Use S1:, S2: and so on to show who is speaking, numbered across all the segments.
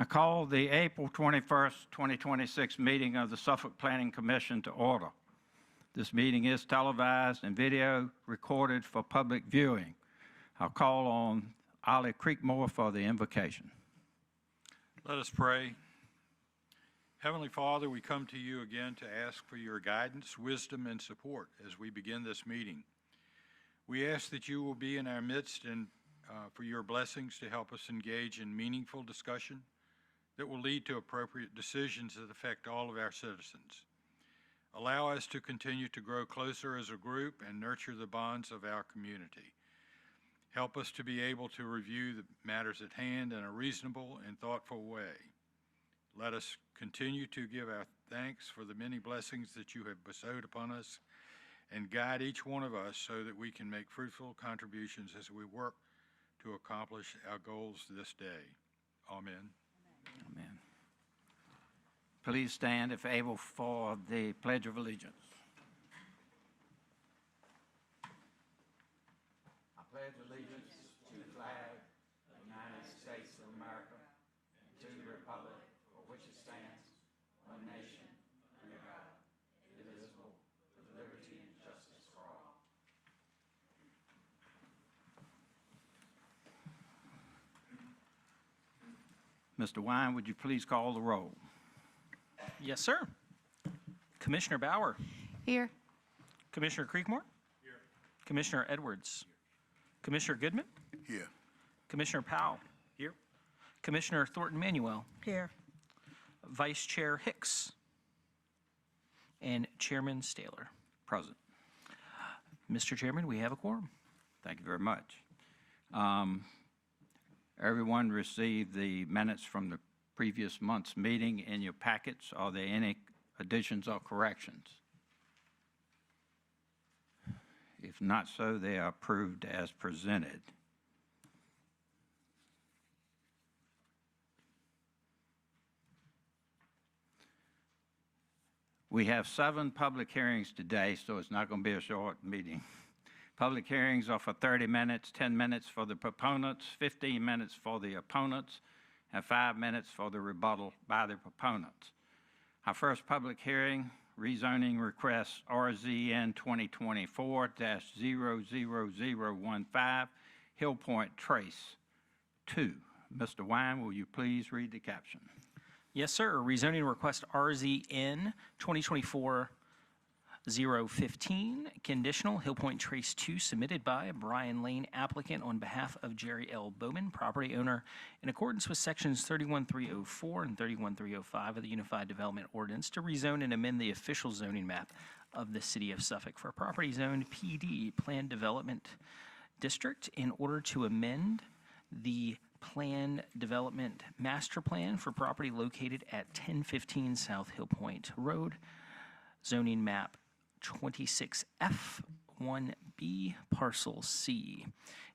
S1: I call the April 21st, 2026 meeting of the Suffolk Planning Commission to order. This meeting is televised and video recorded for public viewing. I'll call on Ollie Creekmore for the invocation.
S2: Let us pray. Heavenly Father, we come to you again to ask for your guidance, wisdom, and support as we begin this meeting. We ask that you will be in our midst and for your blessings to help us engage in meaningful discussion that will lead to appropriate decisions that affect all of our citizens. Allow us to continue to grow closer as a group and nurture the bonds of our community. Help us to be able to review the matters at hand in a reasonable and thoughtful way. Let us continue to give our thanks for the many blessings that you have bestowed upon us and guide each one of us so that we can make fruitful contributions as we work to accomplish our goals this day. Amen.
S1: Amen. Please stand if able for the Pledge of Allegiance. I pledge allegiance to the flag of the United States of America and to the republic for which it stands, one nation, under God, indivisible, with liberty and justice for all. Mr. Wine, would you please call the roll?
S3: Yes, sir. Commissioner Bauer.
S4: Here.
S3: Commissioner Creekmore. Here. Commissioner Edwards. Here. Commissioner Goodman.
S5: Here.
S3: Commissioner Powell. Here. Commissioner Thornton Manuel.
S4: Here.
S3: Vice Chair Hicks. And Chairman Staylor.
S1: Present.
S3: Mr. Chairman, we have a quorum.
S1: Thank you very much. Everyone received the minutes from the previous month's meeting in your packets. Are there any additions or corrections? If not so, they are approved as presented. We have 7 public hearings today, so it's not going to be a short meeting. Public hearings are for 30 minutes, 10 minutes for the proponents, 15 minutes for the opponents, and 5 minutes for the rebuttal by the proponents. Our first public hearing, rezoning request RZN 2024-00015, Hill Point Trace 2. Mr. Wine, will you please read the caption?
S3: Yes, sir. Rezoning request RZN 2024-015, conditional, Hill Point Trace 2, submitted by Brian Lane, applicant, on behalf of Jerry L. Bowman, property owner, in accordance with sections 31304 and 31305 of the Unified Development Ordinance, to rezone and amend the official zoning map of the City of Suffolk for property zoned PD, Planned Development District, in order to amend the Planned Development Master Plan for property located at 1015 South Hill Point Road, zoning map 26F1B, Parcel C.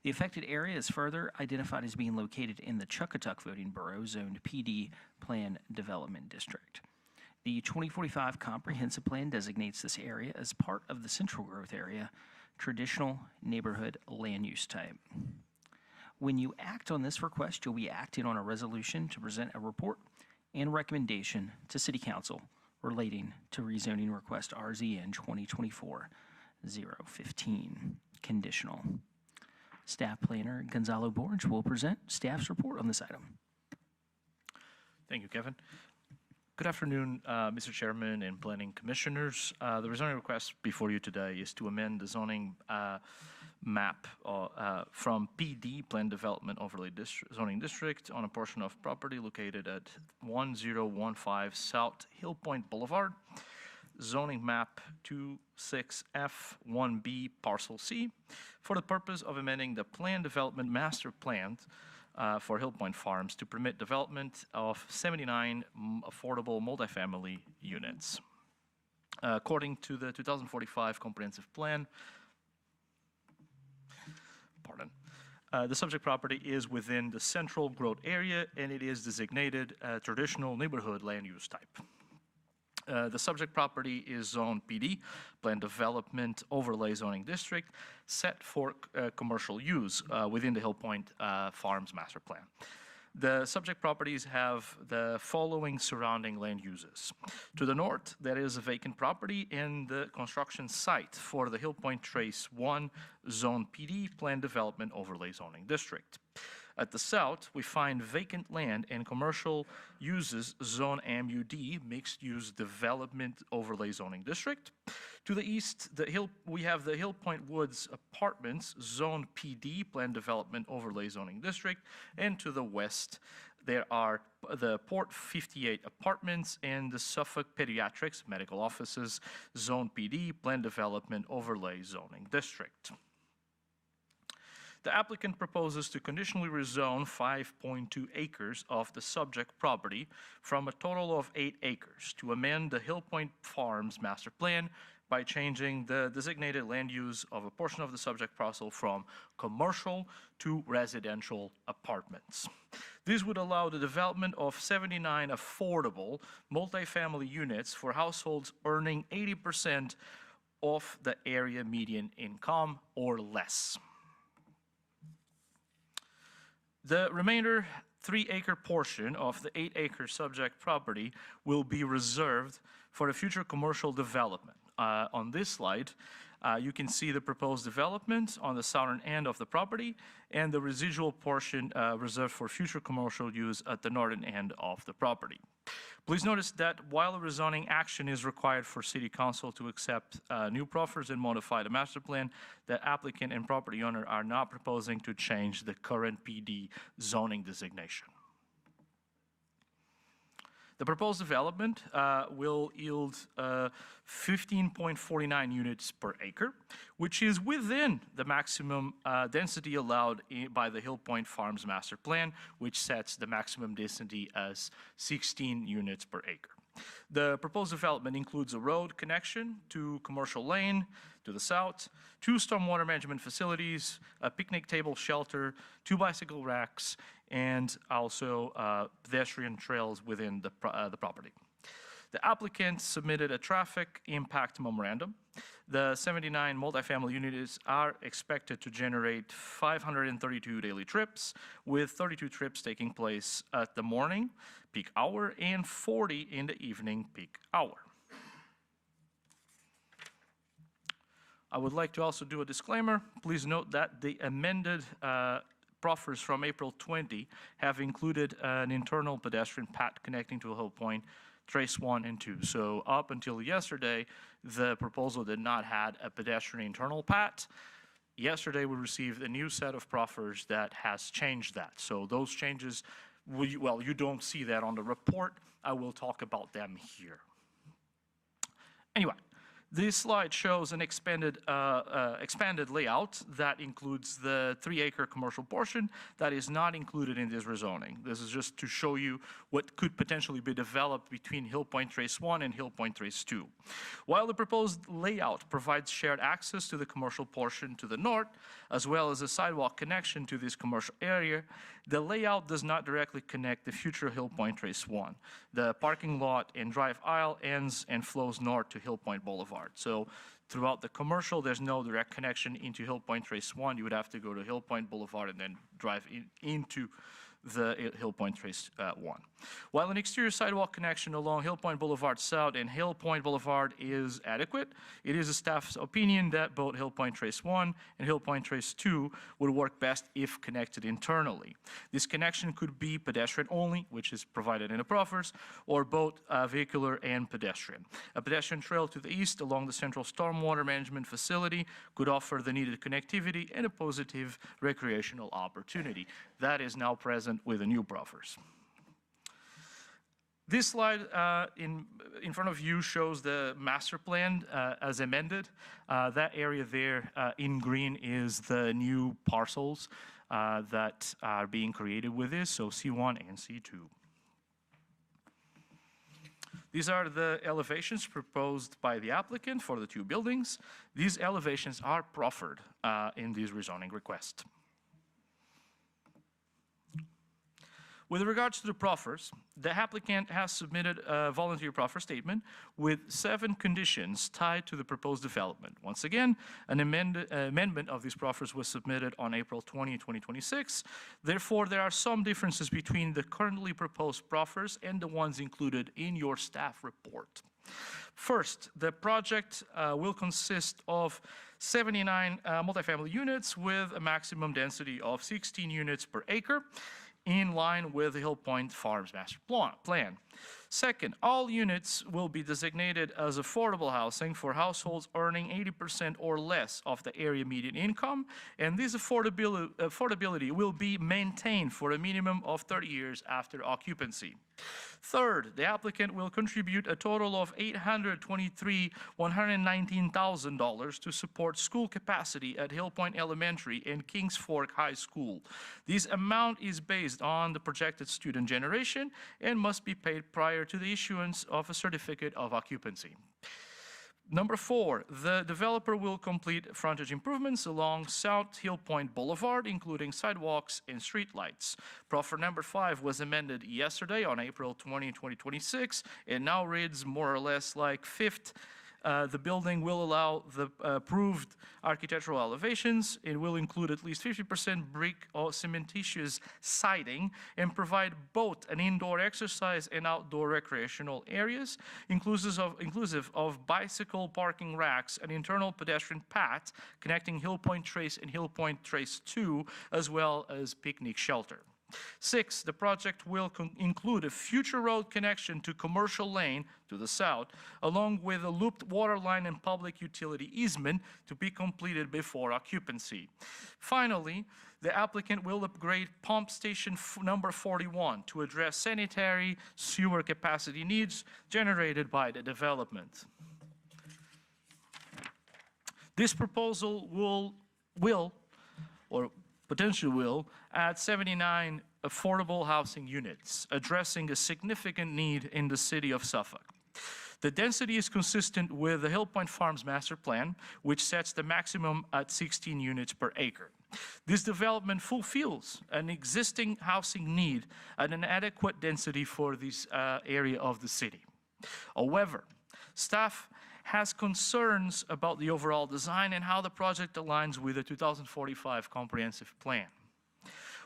S3: The affected area is further identified as being located in the Chuckatuck Voting Borough, zoned PD Plan Development District. The 2045 Comprehensive Plan designates this area as part of the Central Growth Area, traditional neighborhood land use type. When you act on this request, you'll be acting on a resolution to present a report and recommendation to City Council relating to rezoning request RZN 2024-015, conditional. Staff Planner Gonzalo Borge will present staff's report on this item.
S6: Thank you, Kevin. Good afternoon, Mr. Chairman and Planning Commissioners. The rezoning request before you today is to amend the zoning map from PD, Planned Development Overlay Zoning District, on a portion of property located at 1015 South Hill Point Boulevard, zoning map 26F1B, Parcel C, for the purpose of amending the Planned Development Master Plan for Hill Point Farms to permit development of 79 affordable multifamily units. According to the 2045 Comprehensive Plan, the subject property is within the Central Growth Area, and it is designated traditional neighborhood land use type. The subject property is Zone PD, Planned Development Overlay Zoning District, set for commercial use within the Hill Point Farms Master Plan. The subject properties have the following surrounding land uses. To the north, there is a vacant property in the construction site for the Hill Point Trace 1 Zone PD Plan Development Overlay Zoning District. At the south, we find vacant land and commercial uses Zone MUD, Mixed Use Development Overlay Zoning District. To the east, we have the Hill Point Woods Apartments Zone PD Plan Development Overlay Zoning District. And to the west, there are the Port 58 Apartments and the Suffolk Pediatrics Medical Offices Zone PD Plan Development Overlay Zoning District. The applicant proposes to conditionally rezone 5.2 acres of the subject property from a total of 8 acres to amend the Hill Point Farms master plan by changing the designated land use of a portion of the subject parcel from commercial to residential apartments. This would allow the development of 79 affordable multifamily units for households earning 80% of the area median income or less. The remainder 3-acre portion of the 8-acre subject property will be reserved for a future commercial development. On this slide, you can see the proposed development on the southern end of the property and the residual portion reserved for future commercial use at the northern end of the property. Please notice that while a rezoning action is required for City Council to accept new proffers and modify the master plan, the applicant and property owner are not proposing to change the current PD zoning designation. The proposed development will yield 15.49 units per acre, which is within the maximum density allowed by the Hill Point Farms Master Plan, which sets the maximum density as 16 units per acre. The proposed development includes a road connection to Commercial Lane to the south, 2 stormwater management facilities, a picnic table shelter, 2 bicycle racks, and also pedestrian trails within the property. The applicant submitted a traffic impact memorandum. The 79 multifamily units are expected to generate 532 daily trips, with 32 trips taking place at the morning peak hour and 40 in the evening peak hour. I would like to also do a disclaimer. Please note that the amended proffers from April 20 have included an internal pedestrian path connecting to Hill Point Trace 1 and 2. So up until yesterday, the proposal did not have a pedestrian internal path. Yesterday, we received a new set of proffers that has changed that. So those changes, well, you don't see that on the report. I will talk about them here. Anyway, this slide shows an expanded layout that includes the 3-acre commercial portion that is not included in this rezoning. This is just to show you what could potentially be developed between Hill Point Trace 1 and Hill Point Trace 2. While the proposed layout provides shared access to the commercial portion to the north, as well as a sidewalk connection to this commercial area, the layout does not directly connect the future Hill Point Trace 1. The parking lot and drive aisle ends and flows north to Hill Point Boulevard. So throughout the commercial, there's no direct connection into Hill Point Trace 1. You would have to go to Hill Point Boulevard and then drive into the Hill Point Trace 1. While an exterior sidewalk connection along Hill Point Boulevard South and Hill Point Boulevard is adequate, it is the staff's opinion that both Hill Point Trace 1 and Hill Point Trace 2 would work best if connected internally. This connection could be pedestrian only, which is provided in the proffers, or both vehicular and pedestrian. A pedestrian trail to the east along the central stormwater management facility could offer the needed connectivity and a positive recreational opportunity. That is now present with the new proffers. This slide in front of you shows the master plan as amended. That area there in green is the new parcels that are being created with this, so C1 and C2. These are the elevations proposed by the applicant for the 2 buildings. These elevations are proffered in this rezoning request. With regards to the proffers, the applicant has submitted a volunteer proffer statement with 7 conditions tied to the proposed development. Once again, an amendment of these proffers was submitted on April 20, 2026. Therefore, there are some differences between the currently proposed proffers and the ones included in your staff report. First, the project will consist of 79 multifamily units with a maximum density of 16 units per acre, in line with the Hill Point Farms Master Plan. Second, all units will be designated as affordable housing for households earning 80% or less of the area median income, and this affordability will be maintained for a minimum of 30 years after occupancy. Third, the applicant will contribute a total of $119,000 to support school capacity at Hill Point Elementary and Kings Fork High School. This amount is based on the projected student generation and must be paid prior to the issuance of a certificate of occupancy. Number 4, the developer will complete frontage improvements along South Hill Point Boulevard, including sidewalks and streetlights. Proffer number 5 was amended yesterday on April 20, 2026, and now reads more or less like fifth. The building will allow the approved architectural elevations. It will include at least 50% brick or cementitious siding and provide both an indoor exercise and outdoor recreational areas, inclusive of bicycle parking racks, an internal pedestrian path connecting Hill Point Trace and Hill Point Trace 2, as well as picnic shelter. 6, the project will include a future road connection to Commercial Lane to the south, along with a looped water line and public utility easement to be completed before occupancy. Finally, the applicant will upgrade pump station number 41 to address sanitary sewer capacity needs generated by the development. This proposal will potentially will add 79 affordable housing units, addressing a significant need in the city of Suffolk. The density is consistent with the Hill Point Farms Master Plan, which sets the maximum at 16 units per acre. This development fulfills an existing housing need at an adequate density for this area of the city. However, staff has concerns about the overall design and how the project aligns with the 2045 comprehensive plan.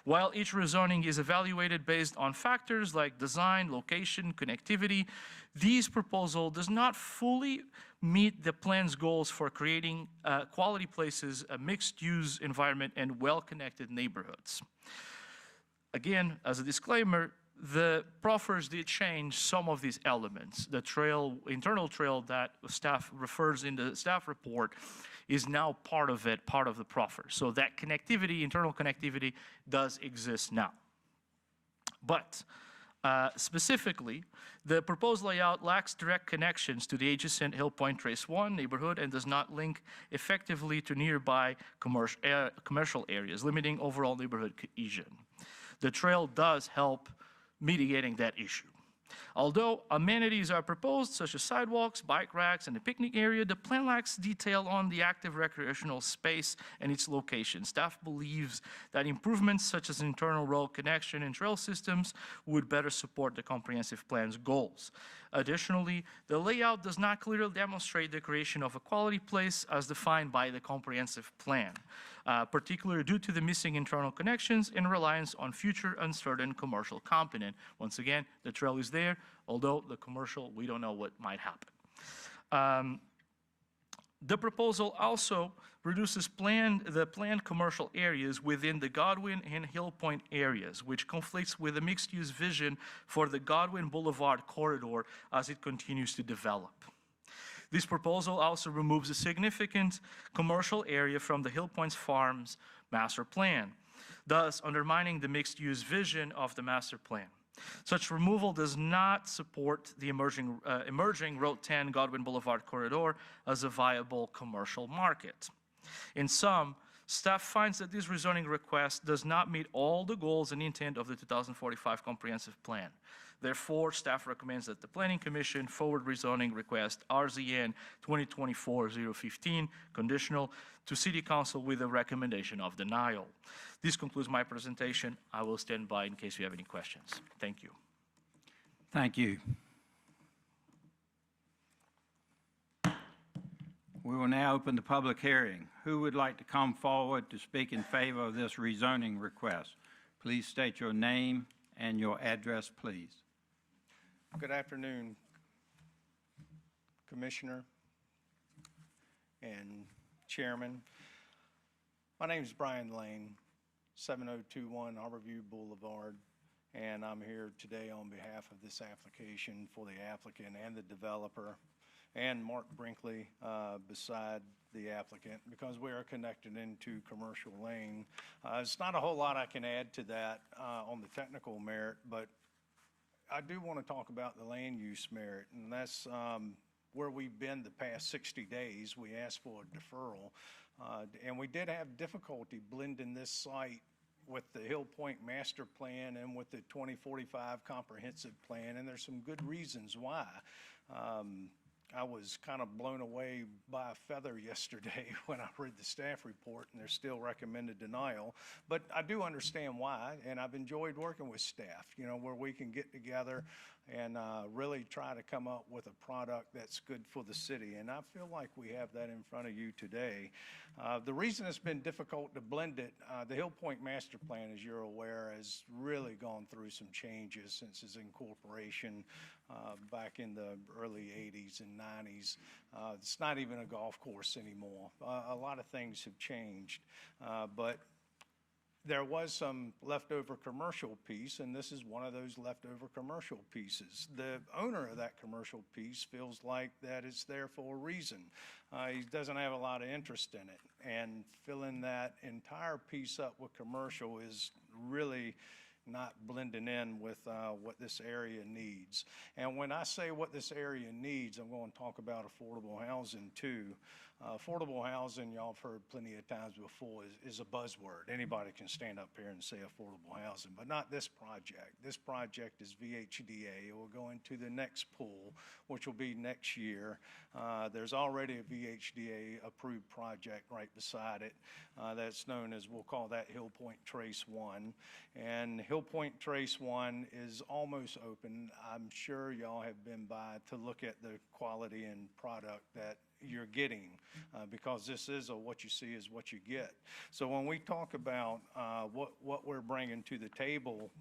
S6: While each rezoning is evaluated based on factors like design, location, connectivity, this proposal does not fully meet the plan's goals for creating quality places, a mixed-use environment, and well-connected neighborhoods. Again, as a disclaimer, the proffers did change some of these elements. The internal trail that staff refers in the staff report is now part of it, part of the proffer. So that connectivity, internal connectivity, does exist now. But specifically, the proposed layout lacks direct connections to the adjacent Hill Point Trace 1 neighborhood and does not link effectively to nearby commercial areas, limiting overall neighborhood cohesion. The trail does help mitigating that issue. Although amenities are proposed, such as sidewalks, bike racks, and a picnic area, the plan lacks detail on the active recreational space and its location. Staff believes that improvements such as internal road connection and trail systems would better support the comprehensive plan's goals. Additionally, the layout does not clearly demonstrate the creation of a quality place as defined by the comprehensive plan, particularly due to the missing internal connections and reliance on future uncertain commercial component. Once again, the trail is there, although the commercial, we don't know what might happen. The proposal also reduces the planned commercial areas within the Godwin and Hill Point areas, which conflicts with the mixed-use vision for the Godwin Boulevard corridor as it continues to develop. This proposal also removes a significant commercial area from the Hill Point Farms master plan, thus undermining the mixed-use vision of the master plan. Such removal does not support the emerging Route 10 Godwin Boulevard corridor as a viable commercial market. In sum, staff finds that this rezoning request does not meet all the goals and intent of the 2045 comprehensive plan. Therefore, staff recommends that the Planning Commission forward rezoning request RZN 2024-015 conditional to City Council with a recommendation of denial. This concludes my presentation. I will stand by in case you have any questions. Thank you.
S1: Thank you. We will now open the public hearing. Who would like to come forward to speak in favor of this rezoning request? Please state your name and your address, please.
S4: Good afternoon, Commissioner and Chairman. My name is Brian Lane, 7021 Harborview Boulevard, and I'm here today on behalf of this application for the applicant and the developer, and Mark Brinkley beside the applicant, because we are connected into Commercial Lane. It's not a whole lot I can add to that on the technical merit, but I do want to talk about the land use merit, and that's where we've been the past 60 days. We asked for a deferral, and we did have difficulty blending this site with the Hill Point Master Plan and with the 2045 Comprehensive Plan, and there's some good reasons why. I was kind of blown away by a feather yesterday when I read the staff report, and they're still recommended denial. But I do understand why, and I've enjoyed working with staff, you know, where we can get together and really try to come up with a product that's good for the city. And I feel like we have that in front of you today. The reason it's been difficult to blend it, the Hill Point Master Plan, as you're aware, has really gone through some changes since its incorporation back in the early 80s and 90s. It's not even a golf course anymore. A lot of things have changed, but there was some leftover commercial piece, and this is one of those leftover commercial pieces. The owner of that commercial piece feels like that it's there for a reason. He doesn't have a lot of interest in it, and filling that entire piece up with commercial is really not blending in with what this area needs. And when I say what this area needs, I'm going to talk about affordable housing too. Affordable housing, y'all have heard plenty of times before, is a buzzword. Anybody can stand up here and say affordable housing, but not this project. This project is VHDA. It will go into the next pool, which will be next year. There's already a VHDA approved project right beside it that's known as, we'll call that Hill Point Trace 1. And Hill Point Trace 1 is almost open. I'm sure y'all have been by to look at the quality and product that you're getting, because this is what you see is what you get. So when we talk about what we're bringing to the table,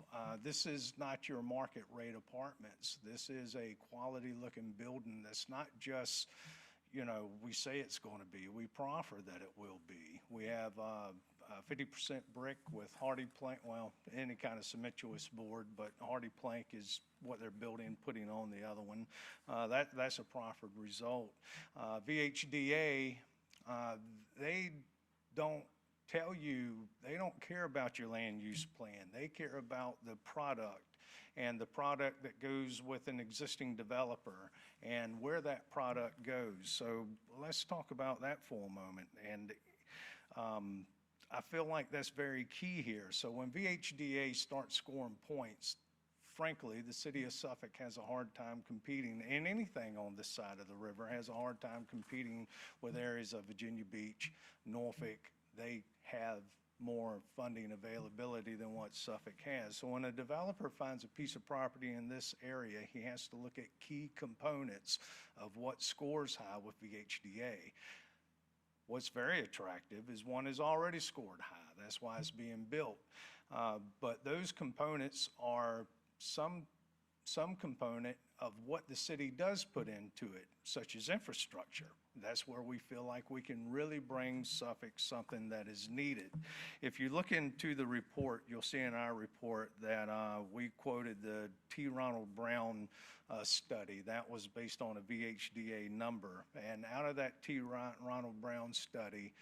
S4: this is not your market rate apartments. This is a quality looking building that's not just, you know, we say it's going to be. We proffer that it will be. We have 50% brick with hardy plank, well, any kind of cementous board, but hardy plank is what they're building, putting on the other one. That's a proffered result. VHDA, they don't tell you, they don't care about your land use plan. They care about the product and the product that goes with an existing developer and where that product goes. So let's talk about that for a moment. And I feel like that's very key here. So when VHDA starts scoring points, frankly, the city of Suffolk has a hard time competing, and anything on this side of the river has a hard time competing with areas of Virginia Beach, Norfolk. They have more funding availability than what Suffolk has. So when a developer finds a piece of property in this area, he has to look at key components of what scores high with VHDA. What's very attractive is one is already scored high. That's why it's being built. But those components are some component of what the city does put into it, such as infrastructure. That's where we feel like we can really bring Suffolk something that is needed. If you look into the report, you'll see in our report that we quoted the T. Ronald Brown study. That was based on a VHDA number. And out of that T. Ronald Brown study,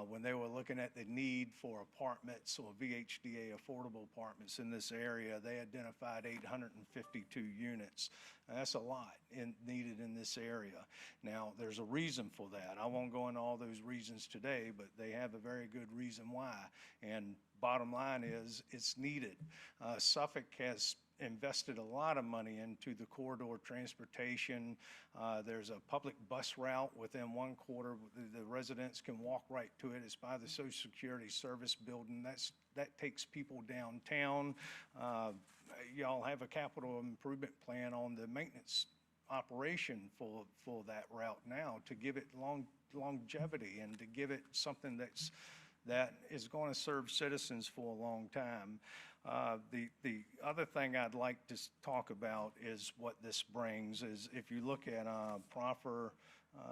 S4: when they were looking at the need for apartments or VHDA affordable apartments in this area, they identified 852 units. That's a lot needed in this area. Now, there's a reason for that. I won't go into all those reasons today, but they have a very good reason why. And bottom line is, it's needed. Suffolk has invested a lot of money into the corridor transportation. There's a public bus route within 1 quarter. The residents can walk right to it. It's by the Social Security Service Building. That takes people downtown. Y'all have a capital improvement plan on the maintenance operation for that route now to give it longevity and to give it something that is going to serve citizens for a long time. The other thing I'd like to talk about is what this brings is if you look at proffer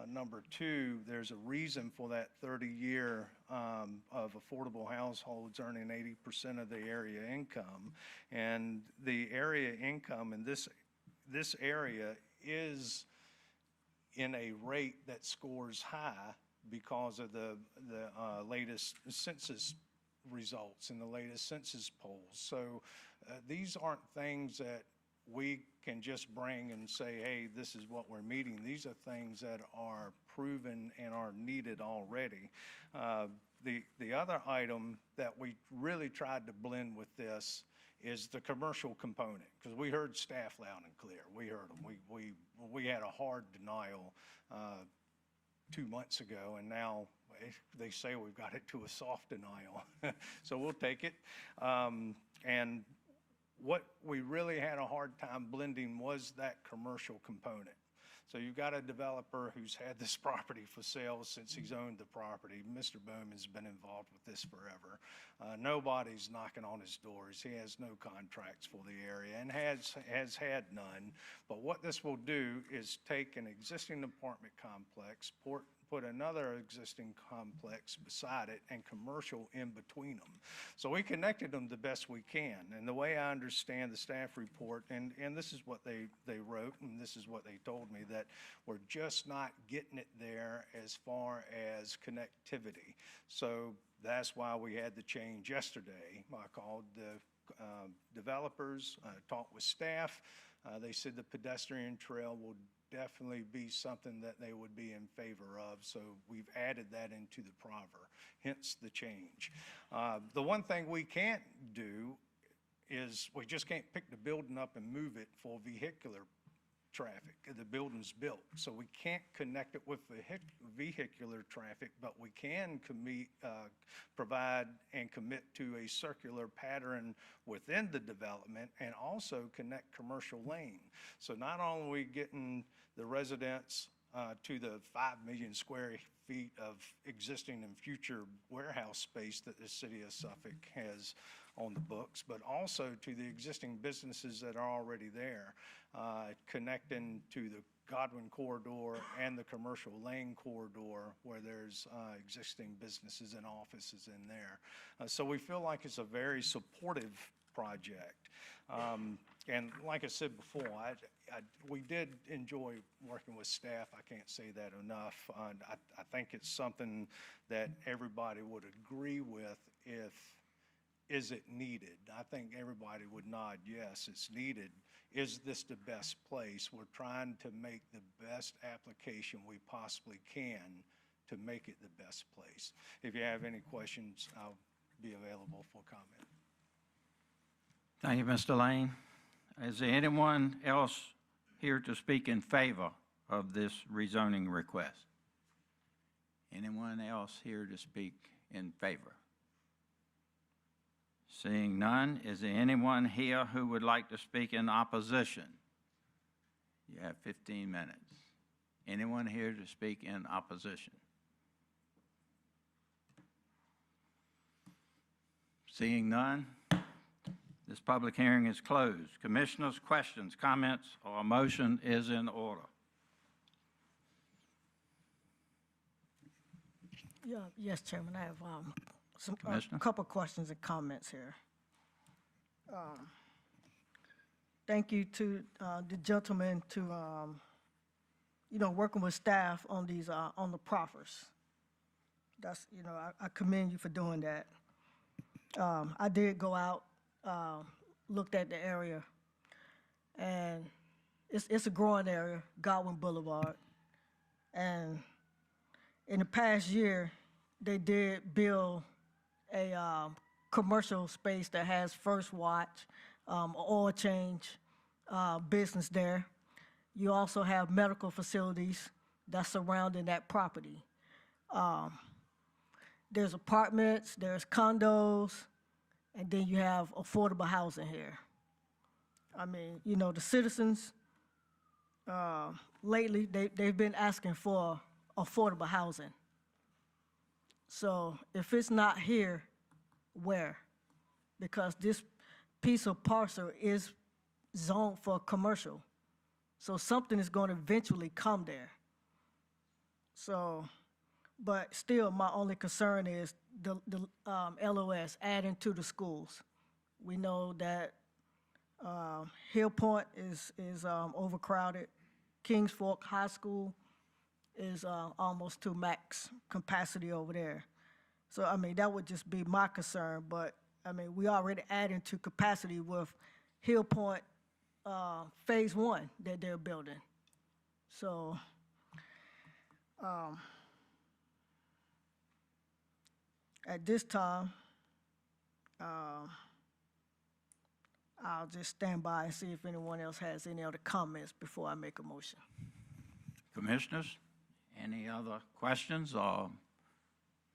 S4: number 2, there's a reason for that 30-year of affordable households earning 80% of the area income. And the area income in this area is in a rate that scores high because of the latest census results in the latest census polls. So these aren't things that we can just bring and say, hey, this is what we're meeting. These are things that are proven and are needed already. The other item that we really tried to blend with this is the commercial component, because we heard staff loud and clear. We heard them. We had a hard denial 2 months ago, and now they say we've got it to a soft denial. So we'll take it. And what we really had a hard time blending was that commercial component. So you've got a developer who's had this property for sale since he's owned the property. Mr. Bowman's been involved with this forever. Nobody's knocking on his doors. He has no contracts for the area and has had none. But what this will do is take an existing apartment complex, put another existing complex beside it, and commercial in between them. So we connected them the best we can. And the way I understand the staff report, and this is what they wrote, and this is what they told me, that we're just not getting it there as far as connectivity. So that's why we had the change yesterday. I called the developers, talked with staff. They said the pedestrian trail will definitely be something that they would be in favor of. So we've added that into the proffer, hence the change. The one thing we can't do is we just can't pick the building up and move it for vehicular traffic. The building's built, so we can't connect it with vehicular traffic, but we can provide and commit to a circular pattern within the development and also connect commercial lane. So not only are we getting the residents to the 5 million square feet of existing and future warehouse space that the city of Suffolk has on the books, but also to the existing businesses that are already there, connecting to the Godwin corridor and the commercial lane corridor where there's existing businesses and offices in there. So we feel like it's a very supportive project. And like I said before, we did enjoy working with staff. I can't say that enough. I think it's something that everybody would agree with if, is it needed? I think everybody would nod, yes, it's needed. Is this the best place? We're trying to make the best application we possibly can to make it the best place. If you have any questions, I'll be available for comment.
S1: Thank you, Mr. Lane. Is there anyone else here to speak in favor of this rezoning request? Anyone else here to speak in favor? Seeing none, is there anyone here who would like to speak in opposition? You have 15 minutes. Anyone here to speak in opposition? Seeing none, this public hearing is closed. Commissioners, questions, comments, or a motion is in order.
S5: Yeah, yes, Chairman, I have
S1: Commissioner?
S5: a couple questions and comments here. Thank you to the gentleman to, working with staff on these, on the proffers. That's, I commend you for doing that. I did go out, looked at the area, and it's a growing area, Godwin Boulevard. And in the past year, they did build a commercial space that has First Watch, oil change business there. You also have medical facilities that's surrounding that property. There's apartments, there's condos, and then you have affordable housing here. I mean, you know, the citizens, lately, they've been asking for affordable housing. So if it's not here, where? Because this piece of parcel is zoned for commercial. So something is going to eventually come there. So, but still, my only concern is the LOS adding to the schools. We know that Hill Point is overcrowded. Kings Fork High School is almost to max capacity over there. So, I mean, that would just be my concern, but, I mean, we already adding to capacity with Hill Point Phase 1 that they're building. So, at this time, I'll just stand by and see if anyone else has any other comments before I make a motion.
S1: Commissioners, any other questions or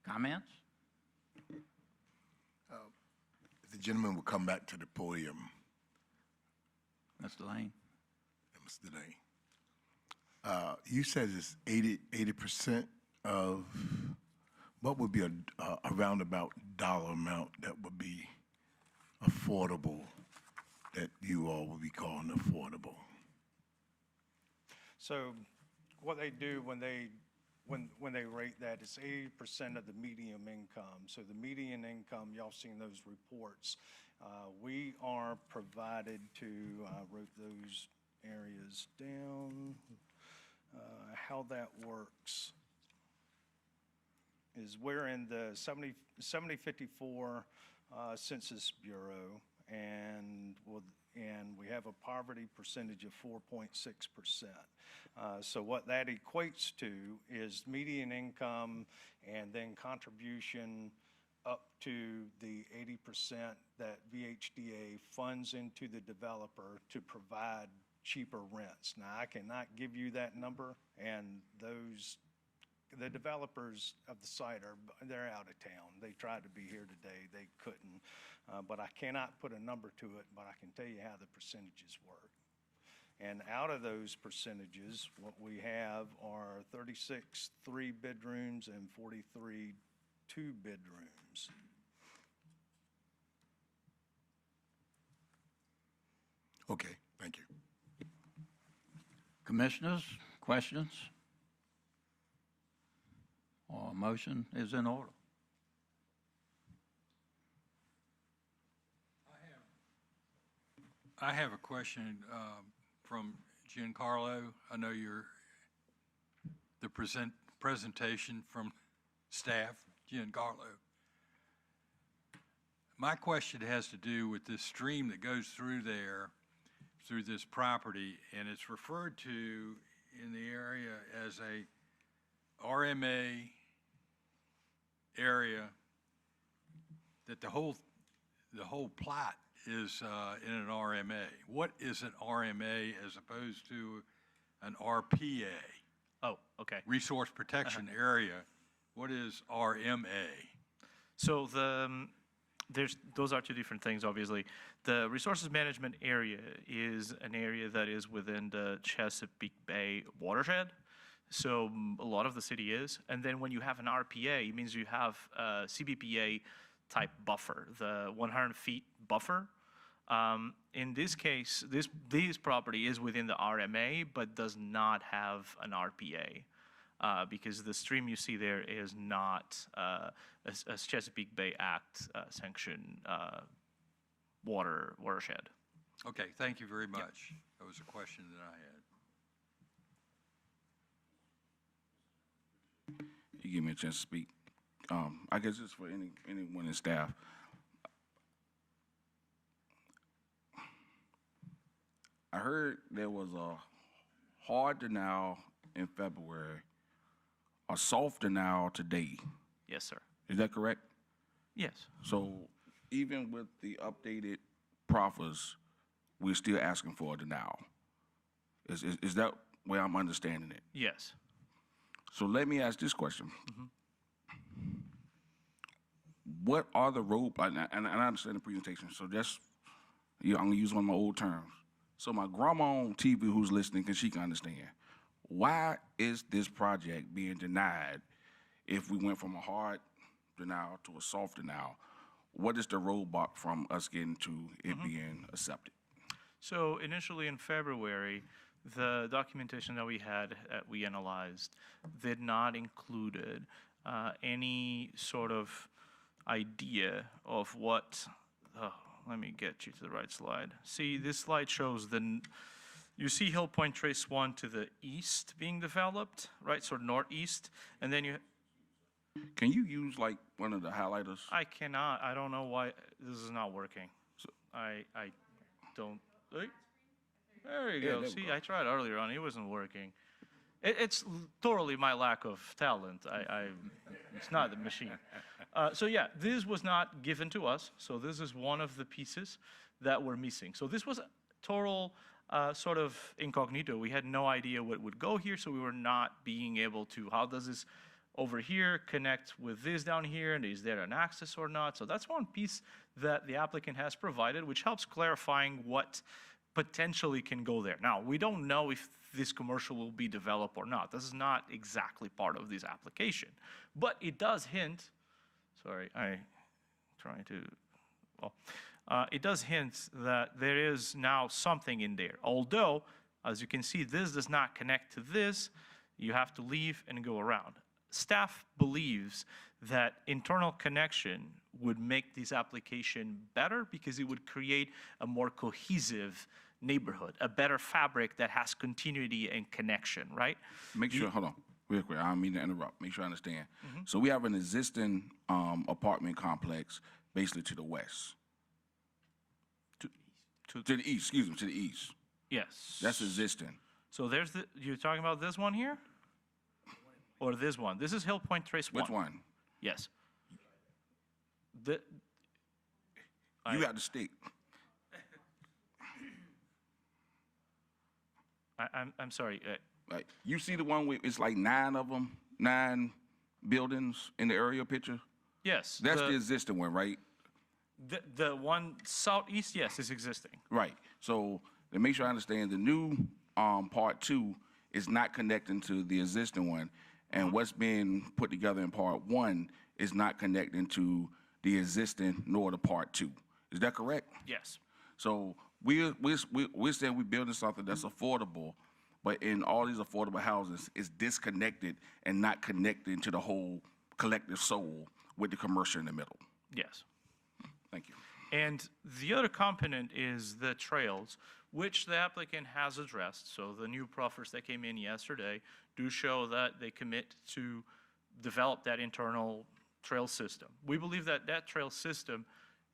S1: comments?
S7: If the gentleman will come back to the podium,
S1: Mr. Lane?
S7: Mr. Day. You said it's 80% of, what would be a roundabout dollar amount that would be affordable, that you all would be calling affordable?
S4: So what they do when they rate that, it's 80% of the median income. So the median income, y'all seen those reports. We are provided to, I wrote those areas down. How that works is we're in the 7054 Census Bureau, and we have a poverty percentage of 4.6%. So what that equates to is median income and then contribution up to the 80% that VHDA funds into the developer to provide cheaper rents. Now, I cannot give you that number, and the developers of the site they're out of town. They tried to be here today, they couldn't. But I cannot put a number to it, but I can tell you how the percentages work. And out of those percentages, what we have are 36 3-bedrooms and 43 2-bedrooms.
S7: Okay, thank you.
S1: Commissioners, questions? Or a motion is in order?
S2: I have a question from Giancarlo. I know the presentation from staff, Giancarlo. My question has to do with this stream that goes through there, through this property, and it's referred to in the area as a RMA area, that the whole plot is in an RMA. What is an RMA as opposed to an RPA?
S6: Oh, okay.
S2: Resource Protection Area. What is RMA?
S6: So those are two different things, obviously. The Resources Management Area is an area that is within the Chesapeake Bay watershed. So a lot of the city is. And then when you have an RPA, it means you have a CBPA type buffer, the 100 feet buffer. In this case, this property is within the RMA, but does not have an RPA. Because the stream you see there is not a Chesapeake Bay Act sanctioned watershed.
S2: Okay, thank you very much. That was a question that I had.
S8: You give me a chance to speak. I guess just for anyone in staff. I heard there was a hard denial in February, a soft denial today.
S6: Yes, sir.
S8: Is that correct?
S6: Yes.
S8: So even with the updated proffers, we're still asking for a denial. Is that where I'm understanding it?
S6: Yes.
S8: So let me ask this question. What are the road, and I understand the presentation, so just, I'm gonna use one of my old terms. So my grandma on TV who's listening, because she can understand, why is this project being denied if we went from a hard denial to a soft denial? What is the roadblock from us getting to it being accepted?
S6: So initially in February, the documentation that we had, we analyzed, did not included any sort of idea of what, let me get you to the right slide. See, this slide shows you see Hill Point Trace 1 to the east being developed, right, so northeast, and then
S8: Can you use like one of the highlighters?
S6: I cannot, I don't know why, this is not working. I don't, there you
S8: Yeah,
S6: go.
S8: there we
S6: See,
S8: go.
S6: I tried earlier on, it wasn't working. It's totally my lack of talent. It's not the machine. So yeah, this was not given to us. So this is one of the pieces that were missing. So this was a total sort of incognito. We had no idea what would go here, so we were not being able to, how does this over here connect with this down here, and is there an access or not? So that's one piece that the applicant has provided, which helps clarifying what potentially can go there. Now, we don't know if this commercial will be developed or not. This is not exactly part of this application, but it does hint, it does hint that there is now something in there. Although, as you can see, this does not connect to this. You have to leave and go around. Staff believes that internal connection would make this application better because it would create a more cohesive neighborhood, a better fabric that has continuity and connection, right?
S8: Make sure, hold on, real quick, I don't mean to interrupt, make sure I understand. So we have an existing apartment complex basically to the west. To the east, excuse me, to the east.
S6: Yes.
S8: That's existing.
S6: So there's you're talking about this one here? Or this one? This is Hill Point Trace 1.
S8: Which one?
S6: Yes.
S8: You got the stick.
S6: I'm sorry.
S8: Like, you see the one with, it's like 9 of them, 9 buildings in the aerial picture?
S6: Yes.
S8: That's the existing one, right?
S6: The one southeast, yes, is existing.
S8: Right. So to make sure I understand, the new part 2 is not connecting to the existing one, and what's being put together in part 1 is not connecting to the existing nor the part 2. Is that correct?
S6: Yes.
S8: So we're saying we're building something that's affordable, but in all these affordable houses, it's disconnected and not connected to the whole collective soul with the commercial in the middle.
S6: Yes.
S8: Thank you.
S6: And the other component is the trails, which the applicant has addressed. So the new proffers that came in yesterday do show that they commit to develop that internal trail system. We believe that that trail system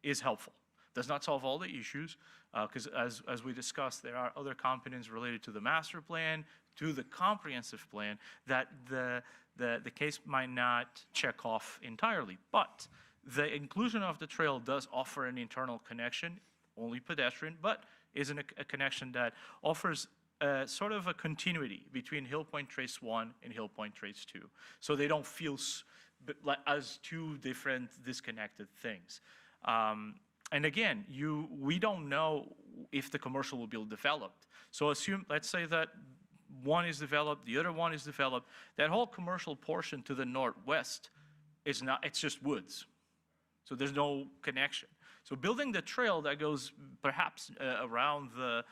S6: is helpful. Does not solve all the issues, because as we discussed, there are other components related to the master plan, to the comprehensive plan, that the case might not check off entirely. But the inclusion of the trail does offer an internal connection, only pedestrian, but is a connection that offers sort of a continuity between Hill Point Trace 1 and Hill Point Trace 2. So they don't feel as two different disconnected things. And again, we don't know if the commercial will be developed. So let's say that one is developed, the other one is developed. That whole commercial portion to the northwest is not, it's just woods. So there's no connection. So building the trail that goes perhaps around the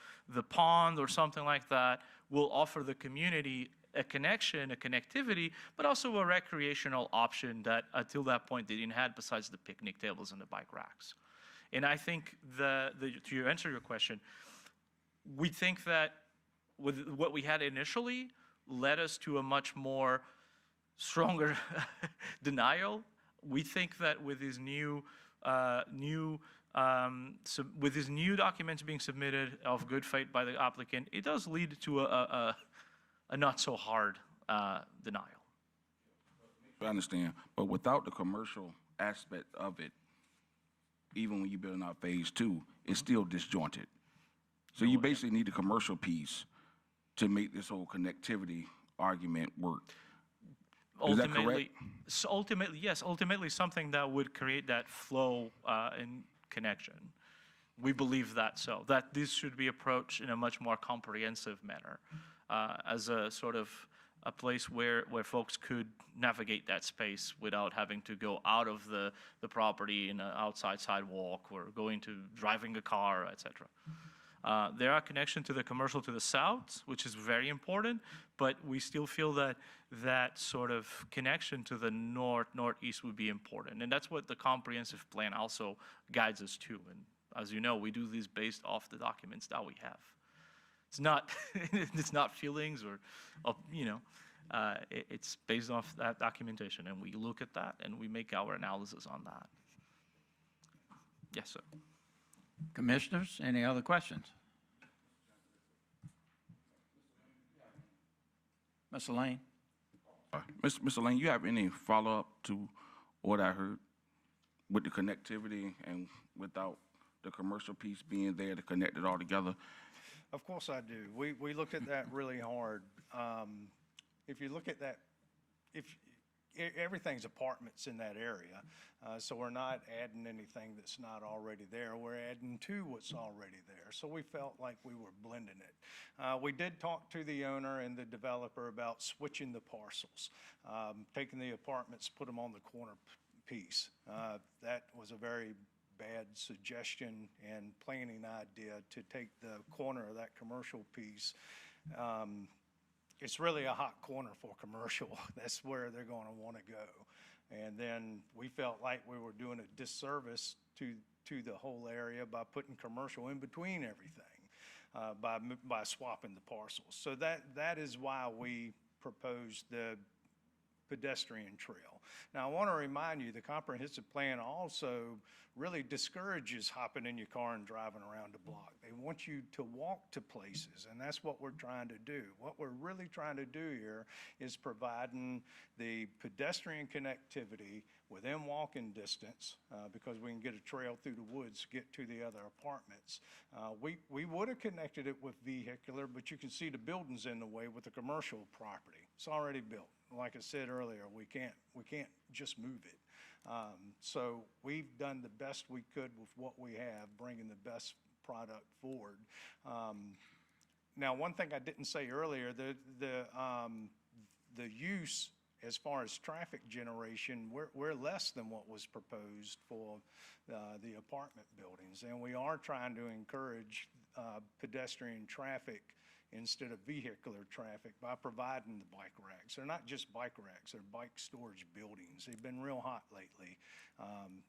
S6: pond or something like that will offer the community a connection, a connectivity, but also a recreational option that until that point they didn't have besides the picnic tables and the bike racks. And I think to answer your question, we think that with what we had initially led us to a much more stronger denial. We think that with these new documents being submitted of good faith by the applicant, it does lead to a not so hard denial.
S8: I understand, but without the commercial aspect of it, even when you're building out phase 2, it's still disjointed. So you basically need a commercial piece to make this whole connectivity argument work. Is that correct?
S6: Ultimately, yes, ultimately something that would create that flow and connection. We believe that this should be approached in a much more comprehensive manner, as a sort of a place where folks could navigate that space without having to go out of the property in an outside sidewalk or driving a car, et cetera. There are connections to the commercial to the south, which is very important, but we still feel that that sort of connection to the northeast would be important. And that's what the comprehensive plan also guides us to. And as you know, we do this based off the documents that we have. It's not, it's not feelings or it's based off that documentation. And we look at that and we make our analysis on that. Yes, sir.
S1: Commissioners, any other questions? Mr. Lane?
S8: Mr. Lane, you have any follow-up to what I heard with the connectivity and without the commercial piece being there to connect it all together?
S4: Of course I do. We looked at that really hard. If you look at that, everything's apartments in that area, so we're not adding anything that's not already there. We're adding to what's already there. So we felt like we were blending it. We did talk to the owner and the developer about switching the parcels, taking the apartments, put them on the corner piece. That was a very bad suggestion and planning idea to take the corner of that commercial piece. It's really a hot corner for commercial. That's where they're going to want to go. And then we felt like we were doing a disservice to the whole area by putting commercial in between everything, by swapping the parcels. So that is why we proposed the pedestrian trail. Now, I want to remind you, the comprehensive plan also really discourages hopping in your car and driving around the block. They want you to walk to places, and that's what we're trying to do. What we're really trying to do here is providing the pedestrian connectivity within walking distance, because we can get a trail through the woods to get to the other apartments. We would have connected it with vehicular, but you can see the building's in the way with the commercial property. It's already built. Like I said earlier, we can't just move it. So we've done the best we could with what we have, bringing the best product forward. Now, one thing I didn't say earlier, the use as far as traffic generation, we're less than what was proposed for the apartment buildings, and we are trying to encourage pedestrian traffic instead of vehicular traffic by providing the bike racks. They're not just bike racks, they're bike storage buildings. They've been real hot lately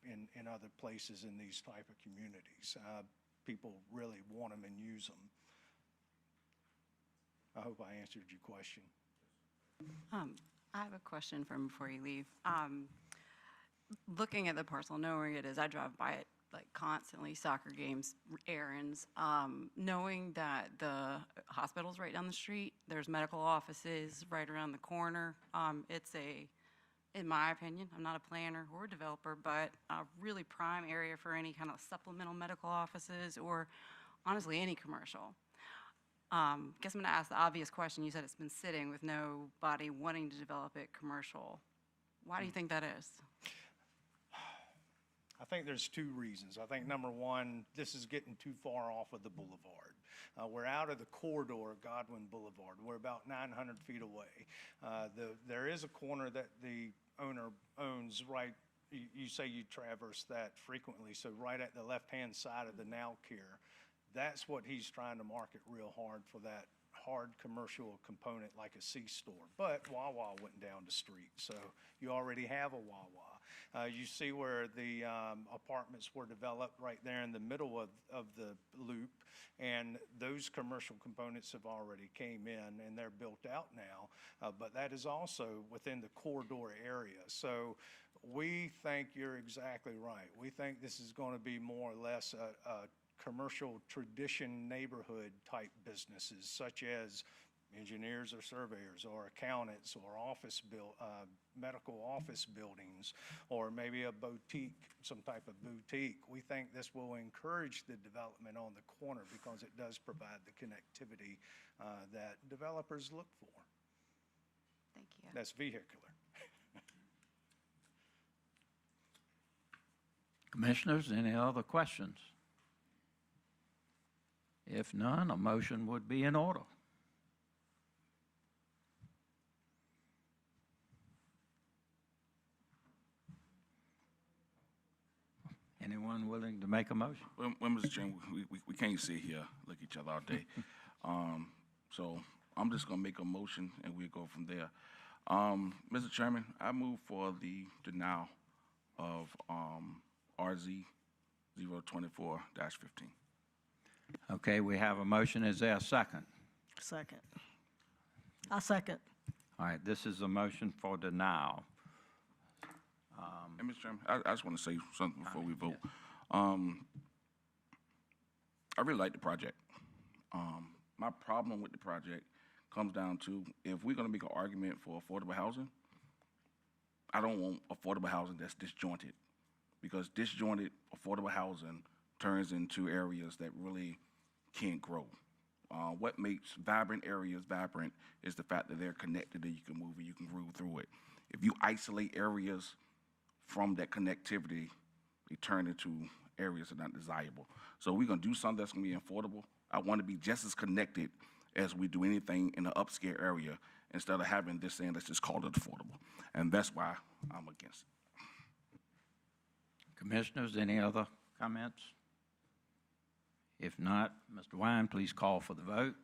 S4: in other places in these type of communities. People really want them and use them. I hope I answered your question.
S9: I have a question from before you leave. Looking at the parcel, knowing it is, I drive by it like constantly, soccer games, errands, knowing that the hospital's right down the street, there's medical offices right around the corner. It's in my opinion, I'm not a planner or a developer, but a really prime area for any kind of supplemental medical offices or honestly any commercial. Guess I'm gonna ask the obvious question. You said it's been sitting with nobody wanting to develop it commercial. Why do you think that is?
S4: I think there's two reasons. I think number one, this is getting too far off of the boulevard. We're out of the corridor of Godwin Boulevard. We're about 900 feet away. There is a corner that the owner owns right, you say you traverse that frequently, so right at the left-hand side of the now care. That's what he's trying to market real hard for, that hard commercial component like a C-store. But Wawa went down the street, so you already have a Wawa. You see where the apartments were developed right there in the middle of the loop, and those commercial components have already came in and they're built out now, but that is also within the corridor area. So we think you're exactly right. We think this is going to be more or less a commercial tradition neighborhood type businesses, such as engineers or surveyors or accountants or medical office buildings, or maybe a boutique, some type of boutique. We think this will encourage the development on the corner because it does provide the connectivity that developers look for.
S9: Thank you.
S4: That's vehicular.
S1: Commissioners, any other questions? If none, a motion would be in order. Anyone willing to make a motion?
S8: Well, Mr. Chairman, we can't sit here, look at each other all day. So I'm just gonna make a motion and we'll go from there. Mr. Chairman, I move for the denial of RZ 024-15.
S1: Okay, we have a motion. Is there a second?
S5: Second. I second.
S1: All right, this is a motion for denial.
S8: And Mr. Chairman, I just want to say something before we vote. I really like the project. My problem with the project comes down to, if we're going to make an argument for affordable housing, I don't want affordable housing that's disjointed, because disjointed affordable housing turns into areas that really can't grow. What makes vibrant areas vibrant is the fact that they're connected and you can move and you can groove through it. If you isolate areas from that connectivity, they turn into areas that are not desirable. So we're gonna do something that's gonna be affordable. I want to be just as connected as we do anything in an upscale area, instead of having this saying, let's just call it affordable. And that's why I'm against it.
S1: Commissioners, any other comments? If not, Mr. Wine, please call for the vote.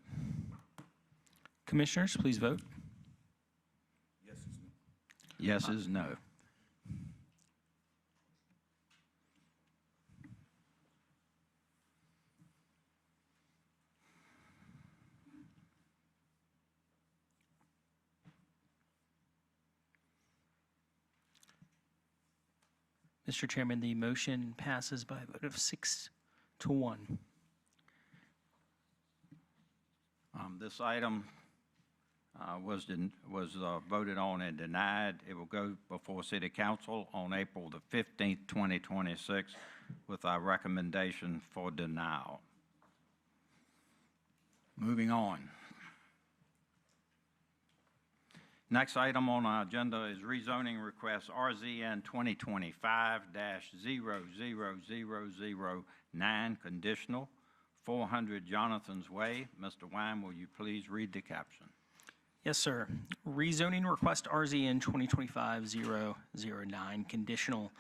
S3: Commissioners, please vote.
S1: Yes is no.
S3: Mr. Chairman, the motion passes by a vote of 6-1.
S1: This item was voted on and denied. It will go before City Council on April the 15th, 2026, with our recommendation for denial. Moving on. Next item on our agenda is rezoning request RZN 2025-00009, conditional, 400 Jonathan's Way. Mr. Wine, will you please read the caption?
S3: Yes, sir. Rezoning request RZN 2025-009, conditional,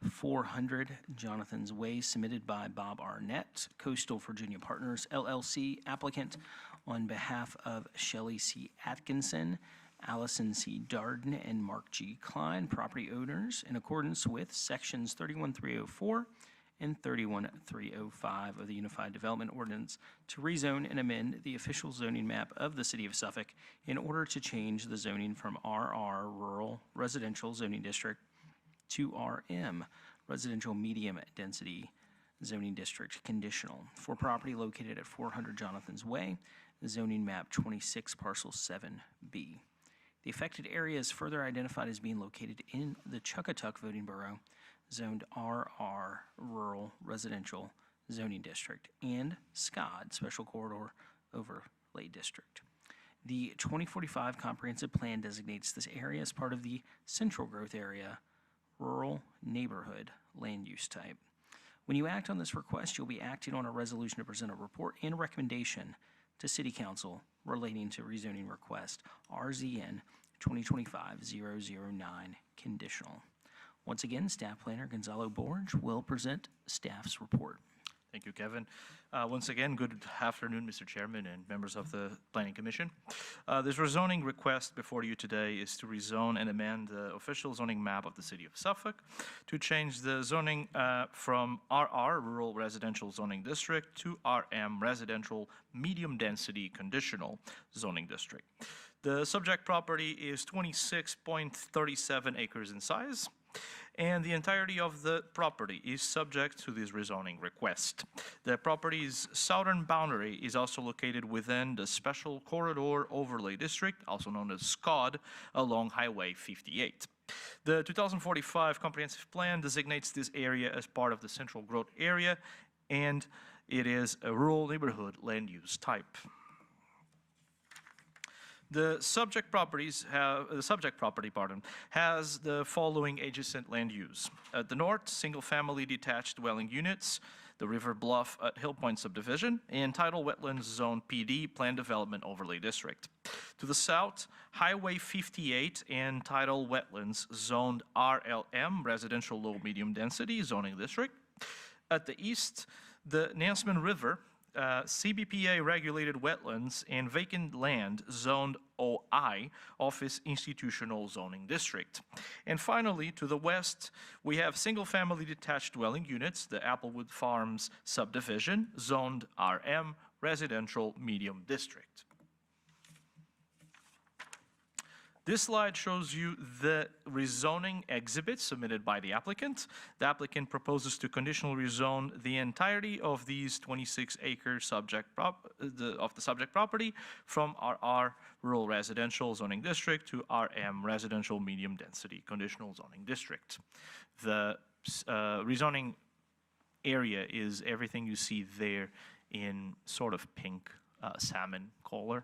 S3: 400 Jonathan's Way, submitted by Bob Arnett, Coastal Virginia Partners, LLC, applicant, on behalf of Shelley C. Atkinson, Allison C. Darden, and Mark G. Klein, property owners, in accordance with Sections 31304 and 31305 of the Unified Development Ordinance, to rezone and amend the official zoning map of the City of Suffolk in order to change the zoning from RR, Rural Residential Zoning District, to RM, Residential Medium Density Zoning District, conditional, for property located at 400 Jonathan's Way, zoning map 26, parcel 7B. The affected area is further identified as being located in the Chuckatuck voting borough, zoned RR, Rural Residential Zoning District, and SCOD, Special Corridor Overlay District. The 2045 Comprehensive Plan designates this area as part of the Central Growth Area, Rural Neighborhood Land Use Type. When you act on this request, you'll be acting on a resolution to present a report and recommendation to City Council relating to rezoning request RZN 2025-009, conditional. Once again, Staff Planner Gonzalo Borge will present staff's report.
S6: Thank you, Kevin. Once again, good afternoon, Mr. Chairman and members of the Planning Commission. This rezoning request before you today is to rezone and amend the official zoning map of the City of Suffolk to change the zoning from RR, Rural Residential Zoning District, to RM, Residential Medium Density Conditional Zoning District. The subject property is 26.37 acres in size. and the entirety of the property is subject to this rezoning request. The property's southern boundary is also located within the Special Corridor Overlay District, also known as SCOD, along Highway 58. The 2045 Comprehensive Plan designates this area as part of the Central Growth Area, and it is a rural neighborhood land use type. The subject property, has the following adjacent land use. At the north, single-family detached dwelling units, the River Bluff at Hill Point subdivision, and Tidal Wetlands Zone PD Planned Development Overlay District. To the south, Highway 58 and Tidal Wetlands Zoned RLM Residential Low Medium Density Zoning District. At the east, the Nansemond River CBPA regulated wetlands and vacant land zoned OI, Office Institutional Zoning District. And finally, to the west, we have single-family detached dwelling units, the Applewood Farms subdivision, zoned RM, Residential Medium District. This slide shows you the rezoning exhibit submitted by the applicant. The applicant proposes to conditionally rezone the entirety of these 26-acre subject property from RR Rural Residential Zoning District to RM Residential Medium Density Conditional Zoning District. The rezoning area is everything you see there in sort of pink salmon color.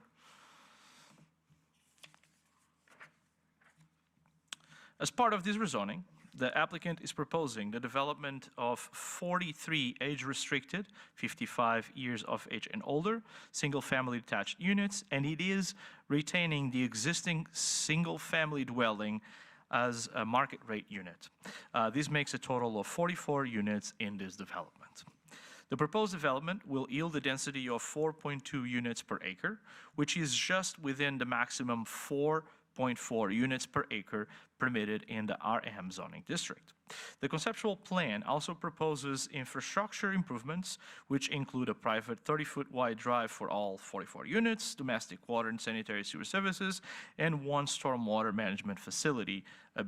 S6: As part of this rezoning, the applicant is proposing the development of 43 age-restricted, 55 years of age and older, single-family detached units, and it is retaining the existing single-family dwelling as a market rate unit. This makes a total of 44 units in this development. The proposed development will yield a density of 4.2 units per acre, which is just within the maximum 4.4 units per acre permitted in the RM zoning district. The conceptual plan also proposes infrastructure improvements, which include a private 30-foot wide drive for all 44 units, domestic water and sanitary sewer services, and one stormwater management facility,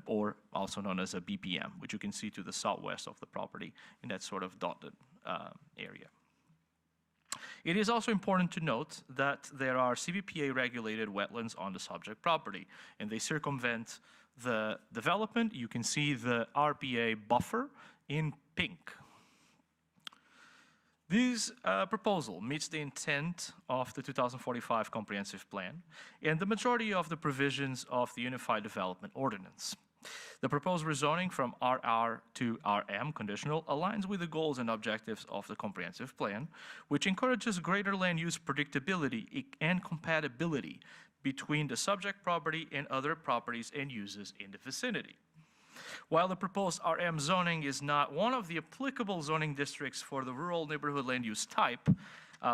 S6: or also known as a BPM, which you can see to the southwest of the property in that sort of dotted area. It is also important to note that there are CBPA-regulated wetlands on the subject property, and they circumvent the development. You can see the RPA buffer in pink. This proposal meets the intent of the 2045 Comprehensive Plan and the majority of the provisions of the Unified Development Ordinance. The proposed rezoning from RR to RM conditional aligns with the goals and objectives of the Comprehensive Plan, which encourages greater land use predictability and compatibility between the subject property and other properties and uses in the vicinity. While the proposed RM zoning is not one of the applicable zoning districts for the rural neighborhood land use type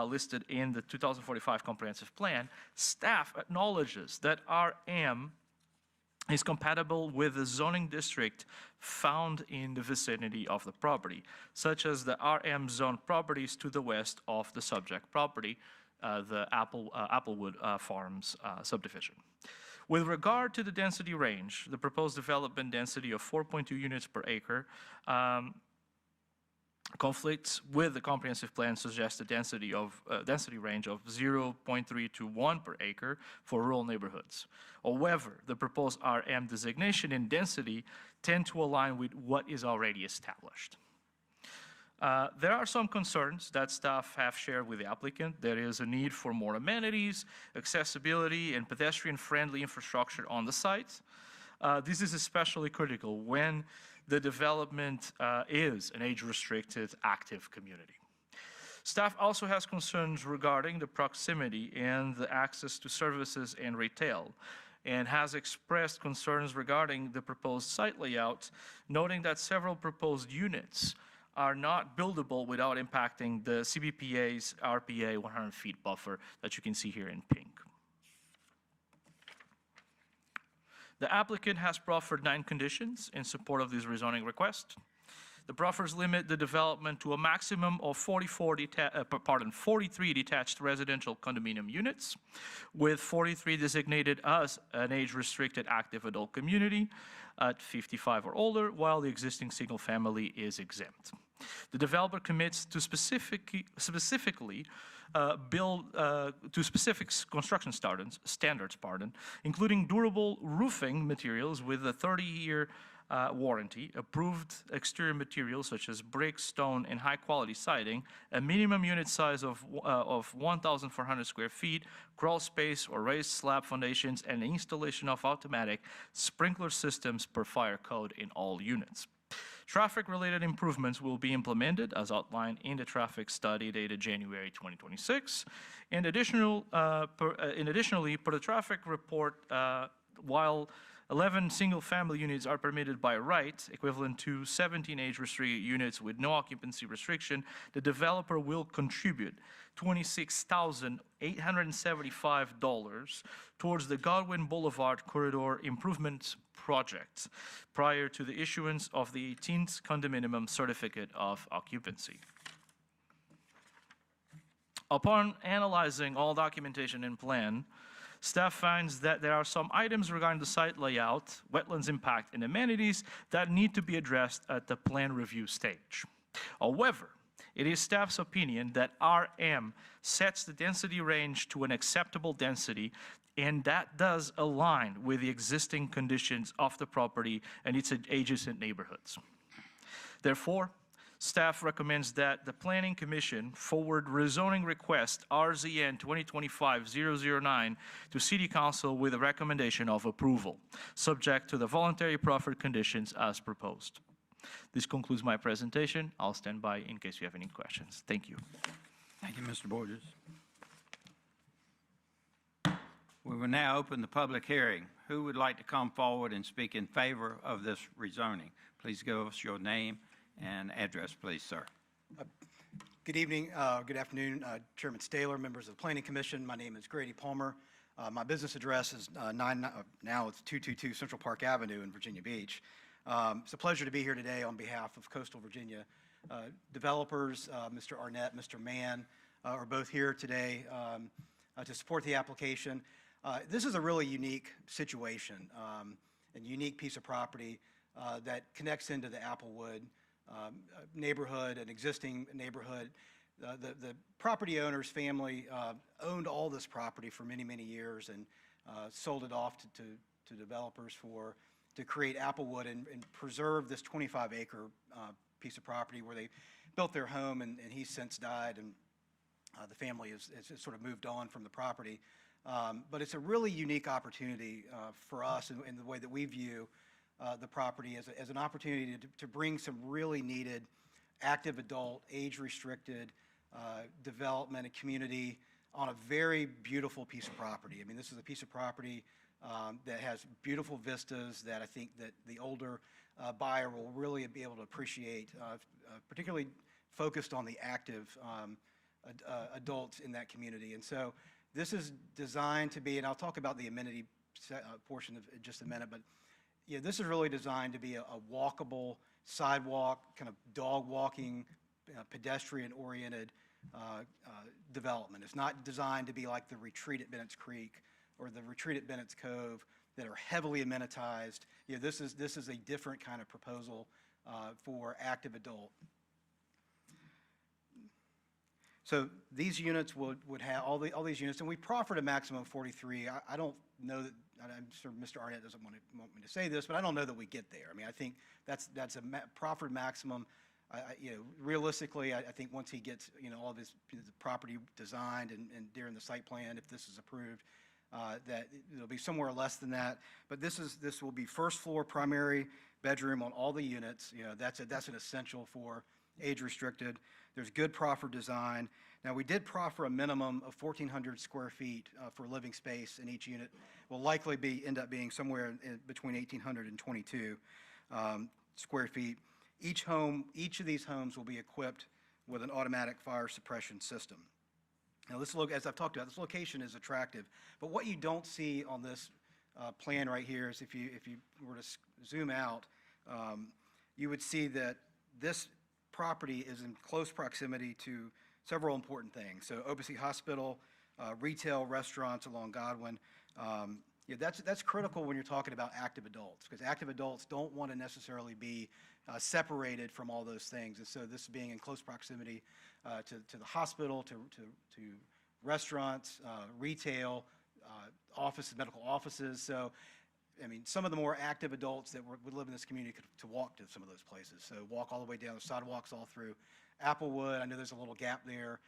S6: listed in the 2045 Comprehensive Plan, staff acknowledges that RM is compatible with the zoning district found in the vicinity of the property, such as the RM zone properties to the west of the subject property, the Applewood Farms subdivision. With regard to the density range, the proposed development density of 4.2 units per acre conflicts with the comprehensive plan suggests a density range of 0.3 to 1 per acre for rural neighborhoods. However, the proposed RM designation and density tend to align with what is already established. There are some concerns that staff have shared with the applicant. There is a need for more amenities, accessibility, and pedestrian-friendly infrastructure on the site. This is especially critical when the development is an age-restricted, active community. Staff also has concerns regarding the proximity and the access to services and retail, and has expressed concerns regarding the proposed site layout, noting that several proposed units are not buildable without impacting the CBPA's RPA 100 feet buffer that you can see here in pink. The applicant has proffered 9 conditions in support of this rezoning request. The proffers limit the development to a maximum of 43 detached residential condominium units, with 43 designated as an age-restricted active adult community at 55 or older, while the existing single family is exempt. The developer commits to specifically build to specific construction standards, including durable roofing materials with a 30-year warranty, approved exterior materials such as brick, stone, and high-quality siding, a minimum unit size of 1,400 square feet, crawl space or raised slab foundations, and the installation of automatic sprinkler systems per fire code in all units. Traffic-related improvements will be implemented as outlined in the traffic study dated January 2026. And additionally, per the traffic report, while 11 single-family units are permitted by right, equivalent to 17 age-restricted units with no occupancy restriction, the developer will contribute $26,875 towards the Godwin Boulevard Corridor Improvement Project prior to the issuance of the 18th condominium certificate of occupancy. Upon analyzing all documentation and plan, staff finds that there are some items regarding the site layout, wetlands impact, and amenities that need to be addressed at the plan review stage. However, it is staff's opinion that RM sets the density range to an acceptable density, and that does align with the existing conditions of the property and its adjacent neighborhoods. Therefore, staff recommends that the Planning Commission forward rezoning request RZN 2025-009 to City Council with a recommendation of approval, subject to the voluntary proffered conditions as proposed. This concludes my presentation. I'll stand by in case you have any questions. Thank you.
S1: Thank you, Mr. Borges. We will now open the public hearing. Who would like to come forward and speak in favor of this rezoning? Please give us your name and address, please, sir.
S10: Good evening, good afternoon, Chairman Staler, members of the Planning Commission. My name is Grady Palmer. My business address is now it's 222 Central Park Avenue in Virginia Beach. It's a pleasure to be here today on behalf of Coastal Virginia developers. Mr. Arnett, Mr. Mann are both here today to support the application. This is a really unique situation and unique piece of property that connects into the Applewood neighborhood, an existing neighborhood. The property owner's family owned all this property for many, many years and sold it off to developers to create Applewood and preserve this 25-acre piece of property where they built their home, and he's since died, and the family has sort of moved on from the property. But it's a really unique opportunity for us in the way that we view the property as an opportunity to bring some really needed active adult, age-restricted development and community on a very beautiful piece of property. I mean, this is a piece of property that has beautiful vistas that I think that the older buyer will really be able to appreciate, particularly focused on the active adults in that community. And so this is designed to be, and I'll talk about the amenity portion of in just a minute, but yeah, this is really designed to be a walkable sidewalk, kind of dog walking, pedestrian-oriented development. It's not designed to be like the retreat at Bennett's Creek or the retreat at Bennett's Cove that are heavily amenitized. Yeah, this is a different kind of proposal for active adult. So these units would have all these units, and we proffered a maximum of 43. I don't know that, I'm sure Mr. Arnett doesn't want me to say this, but I don't know that we get there. I mean, I think that's a proffered maximum. Realistically, I think once he gets, all of his property designed and during the site plan, if this is approved, that it'll be somewhere less than that. But this will be first floor primary bedroom on all the units. That's an essential for age restricted. There's good proffer design. Now, we did proffer a minimum of 1,400 square feet for living space in each unit. Will likely end up being somewhere between 1,800 and 22 square feet. Each of these homes will be equipped with an automatic fire suppression system. Now, as I've talked about, this location is attractive, but what you don't see on this plan right here is if you were to zoom out, you would see that this property is in close proximity to several important things. So OPC Hospital, retail, restaurants along Godwin. Yeah, that's critical when you're talking about active adults, because active adults don't want to necessarily be separated from all those things. And so this being in close proximity to the hospital, to restaurants, retail, offices, medical offices. So, I mean, some of the more active adults that would live in this community could to walk to some of those places. So walk all the way down the sidewalks all through Applewood. I know there's a little gap there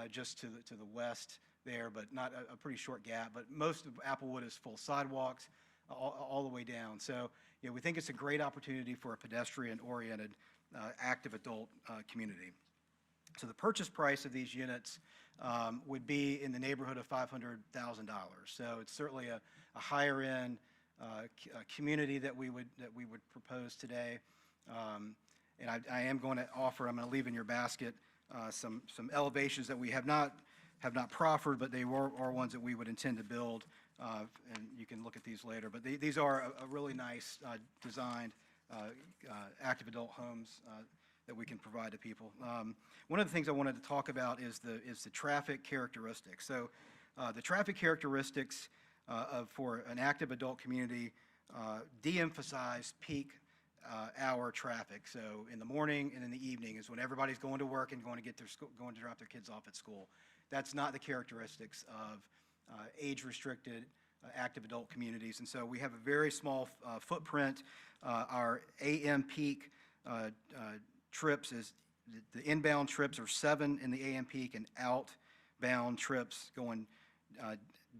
S10: just to the west there, but not a pretty short gap. But most of Applewood is full sidewalks all the way down. So, you know, we think it's a great opportunity for a pedestrian-oriented active adult community. So the purchase price of these units would be in the neighborhood of $500,000. So it's certainly a higher end community that we would propose today. And I am going to offer, I'm going to leave in your basket some elevations that we have not proffered, but they are ones that we would intend to build, and you can look at these later. But these are a really nice designed active adult homes that we can provide to people. One of the things I wanted to talk about is the traffic characteristics. So the traffic characteristics for an active adult community de-emphasize peak hour traffic. So in the morning and in the evening is when everybody's going to work and going to drop their kids off at school. That's not the characteristics of age-restricted active adult communities. And so we have a very small footprint. Our AM peak trips is, the inbound trips are 7 in the AM peak, and outbound trips going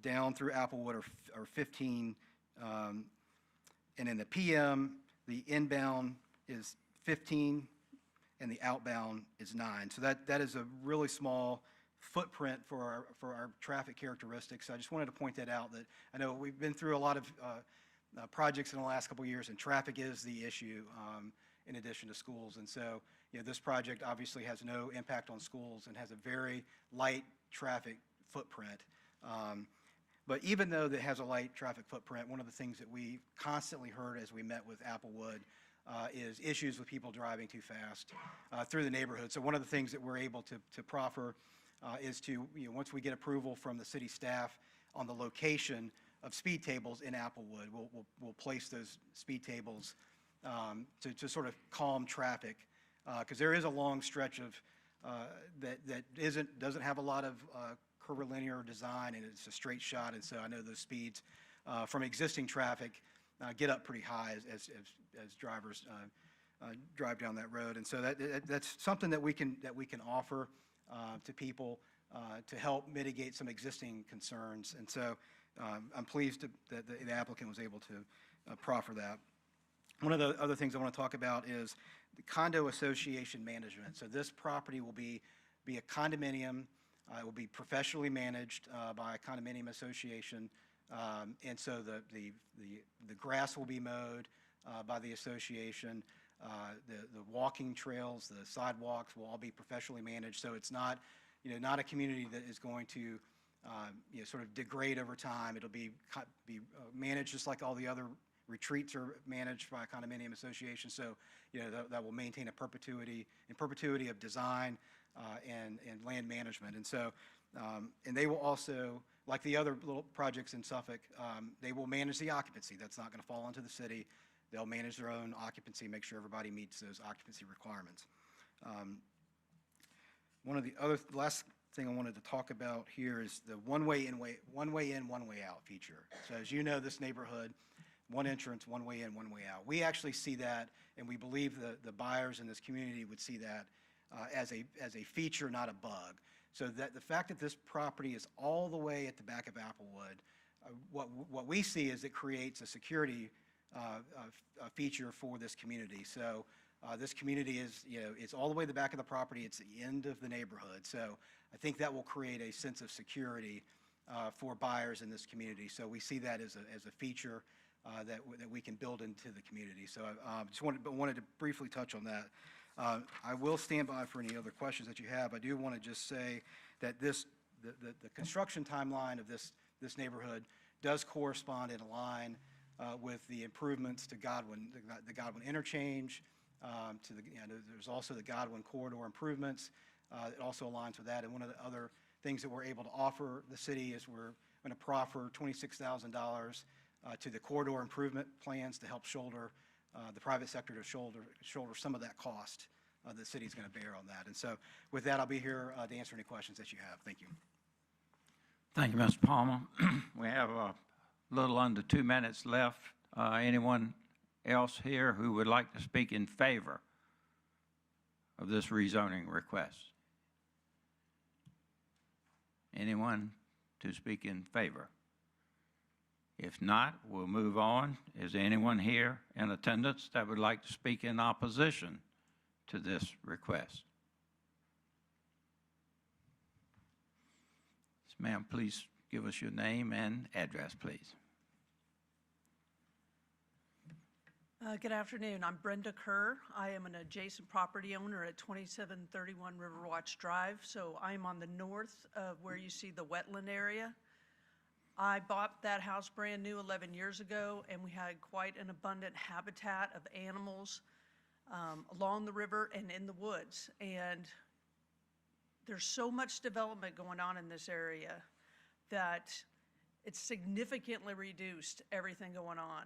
S10: down through Applewood are 15. And in the PM, the inbound is 15 and the outbound is 9. So that is a really small footprint for our traffic characteristics. I just wanted to point that out, that I know we've been through a lot of projects in the last couple of years, and traffic is the issue in addition to schools. And so, you know, this project obviously has no impact on schools and has a very light traffic footprint. But even though it has a light traffic footprint, one of the things that we constantly heard as we met with Applewood is issues with people driving too fast through the neighborhood. So one of the things that we're able to proffer is to, you know, once we get approval from the city staff on the location of speed tables in Applewood, we'll place those speed tables to sort of calm traffic, because there is a long stretch of that doesn't have a lot of curvilinear design, and it's a straight shot. And so I know those speeds from existing traffic get up pretty high as drivers drive down that road. And so that's something that we can offer to people to help mitigate some existing concerns. And so I'm pleased that the applicant was able to proffer that. One of the other things I want to talk about is the condo association management. So this property will be a condominium. It will be professionally managed by a condominium association, and so the grass will be mowed by the association. The walking trails, the sidewalks will all be professionally managed. So it's not, you know, not a community that is going to, you know, sort of degrade over time. It'll be managed just like all the other retreats are managed by a condominium association. So, you know, that will maintain a perpetuity of design and land management. And so, and they will also, like the other little projects in Suffolk, they will manage the occupancy. That's not going to fall onto the city. They'll manage their own occupancy, make sure everybody meets those occupancy requirements. One of the last thing I wanted to talk about here is the one way in, one way out feature. So as you know, this neighborhood, one entrance, one way in, one way out. We actually see that, and we believe the buyers in this community would see that as a feature, not a bug. So that the fact that this property is all the way at the back of Applewood, what we see is it creates a security feature for this community. So this community is, you know, it's all the way to the back of the property. It's the end of the neighborhood. So I think that will create a sense of security for buyers in this community. So we see that as a feature that we can build into the community. So I just wanted to briefly touch on that. I will stand by for any other questions that you have. I do want to just say that the construction timeline of this neighborhood does correspond and align with the improvements to Godwin, the Godwin interchange, to the, there's also the Godwin corridor improvements. It also aligns with that. And one of the other things that we're able to offer the city is we're going to proffer $26,000 to the corridor improvement plans to help shoulder the private sector to shoulder some of that cost the city's going to bear on that. And so with that, I'll be here to answer any questions that you have. Thank you.
S1: Thank you, Mr. Palmer. We have a little under 2 minutes left. Anyone else here who would like to speak in favor of this rezoning request? Anyone to speak in favor? If not, we'll move on. Is there anyone here in attendance that would like to speak in opposition to this request? Ma'am, please give us your name and address, please.
S11: Good afternoon. I'm Brenda Kerr. I am an adjacent property owner at 2731 Riverwatch Drive, so I'm on the north of where you see the wetland area. I bought that house brand new 11 years ago, and we had quite an abundant habitat of animals along the river and in the woods. And there's so much development going on in this area that it's significantly reduced everything going on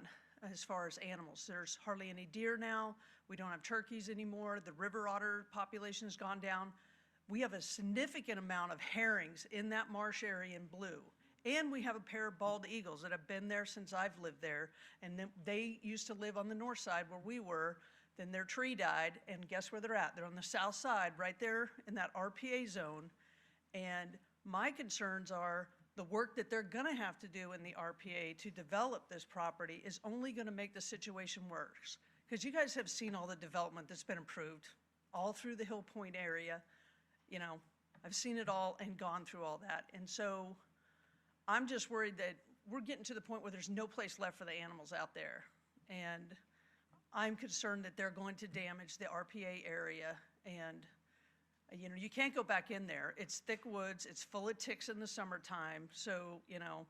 S11: as far as animals. There's hardly any deer now. We don't have turkeys anymore. The river otter population has gone down. We have a significant amount of herrings in that marsh area in blue. And we have a pair of bald eagles that have been there since I've lived there. And then they used to live on the north side where we were. Then their tree died, and guess where they're at? They're on the south side, right there in that RPA zone. And my concerns are the work that they're gonna have to do in the RPA to develop this property is only gonna make the situation worse. Because you guys have seen all the development that's been approved all through the Hill Point area. You know, I've seen it all and gone through all that. And so I'm just worried that we're getting to the point where there's no place left for the animals out there. And I'm concerned that they're going to damage the RPA area, and you know, you can't go back in there. It's thick woods, it's full of ticks in the summertime, so, you know,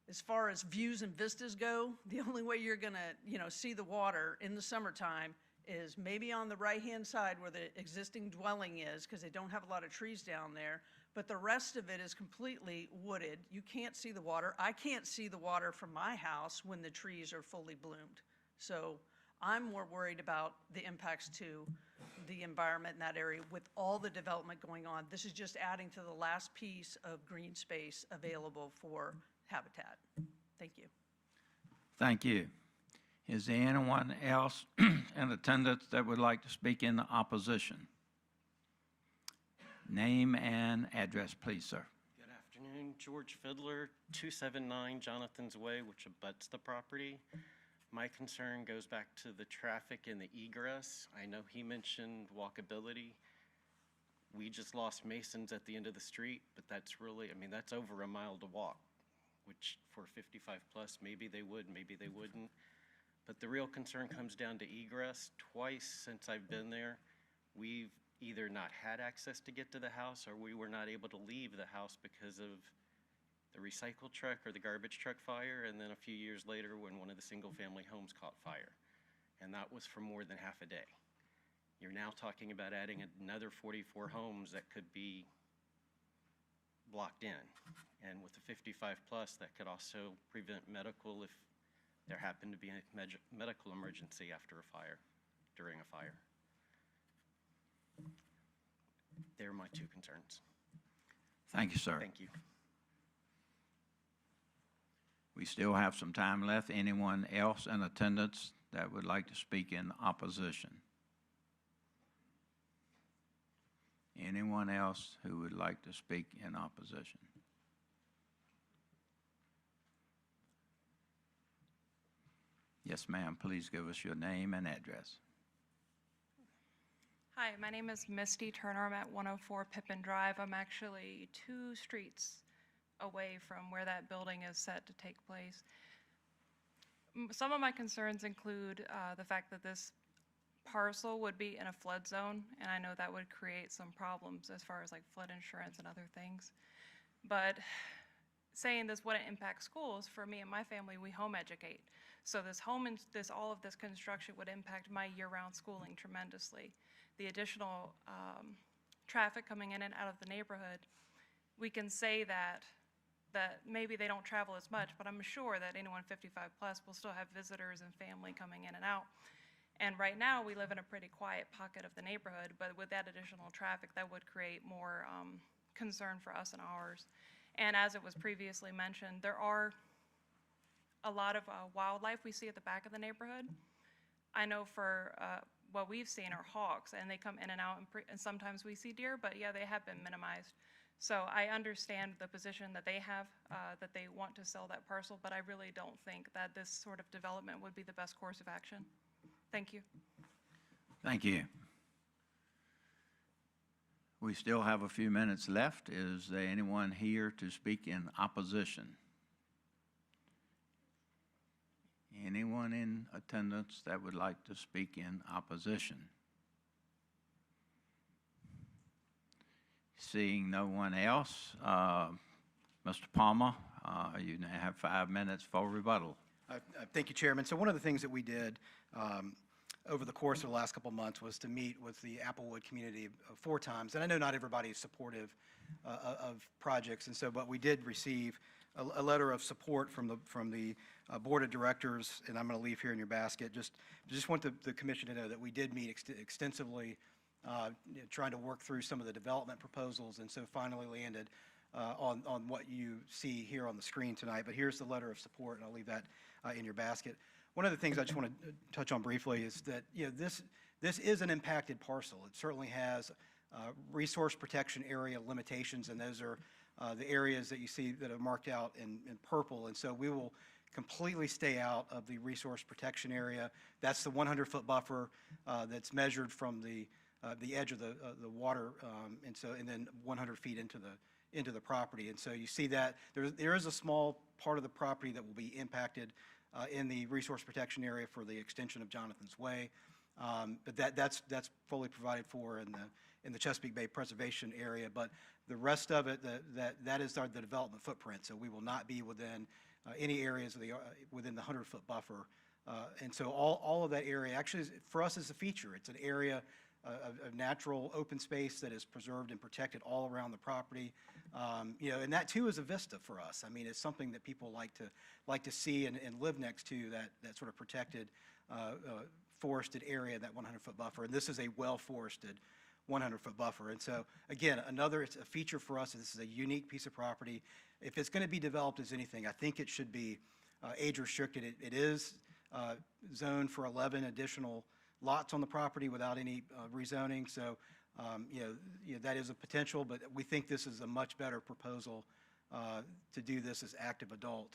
S11: as far as views and vistas go, the only way you're gonna, you know, see the water in the summertime is maybe on the right-hand side where the existing dwelling is, because they don't have a lot of trees down there, but the rest of it is completely wooded. You can't see the water. I can't see the water from my house when the trees are fully bloomed. So I'm more worried about the impacts to the environment in that area with all the development going on. This is just adding to the last piece of green space available for habitat. Thank you.
S1: Thank you. Is there anyone else in attendance that would like to speak in opposition? Name and address, please, sir.
S12: Good afternoon. George Fiddler, 279 Jonathan's Way, which abuts the property. My concern goes back to the traffic and the egress. I know he mentioned walkability. We just lost Masons at the end of the street, but that's really, I mean, that's over a mile to walk, which for 55 plus, maybe they would, maybe they wouldn't. But the real concern comes down to egress. Twice since I've been there, we've either not had access to get to the house or we were not able to leave the house because of the recycle truck or the garbage truck fire, and then a few years later when one of the single-family homes caught fire. And that was for more than half a day. You're now talking about adding another 44 homes that could be blocked in. And with the 55 plus, that could also prevent medical if there happened to be a medical emergency after a fire, during a fire. They're my two concerns.
S1: Thank you, sir.
S12: Thank you.
S1: We still have some time left. Anyone else in attendance that would like to speak in opposition? Anyone else who would like to speak in opposition? Yes, ma'am. Please give us your name and address.
S13: Hi, my name is Misty Turner. I'm at 104 Pippin Drive. I'm actually 2 streets away from where that building is set to take place. Some of my concerns include the fact that this parcel would be in a flood zone, and I know that would create some problems as far as like flood insurance and other things. But saying this wouldn't impact schools, for me and my family, we home educate. So all of this construction would impact my year-round schooling tremendously. The additional traffic coming in and out of the neighborhood, we can say that maybe they don't travel as much, but I'm sure that anyone 55 plus will still have visitors and family coming in and out. And right now, we live in a pretty quiet pocket of the neighborhood, but with that additional traffic, that would create more concern for us and ours. And as it was previously mentioned, there are a lot of wildlife we see at the back of the neighborhood. I know for what we've seen are hawks, and they come in and out, and sometimes we see deer, but yeah, they have been minimized. So I understand the position that they have, that they want to sell that parcel, but I really don't think that this sort of development would be the best course of action. Thank you.
S1: Thank you. We still have a few minutes left. Is there anyone here to speak in opposition? Anyone in attendance that would like to speak in opposition? Seeing no one else, Mr. Palmer, you now have 5 minutes for rebuttal.
S10: Thank you, Chairman. So one of the things that we did over the course of the last couple of months was to meet with the Applewood community 4 times. And I know not everybody is supportive of projects, and so, but we did receive a letter of support from the Board of Directors, and I'm going to leave here in your basket. Just want the commission to know that we did meet extensively, trying to work through some of the development proposals, and so finally landed on what you see here on the screen tonight. But here's the letter of support, and I'll leave that in your basket. One of the things I just want to touch on briefly is that, you know, this is an impacted parcel. It certainly has resource protection area limitations, and those are the areas that you see that are marked out in purple. And so we will completely stay out of the resource protection area. That's the 100-foot buffer that's measured from the edge of the water, and then 100 feet into the property. And so you see that there is a small part of the property that will be impacted in the resource protection area for the extension of Jonathan's Way, but that's fully provided for in the Chesapeake Bay Preservation Area. But the rest of it, that is the development footprint. So we will not be within any areas of within the 100-foot buffer. And so all of that area actually for us is a feature. It's an area of natural open space that is preserved and protected all around the property. You know, and that too is a vista for us. I mean, it's something that people like to see and live next to, that sort of protected forested area, that 100-foot buffer. And this is a well-forested 100-foot buffer. And so again, it's a feature for us. This is a unique piece of property. If it's going to be developed as anything, I think it should be age restricted. It is zoned for 11 additional lots on the property without any rezoning. So, you know, that is a potential, but we think this is a much better proposal to do this as active adult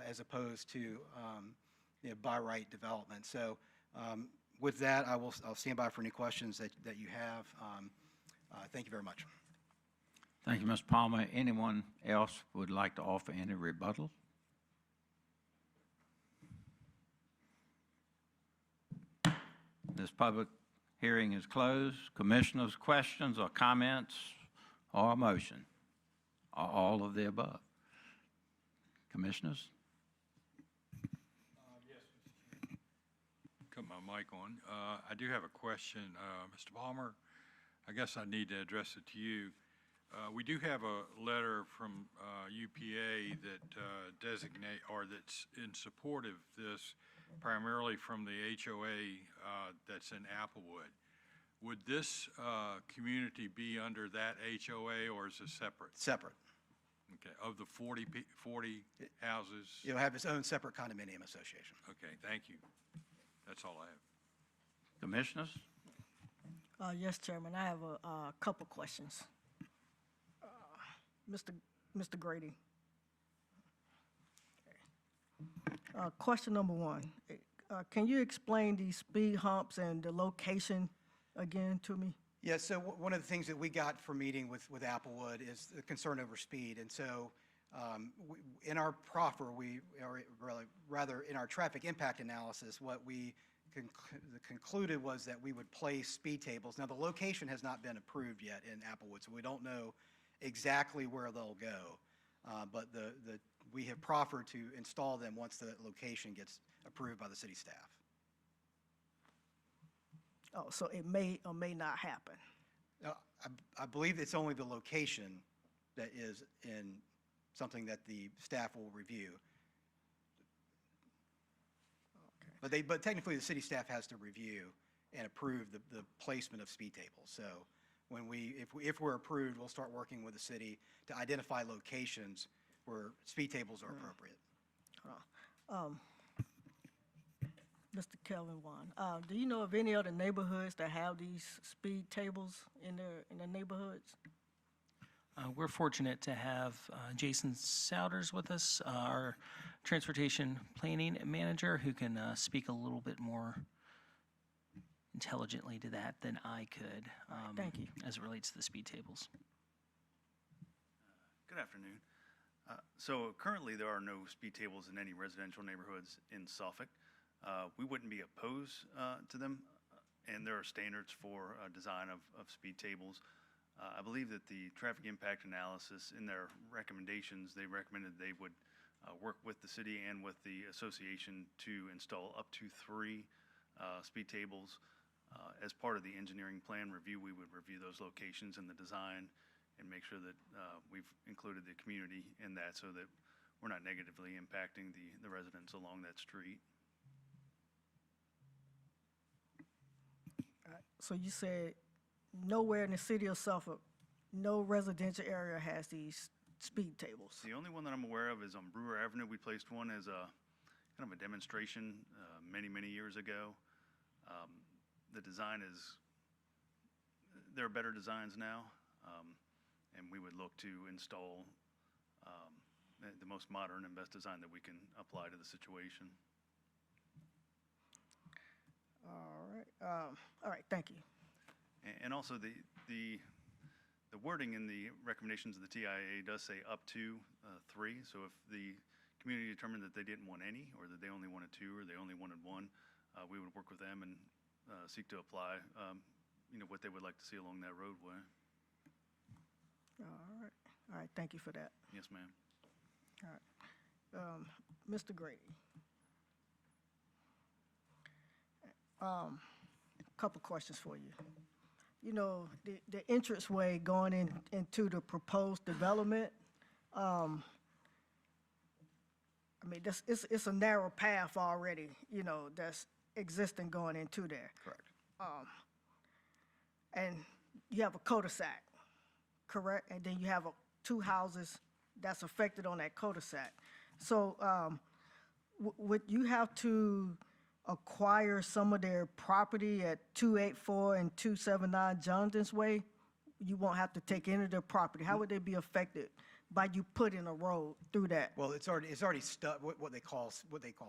S10: as opposed to, you know, by right development. So with that, I'll stand by for any questions that you have. Thank you very much.
S1: Thank you, Mr. Palmer. Anyone else would like to offer any rebuttal? This public hearing is closed. Commissioners' questions or comments or a motion, or all of the above? Commissioners?
S2: Yes, cut my mic on. I do have a question, Mr. Palmer. I guess I need to address it to you. We do have a letter from UPA that designate, or that's in support of this, primarily from the HOA that's in Applewood. Would this community be under that HOA, or is it separate?
S10: Separate.
S2: Okay, of the 40 houses?
S10: It'll have its own separate condominium association.
S2: Okay, thank you. That's all I have.
S1: Commissioners?
S5: Yes, Chairman, I have a couple questions. Mr. Grady. Question number 1. Can you explain these speed humps and the location again to me?
S10: Yeah, so one of the things that we got from meeting with Applewood is the concern over speed. And so in our proffer, or rather in our traffic impact analysis, what we concluded was that we would place speed tables. Now, the location has not been approved yet in Applewood, so we don't know exactly where they'll go. but we have proffered to install them once the location gets approved by the city staff.
S5: Oh, so it may or may not happen.
S10: I believe it's only the location that is in something that the staff will review. But technically, the city staff has to review and approve the placement of speed tables. So if we're approved, we'll start working with the city to identify locations where speed tables are appropriate.
S5: Mr. Kelvin Wan, do you know of any other neighborhoods that have these speed tables in their neighborhoods?
S3: We're fortunate to have Jason Souders with us, our transportation planning manager, who can speak a little bit more intelligently to that than I could.
S5: Thank you.
S3: As it relates to the speed tables.
S14: Good afternoon. So currently, there are no speed tables in any residential neighborhoods in Suffolk. We wouldn't be opposed to them, and there are standards for design of speed tables. I believe that the traffic impact analysis, in their recommendations, they recommended they would work with the city and with the association to install up to 3 speed tables. As part of the engineering plan review, we would review those locations and the design and make sure that we've included the community in that so that we're not negatively impacting the residents along that street.
S5: So you said nowhere in the city of Suffolk, no residential area has these speed tables.
S14: The only one that I'm aware of is on Brewer Avenue. We placed one as a kind of a demonstration many years ago. The design there are better designs now, and we would look to install the most modern and best design that we can apply to the situation.
S5: All right, thank you.
S14: And also the wording in the recommendations of the TIA does say up to 3. So if the community determined that they didn't want any, or that they only wanted 2, or they only wanted 1, we would work with them and seek to apply, what they would like to see along that roadway.
S5: All right, thank you for that.
S14: Yes, ma'am.
S5: All right. Mr. Grady. Couple questions for you. You know, the entranceway going into the proposed development, I mean, it's a narrow path already, that's existing going into there.
S10: Correct.
S5: And you have a cul-de-sac, correct? And then you have 2 houses that's affected on that cul-de-sac. So would you have to acquire some of their property at 284 and 279 Jonathan's Way? You won't have to take any of their property. How would they be affected by you putting a road through that?
S10: Well, it's already what they call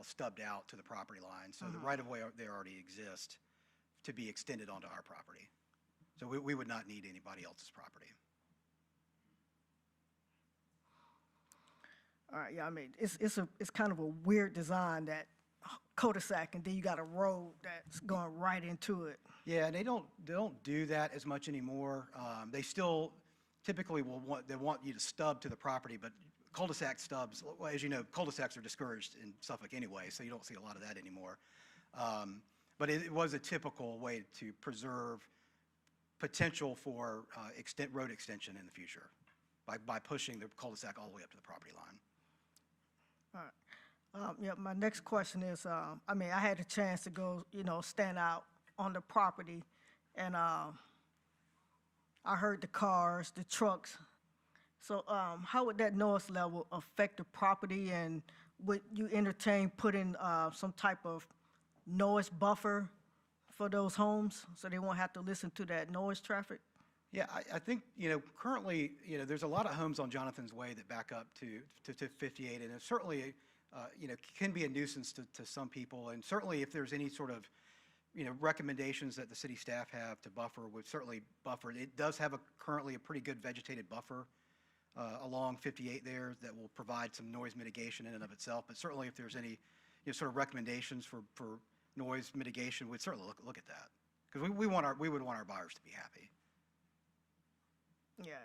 S10: stubbed out to the property line. So the right of way there already exists to be extended onto our property. So we would not need anybody else's property.
S5: All right, yeah, I mean, it's kind of a weird design, that cul-de-sac, and then you got a road that's going right into it.
S10: Yeah, and they don't do that as much anymore. They still typically want you to stub to the property, but cul-de-sac stubs, well, as you know, cul-de-sacs are discouraged in Suffolk anyway, so you don't see a lot of that anymore. But it was a typical way to preserve potential for road extension in the future by pushing the cul-de-sac all the way up to the property line.
S5: All right. Yeah, my next question is, I mean, I had a chance to go, stand out on the property, and I heard the cars, the trucks. So how would that noise level affect the property, and would you entertain putting some type of noise buffer for those homes so they won't have to listen to that noise traffic?
S10: Yeah, I think, currently, there's a lot of homes on Jonathan's Way that back up to 58, and it certainly, can be a nuisance to some people. And certainly if there's any sort of, recommendations that the city staff have to buffer, would certainly buffer. It does have currently a pretty good vegetated buffer along 58 there that will provide some noise mitigation in and of itself. But certainly if there's any, sort of recommendations for noise mitigation, we'd certainly look at that. Because we would want our buyers to be happy.
S5: Yeah.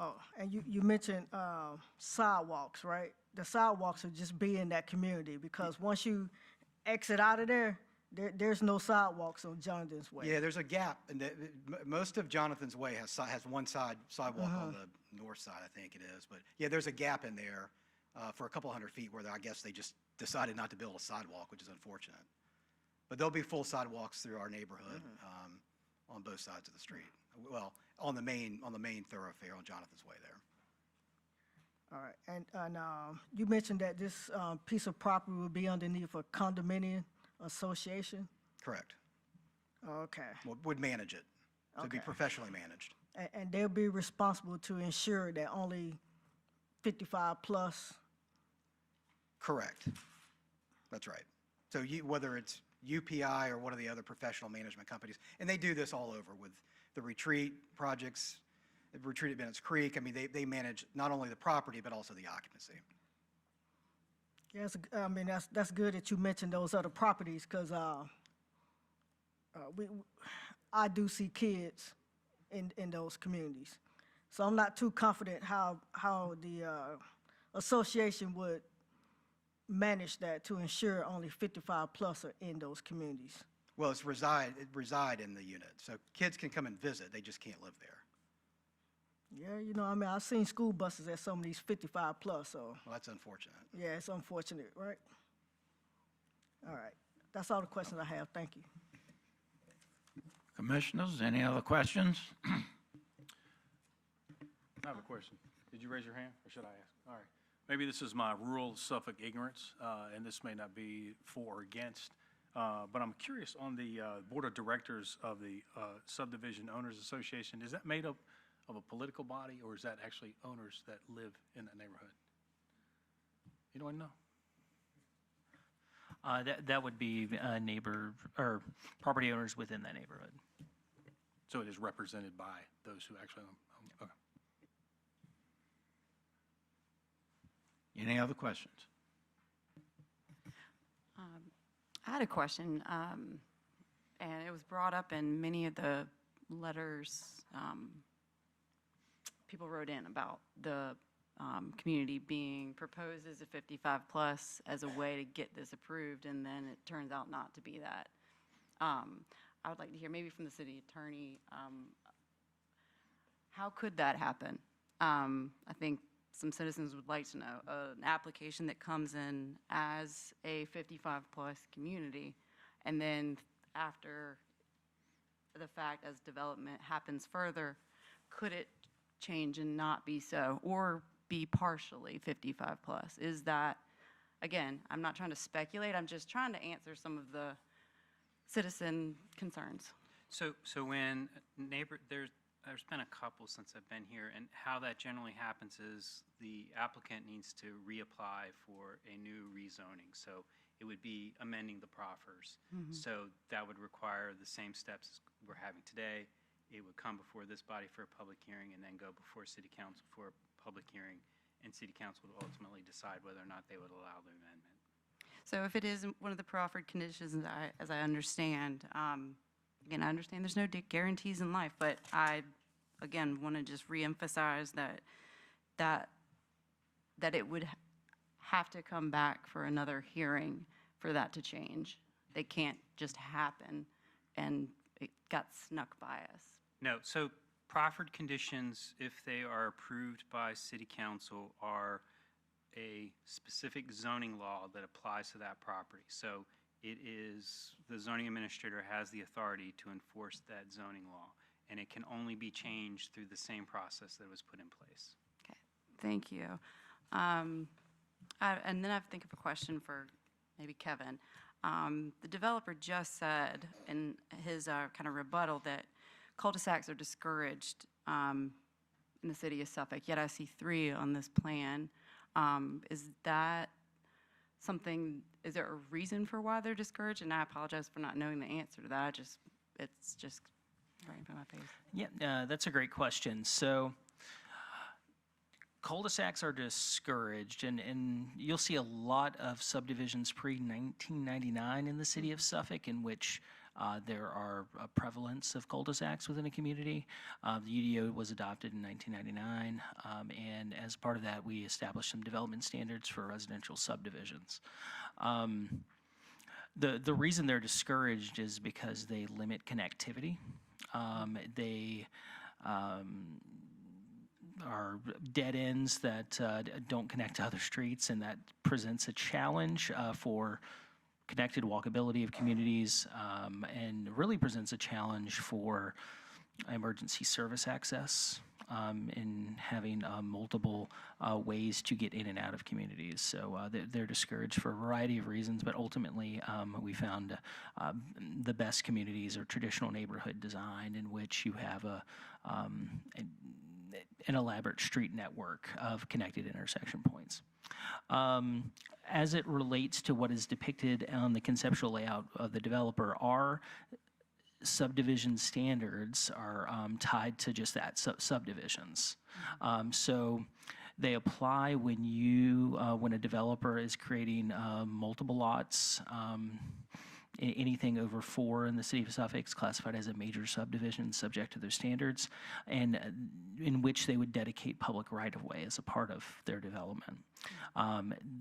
S5: Oh, and you mentioned sidewalks, right? The sidewalks will just be in that community because once you exit out of there's no sidewalks on Jonathan's Way.
S10: Yeah, there's a gap, and most of Jonathan's Way has one sidewalk on the north side, I think it is. But yeah, there's a gap in there for a couple hundred feet where I guess they just decided not to build a sidewalk, which is unfortunate. But there'll be full sidewalks through our neighborhood on both sides of the street. Well, on the main thoroughfare on Jonathan's Way there.
S5: All right, and you mentioned that this piece of property will be underneath a condominium association?
S10: Correct.
S5: Okay.
S10: Would manage it. So it'd be
S5: Okay.
S10: professionally managed.
S5: And they'll be responsible to ensure that only 55 plus?
S10: Correct. That's right. So whether it's UPI or one of the other professional management companies, and they do this all over with the retreat projects, the retreat at Bennett's Creek. I mean, they manage not only the property, but also the occupancy.
S5: Yes, I mean, that's good that you mentioned those other properties, because I do see kids in those communities. So I'm not too confident how the association would manage that to ensure only 55 plus are in those communities.
S10: Well, it reside in the unit. So kids can come and visit, they just can't live there.
S5: Yeah, you know, I mean, I've seen school buses at some of these 55 plus, so.
S10: Well, that's unfortunate.
S5: Yeah, it's unfortunate, right? All right, that's all the questions I have, thank you.
S1: Commissioners, any other questions?
S15: I have a question. Did you raise your hand, or should I ask? All right. Maybe this is my rural Suffolk ignorance, and this may not be for or against, but I'm curious on the Board of Directors of the Subdivision Owners Association. Is that made up of a political body, or is that actually owners that live in that neighborhood? Anyone know?
S3: That would be neighbor, or property owners within that neighborhood.
S15: So it is represented by those who actually own. Okay.
S1: Any other questions?
S9: I had a question, and it was brought up in many of the letters people wrote in about the community being proposed as a 55 plus as a way to get this approved, and then it turns out not to be that. I would like to hear maybe from the city attorney, how could that happen? I think some citizens would like to know an application that comes in as a 55 plus community, and then after the fact, as development happens further, could it change and not be so, or be partially 55 plus? Is that, again, I'm not trying to speculate, I'm just trying to answer some of the citizen concerns.
S16: So when there's been a couple since I've been here, and how that generally happens is the applicant needs to reapply for a new rezoning. So it would be amending the proffers. So that would require the same steps as we're having today. It would come before this body for a public hearing and then go before City Council for a public hearing, and City Council would ultimately decide whether or not they would allow the amendment.
S9: So if it is one of the proffered conditions, as I understand, again, I understand there's no guarantees in life, but I, again, want to just reemphasize that it would have to come back for another hearing for that to change. It can't just happen, and it got snuck by us.
S16: No, so proffered conditions, if they are approved by City Council, are a specific zoning law that applies to that property. So it is, the zoning administrator has the authority to enforce that zoning law, and it can only be changed through the same process that was put in place.
S9: Okay, thank you. And then I think of a question for maybe Kevin. The developer just said in his kind of rebuttal that cul-de-sacs are discouraged in the city of Suffolk, yet I see 3 on this plan. Is that something, is there a reason for why they're discouraged? And I apologize for not knowing the answer to that. It's just right in front of my face.
S3: Yeah, that's a great question. So cul-de-sacs are discouraged, and you'll see a lot of subdivisions pre-1999 in the city of Suffolk in which there are a prevalence of cul-de-sacs within a community. The UDO was adopted in 1999, and as part of that, we established some development standards for residential subdivisions. The reason they're discouraged is because they limit connectivity. They are dead ends that don't connect to other streets, and that presents a challenge for connected walkability of communities, and really presents a challenge for emergency service access, in having multiple ways to get in and out of communities. So they're discouraged for a variety of reasons, but ultimately we found the best communities are traditional neighborhood design in which you have an elaborate street network of connected intersection points. As it relates to what is depicted on the conceptual layout of the developer, our subdivision standards are tied to just that, subdivisions. So they apply when a developer is creating multiple lots. Anything over 4 in the city of Suffolk is classified as a major subdivision subject to those standards, and in which they would dedicate public right-of-way as a part of their development.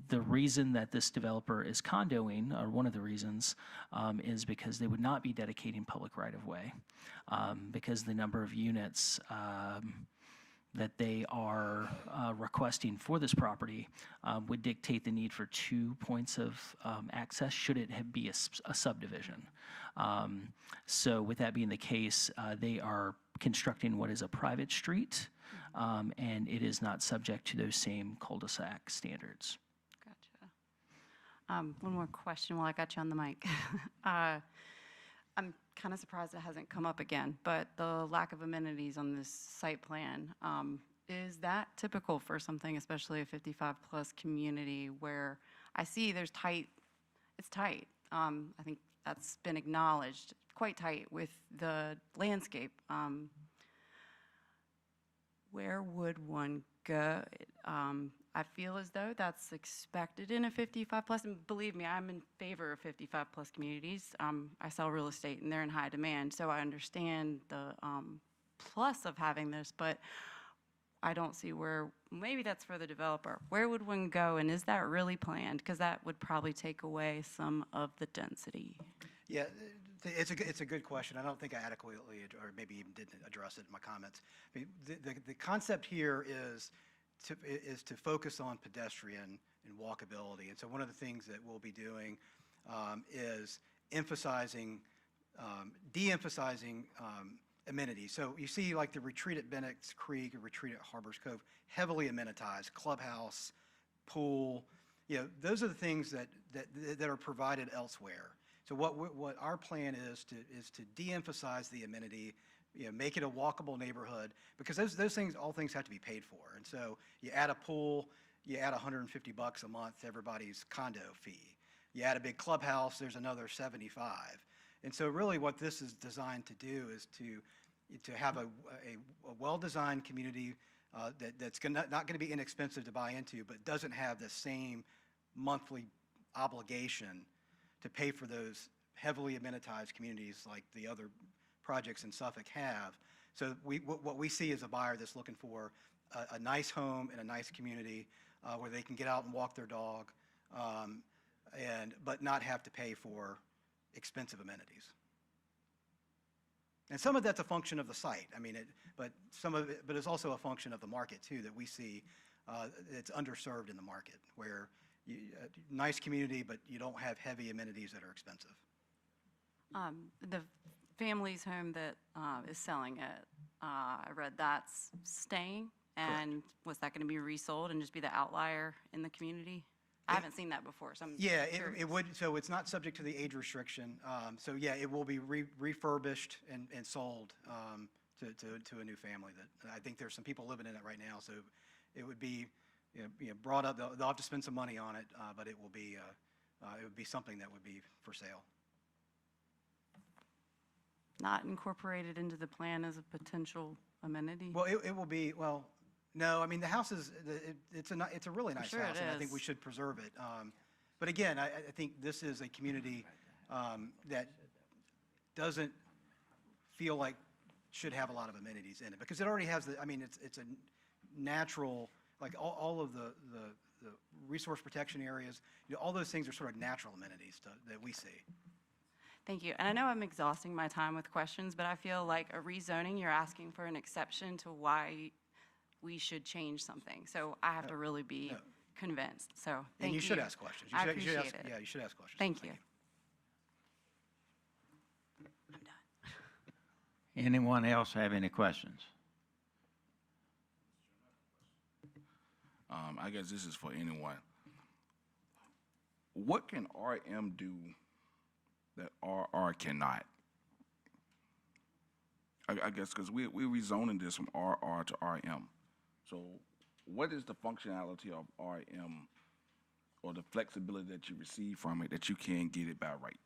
S3: The reason that this developer is condoing, or one of the reasons, is because they would not be dedicating public right-of-way, because the number of units that they are requesting for this property would dictate the need for 2 points of access should it be a subdivision. So with that being the case, they are constructing what is a private street, and it is not subject to those same cul-de-sac standards.
S9: Gotcha. One more question while I got you on the mic. I'm kind of surprised it hasn't come up again, but the lack of amenities on this site plan, is that typical for something, especially a 55-plus community where I see it's tight. I think that's been acknowledged, quite tight with the landscape. Where would one go? I feel as though that's expected in a 55-plus, and believe me, I'm in favor of 55-plus communities. I sell real estate, and they're in high demand, so I understand the plus of having this, but I don't see where, maybe that's for the developer. Where would one go, and is that really planned? Because that would probably take away some of the density.
S10: Yeah, it's a good question. I don't think I adequately, or maybe even didn't address it in my comments. I mean, the concept here is to focus on pedestrian and walkability. And so one of the things that we'll be doing is de-emphasizing amenities. So you see like the retreat at Bennett's Creek, or retreat at Harbor's Cove, heavily amenitized, clubhouse, pool. Those are the things that are provided elsewhere. So what our plan is to de-emphasize the amenity, make it a walkable neighborhood, because those things, all things have to be paid for. And so you add a pool, you add $150 a month to everybody's condo fee. You add a big clubhouse, there's another $75. And so really what this is designed to do is to have a well-designed community that's not going to be inexpensive to buy into, but doesn't have the same monthly obligation to pay for those heavily amenitized communities like the other projects in Suffolk have. So what we see is a buyer that's looking for a nice home in a nice community where they can get out and walk their dog, but not have to pay for expensive amenities. And some of that's a function of the site. I mean, but it's also a function of the market too, that we see it's underserved in the market, where nice community, but you don't have heavy amenities that are expensive.
S9: The family's home that is selling it, I read that's staying, and was that going to be resold and just be the outlier in the community? I haven't seen that before, so I'm curious.
S10: It would. So it's not subject to the age restriction. So yeah, it will be refurbished and sold to a new family. That I think there's some people living in it right now. So it would be brought up. They'll have to spend some money on it, but it would be something that would be for sale.
S9: Not incorporated into the plan as a potential amenity?
S10: Well, it will be. Well, no. I mean, the house is. It's a really nice
S9: sure
S10: house,
S9: it
S10: and
S9: is.
S10: I think we should preserve it. But again, I think this is a community that doesn't feel like should have a lot of amenities in it, because it already has the, I mean, it's a natural, like all of the resource protection areas, all those things are sort of natural amenities that we see.
S9: Thank you. And I know I'm exhausting my time with questions, but I feel like a rezoning, you're asking for an exception to why we should change something. So I have to really be convinced. So thank you.
S10: And you should ask questions.
S9: I appreciate it.
S10: Yeah, you should ask questions.
S9: Thank you.
S1: Anyone else have any questions?
S8: I guess this is for anyone. What can RM do that RR cannot? I guess because we're rezoning this from RR to RM. So what is the functionality of RM or the flexibility that you receive from it that you can't get it by right?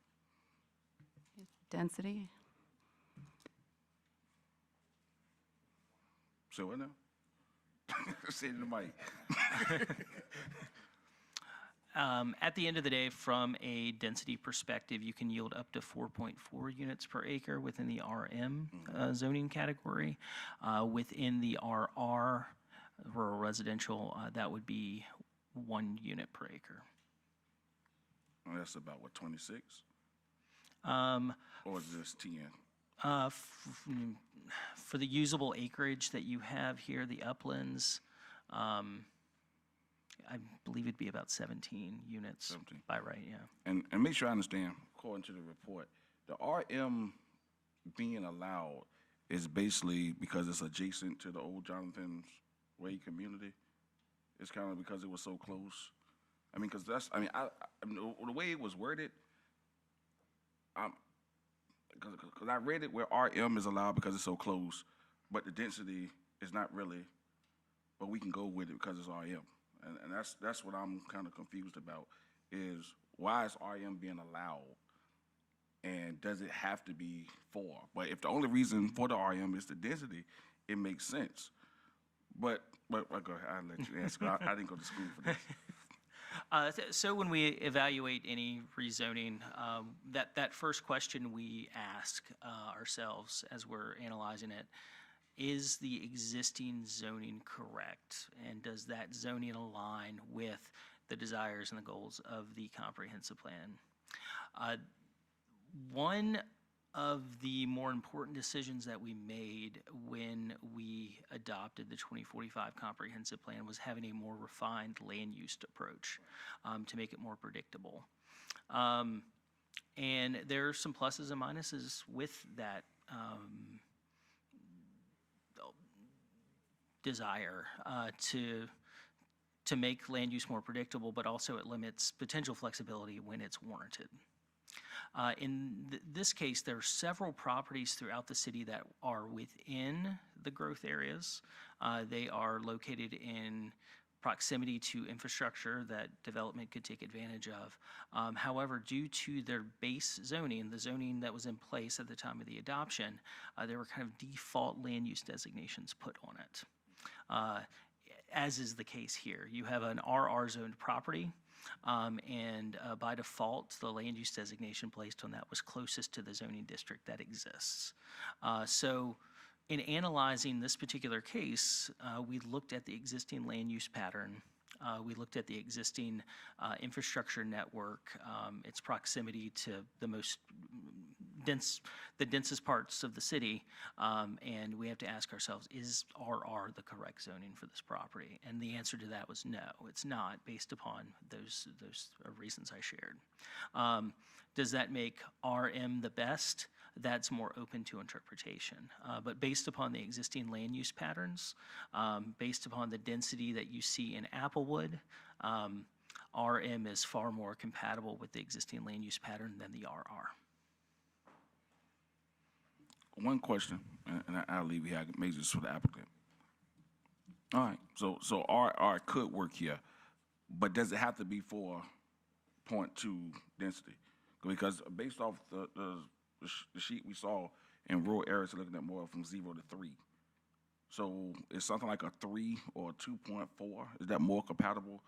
S9: Density.
S8: So what now? Say it in the mic.
S3: At the end of the day, from a density perspective, you can yield up to 4.4 units per acre within the RM zoning category. Within the RR, rural residential, that would be 1 unit per acre.
S8: Well, that's about, what, 26? Or is this 10?
S3: For the usable acreage that you have here, the uplands, I believe it'd be about 17 units
S8: 17.
S3: by right, yeah.
S8: And make sure I understand, according to the report, the RM being allowed is basically because it's adjacent to the old Jonathan's Way community? It's kind of because it was so close? I mean, because that's, I mean, the way it was worded, because I read it where RM is allowed because it's so close, but the density is not really, but we can go with it because it's RM. And that's what I'm kind of confused about, is why is RM being allowed? And does it have to be 4? But if the only reason for the RM is the density, it makes sense. But go ahead, I'll let you answer. I didn't go to school for this.
S3: So when we evaluate any rezoning, that first question we ask ourselves as we're analyzing it, is the existing zoning correct? And does that zoning align with the desires and the goals of the comprehensive plan? One of the more important decisions that we made when we adopted the 2045 comprehensive plan was having a more refined land use approach to make it more predictable. And there are some pluses and minuses with that desire to make land use more predictable, but also it limits potential flexibility when it's warranted. In this case, there are several properties throughout the city that are within the growth areas. They are located in proximity to infrastructure that development could take advantage of. However, due to their base zoning, the zoning that was in place at the time of the adoption, there were kind of default land use designations put on it. As is the case here. You have an RR zoned property, and by default, the land use designation placed on that was closest to the zoning district that exists. So in analyzing this particular case, we looked at the existing land use pattern. We looked at the existing infrastructure network, its proximity to the densest parts of the city, and we have to ask ourselves, is RR the correct zoning for this property? And the answer to that was no, it's not, based upon those reasons I shared. Does that make RM the best? That's more open to interpretation. But based upon the existing land use patterns, based upon the density that you see in Applewood, RM is far more compatible with the existing land use pattern than the RR.
S8: One question, and I'll leave here. I can make this for the applicant. All right, so RR could work here, but does it have to be for 0.2 density? Because based off the sheet we saw in rural areas, looking at more from 0 to 3. So is something like a 3 or a 2.4? Is that more compatible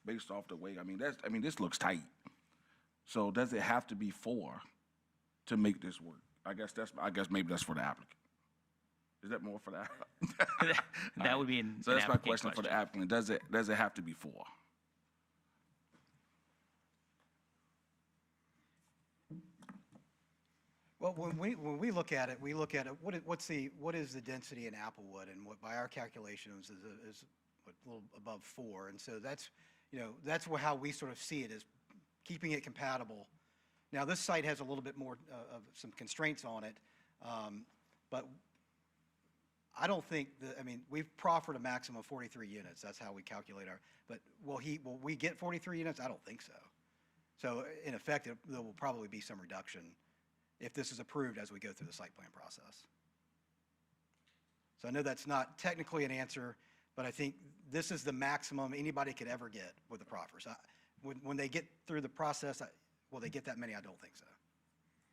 S8: based off the way? I mean, this looks tight. So does it have to be 4 to make this work? I guess maybe that's for the applicant. Is that more for the
S3: That would be an
S8: So that's my
S3: applicant
S8: question for the applicant. Does it have to be 4?
S10: Well, when we look at it, what is the density in Applewood, and what by our calculations is what, a little above 4, and so that's, that's how we sort of see it, as keeping it compatible. Now, this site has a little bit more of some constraints on it, but I don't think we've proffered a maximum of 43 units. That's how we calculate but will we get 43 units? I don't think so. So in effect, there will probably be some reduction if this is approved as we go through the site plan process. So I know that's not technically an answer, but I think this is the maximum anybody could ever get with the proffers. When they get through the process, will they get that many? I don't think so.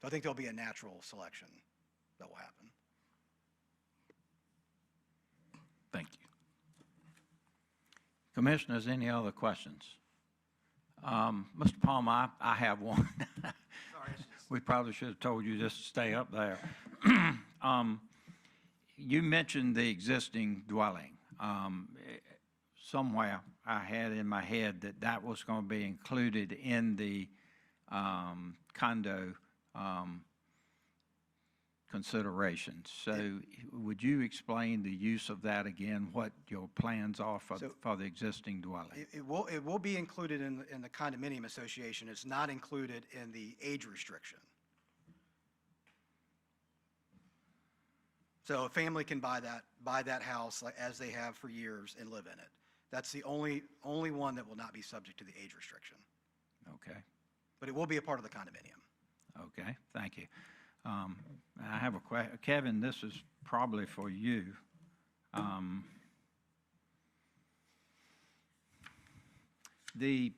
S10: So I think there'll be a natural selection that will happen.
S8: Thank you.
S1: Commissioners, any other questions? Mr. Palmer, I have one. We probably should have told you just to stay up there. You mentioned the existing dwelling. Somewhere I had in my head that was going to be included in the condo considerations. So would you explain the use of that again, what your plans are for the existing dwelling?
S10: It will be included in the condominium association. It's not included in the age restriction. So a family can buy that house as they have for years and live in it. That's the only one that will not be subject to the age restriction.
S1: Okay.
S10: But it will be a part of the condominium.
S1: Okay, thank you. I have a question. Kevin, this is probably for you. The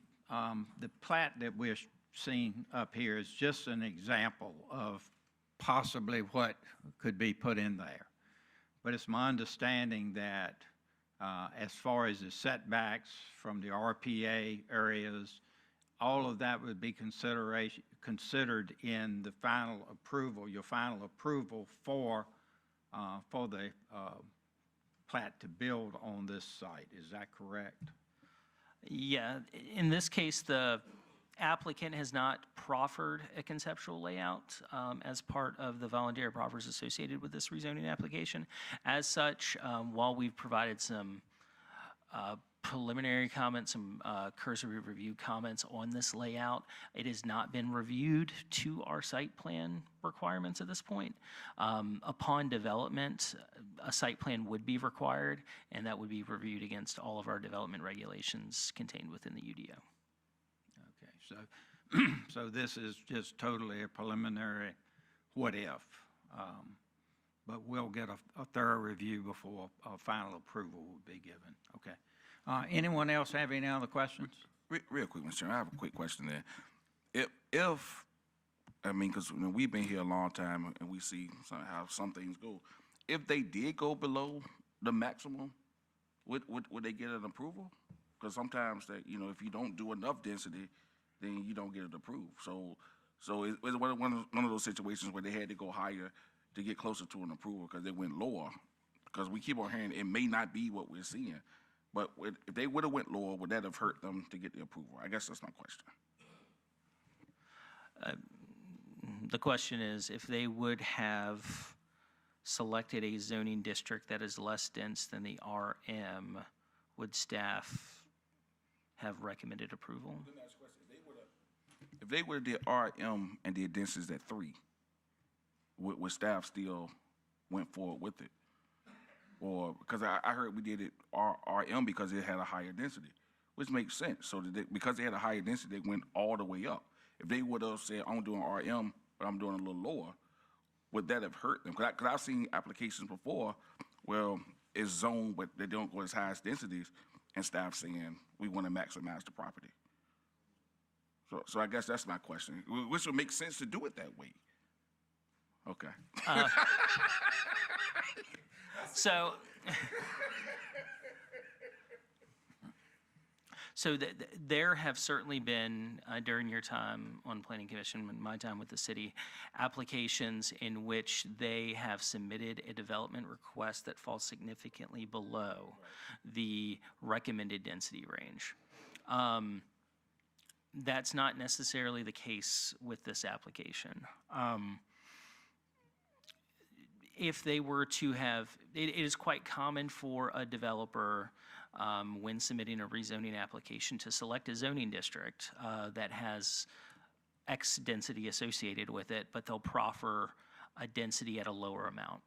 S1: plat that we're seeing up here is just an example of possibly what could be put in there. But it's my understanding that as far as the setbacks from the RPA areas, all of that would be considered in the final approval, your final approval for the plat to build on this site. Is that correct?
S3: Yeah, in this case, the applicant has not proffered a conceptual layout as part of the voluntary proffers associated with this rezoning application. As such, while we've provided some preliminary comments, some cursory review comments on this layout, it has not been reviewed to our site plan requirements at this point. Upon development, a site plan would be required, and that would be reviewed against all of our development regulations contained within the UDO.
S1: Okay, so this is just totally a preliminary what if, but we'll get a thorough review before a final approval will be given. Okay. Anyone else have any other questions?
S8: Real quick, Mr. Chairman, I have a quick question there. If because we've been here a long time and we see how some things go. If they did go below the maximum, would they get an approval? Because sometimes that if you don't do enough density, then you don't get it approved. So it was one of those situations where they had to go higher to get closer to an approval because they went lower. Because we keep on hearing it may not be what we're seeing. But if they would have went lower, would that have hurt them to get the approval? I guess that's my question.
S3: The question is, if they would have selected a zoning district that is less dense than the RM, would staff have recommended approval?
S8: If they would have did RM and did densities at 3, would staff still went forward with it? Or because I heard we did it RM because it had a higher density, which makes sense. So because they had a higher density, they went all the way up. If they would have said, I'm doing RM, but I'm doing a little lower, would that have hurt them? Because I've seen applications before where it's zoned, but they don't go as high as densities, and staff saying, we want to maximize the property. So I guess that's my question. Which would make sense to do it that way. Okay.
S3: So there have certainly been, during your time on Planning Commission, and my time with the city, applications in which they have submitted a development request that falls significantly below the recommended density range. That's not necessarily the case with this application. If they were to have, it is quite common for a developer, when submitting a rezoning application, to select a zoning district that has X density associated with it, but they'll proffer a density at a lower amount.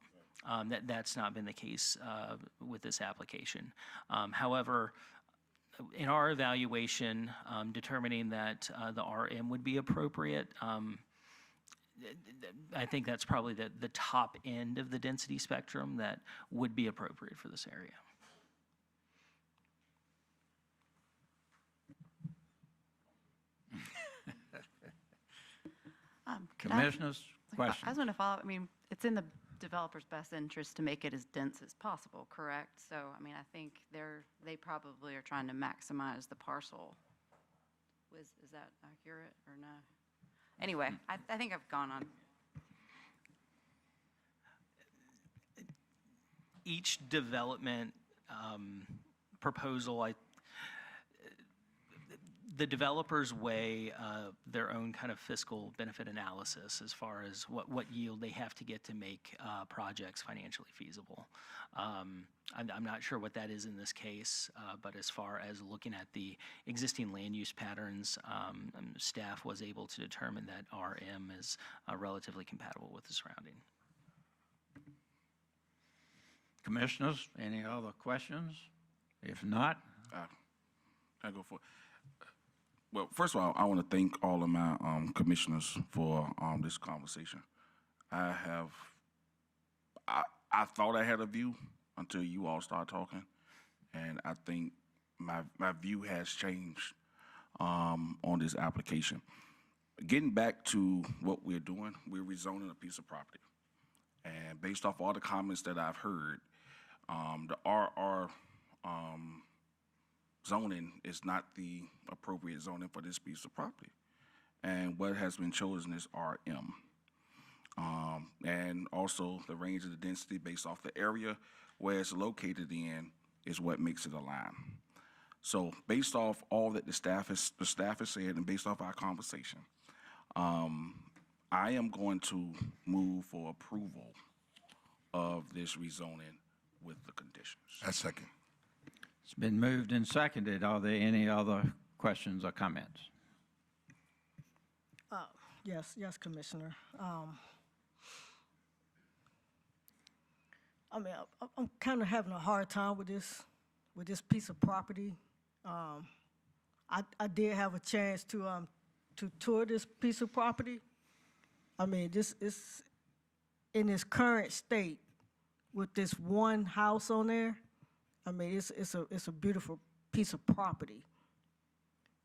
S3: That's not been the case with this application. However, in our evaluation, determining that the RM would be appropriate, I think that's probably the top end of the density spectrum that would be appropriate for this area.
S1: Commissioners,
S9: I
S1: questions?
S9: just want to follow up. I mean, it's in the developer's best interest to make it as dense as possible, correct? So, I mean, I think they probably are trying to maximize the parcel. Is that accurate or no? Anyway, I think I've gone on.
S3: Each development proposal, the developers weigh their own kind of fiscal benefit analysis as far as what yield they have to get to make projects financially feasible. I'm not sure what that is in this case, but as far as looking at the existing land use patterns, staff was able to determine that RM is relatively compatible with the surrounding.
S1: Commissioners, any other questions? If not,
S8: I go for it. Well, first of all, I want to thank all of my commissioners for this conversation. I thought I had a view until you all started talking, and I think my view has changed on this application. Getting back to what we're doing, we're rezoning a piece of property, and based off all the comments that I've heard, the RR zoning is not the appropriate zoning for this piece of property. And what has been chosen is RM. And also the range of the density based off the area where it's located in is what makes it align. So based off all that the staff has said and based off our conversation, I am going to move for approval of this rezoning with the conditions.
S7: I second.
S1: it's been moved and seconded. Are there any other questions or comments?
S5: Yes, Commissioner. I mean, I'm kind of having a hard time with this piece of property. I did have a chance to tour this piece of property. I mean, this is in its current state with this one house on there. I mean, it's a beautiful piece of property.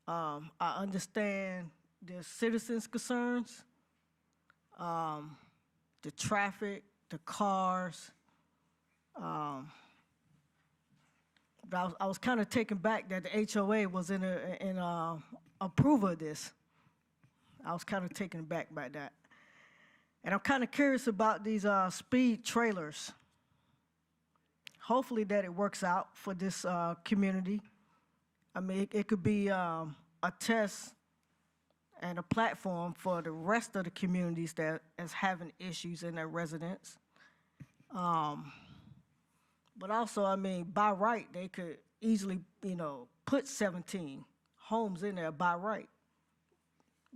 S5: I understand the citizens' concerns, the traffic, the cars. But I was kind of taken back that the HOA was in approval of this. I was kind of taken back by that. And I'm kind of curious about these speed trailers. Hopefully that it works out for this community. I mean, it could be a test and a platform for the rest of the communities that is having issues in their residents. But also, I mean, by right, they could easily, put 17 homes in there by right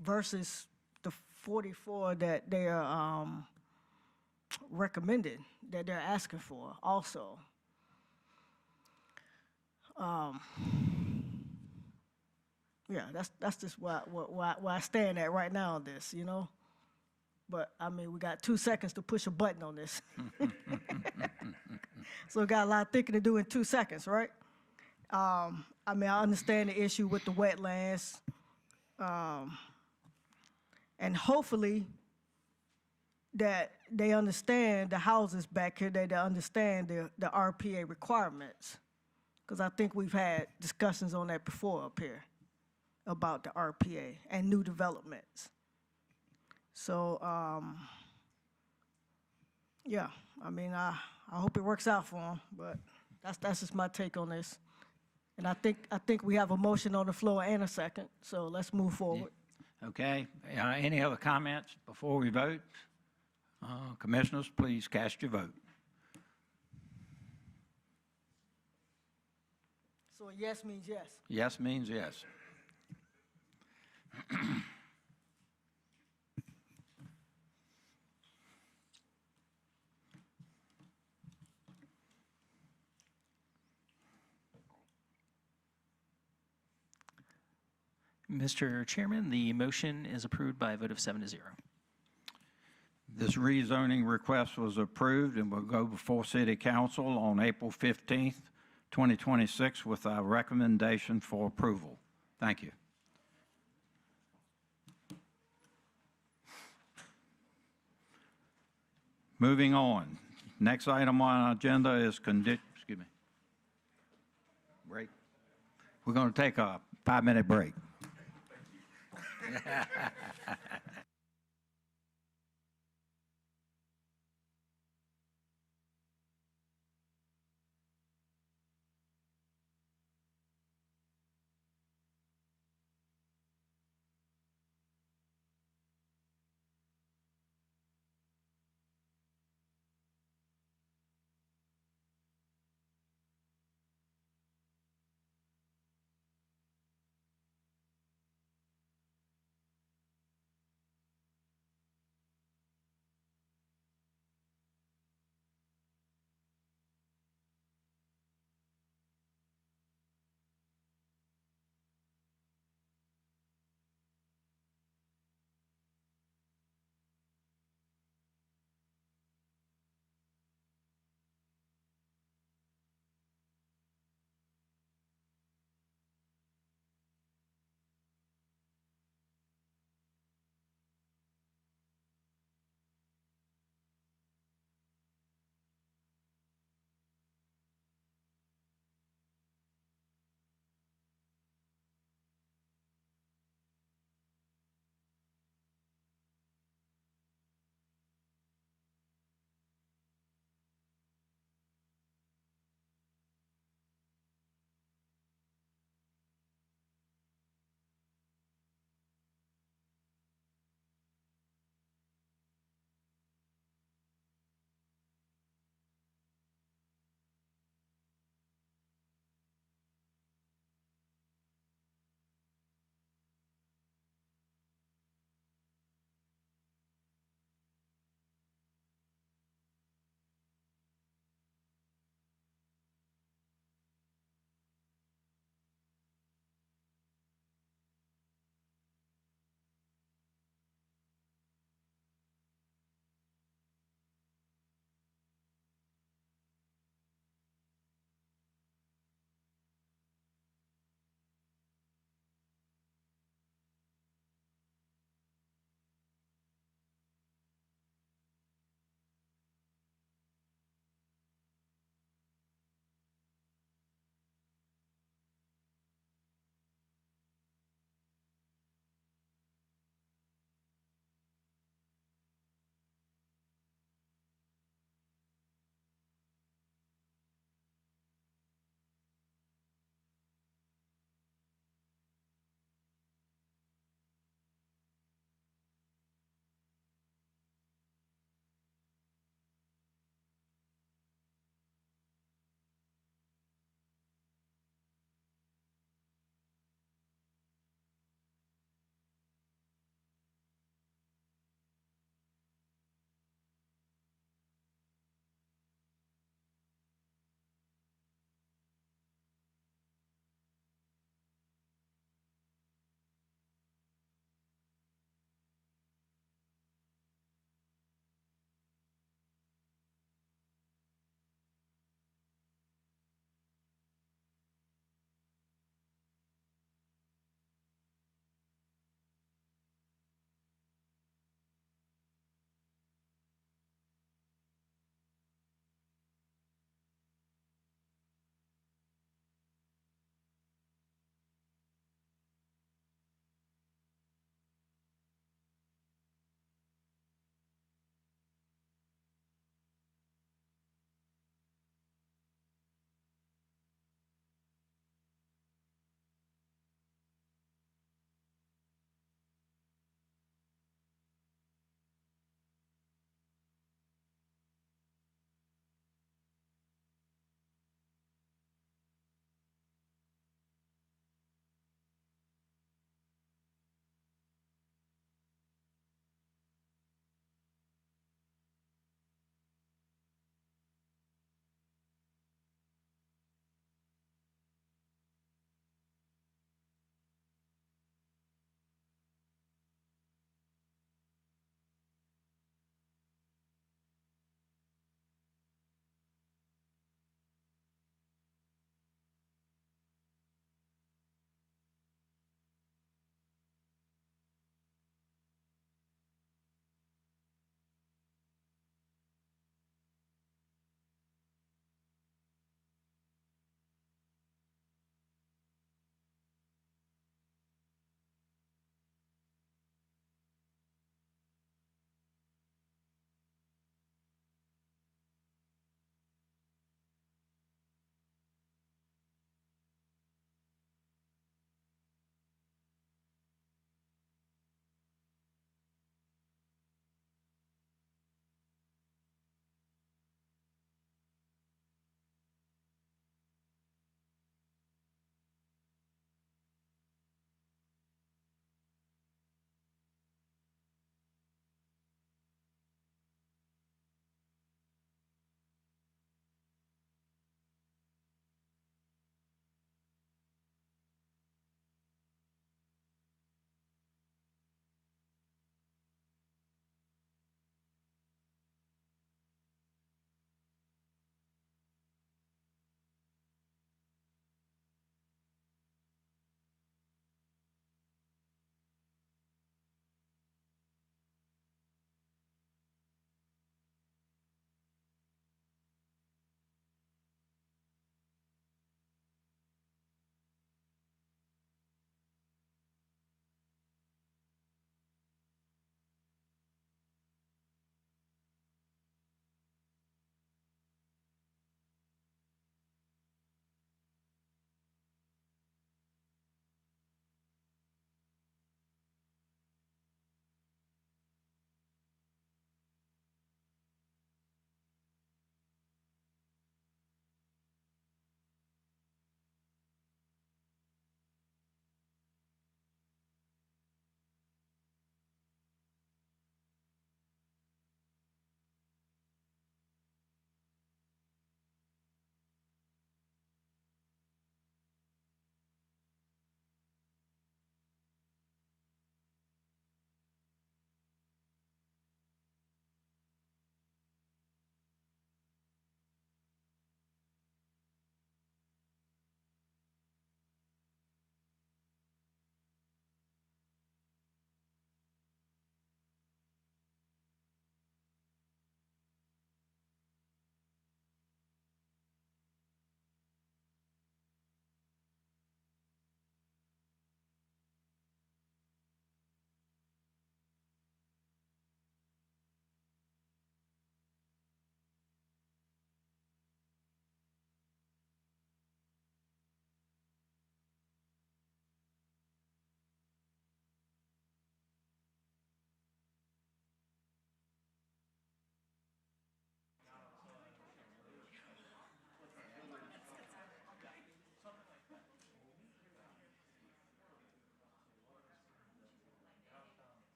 S5: versus the 44 that they are recommended, that they're asking for also. Yeah, that's just where I stand at right now on this, But, I mean, we got 2 seconds to push a button on this. So we got a lot of thinking to do in 2 seconds, right? I mean, I understand the issue with the wetlands. And hopefully that they understand the houses back here, that they understand the RPA requirements. Because I think we've had discussions on that before up here about the RPA and new developments. So, yeah, I mean, I hope it works out for them, but that's just my take on this. And I think we have a motion on the floor and a second, so let's move forward.
S1: Okay, any other comments before we vote? Commissioners, please cast your vote.
S5: So a yes means yes.
S1: Yes means yes.
S3: Mr. Chairman, the motion is approved by a vote of 7-0.
S1: This rezoning request was approved and will go before City Council on April 15th, 2026 with our recommendation for approval. Thank you. Moving on. Next item on our agenda is break. We're going to take a 5-minute break.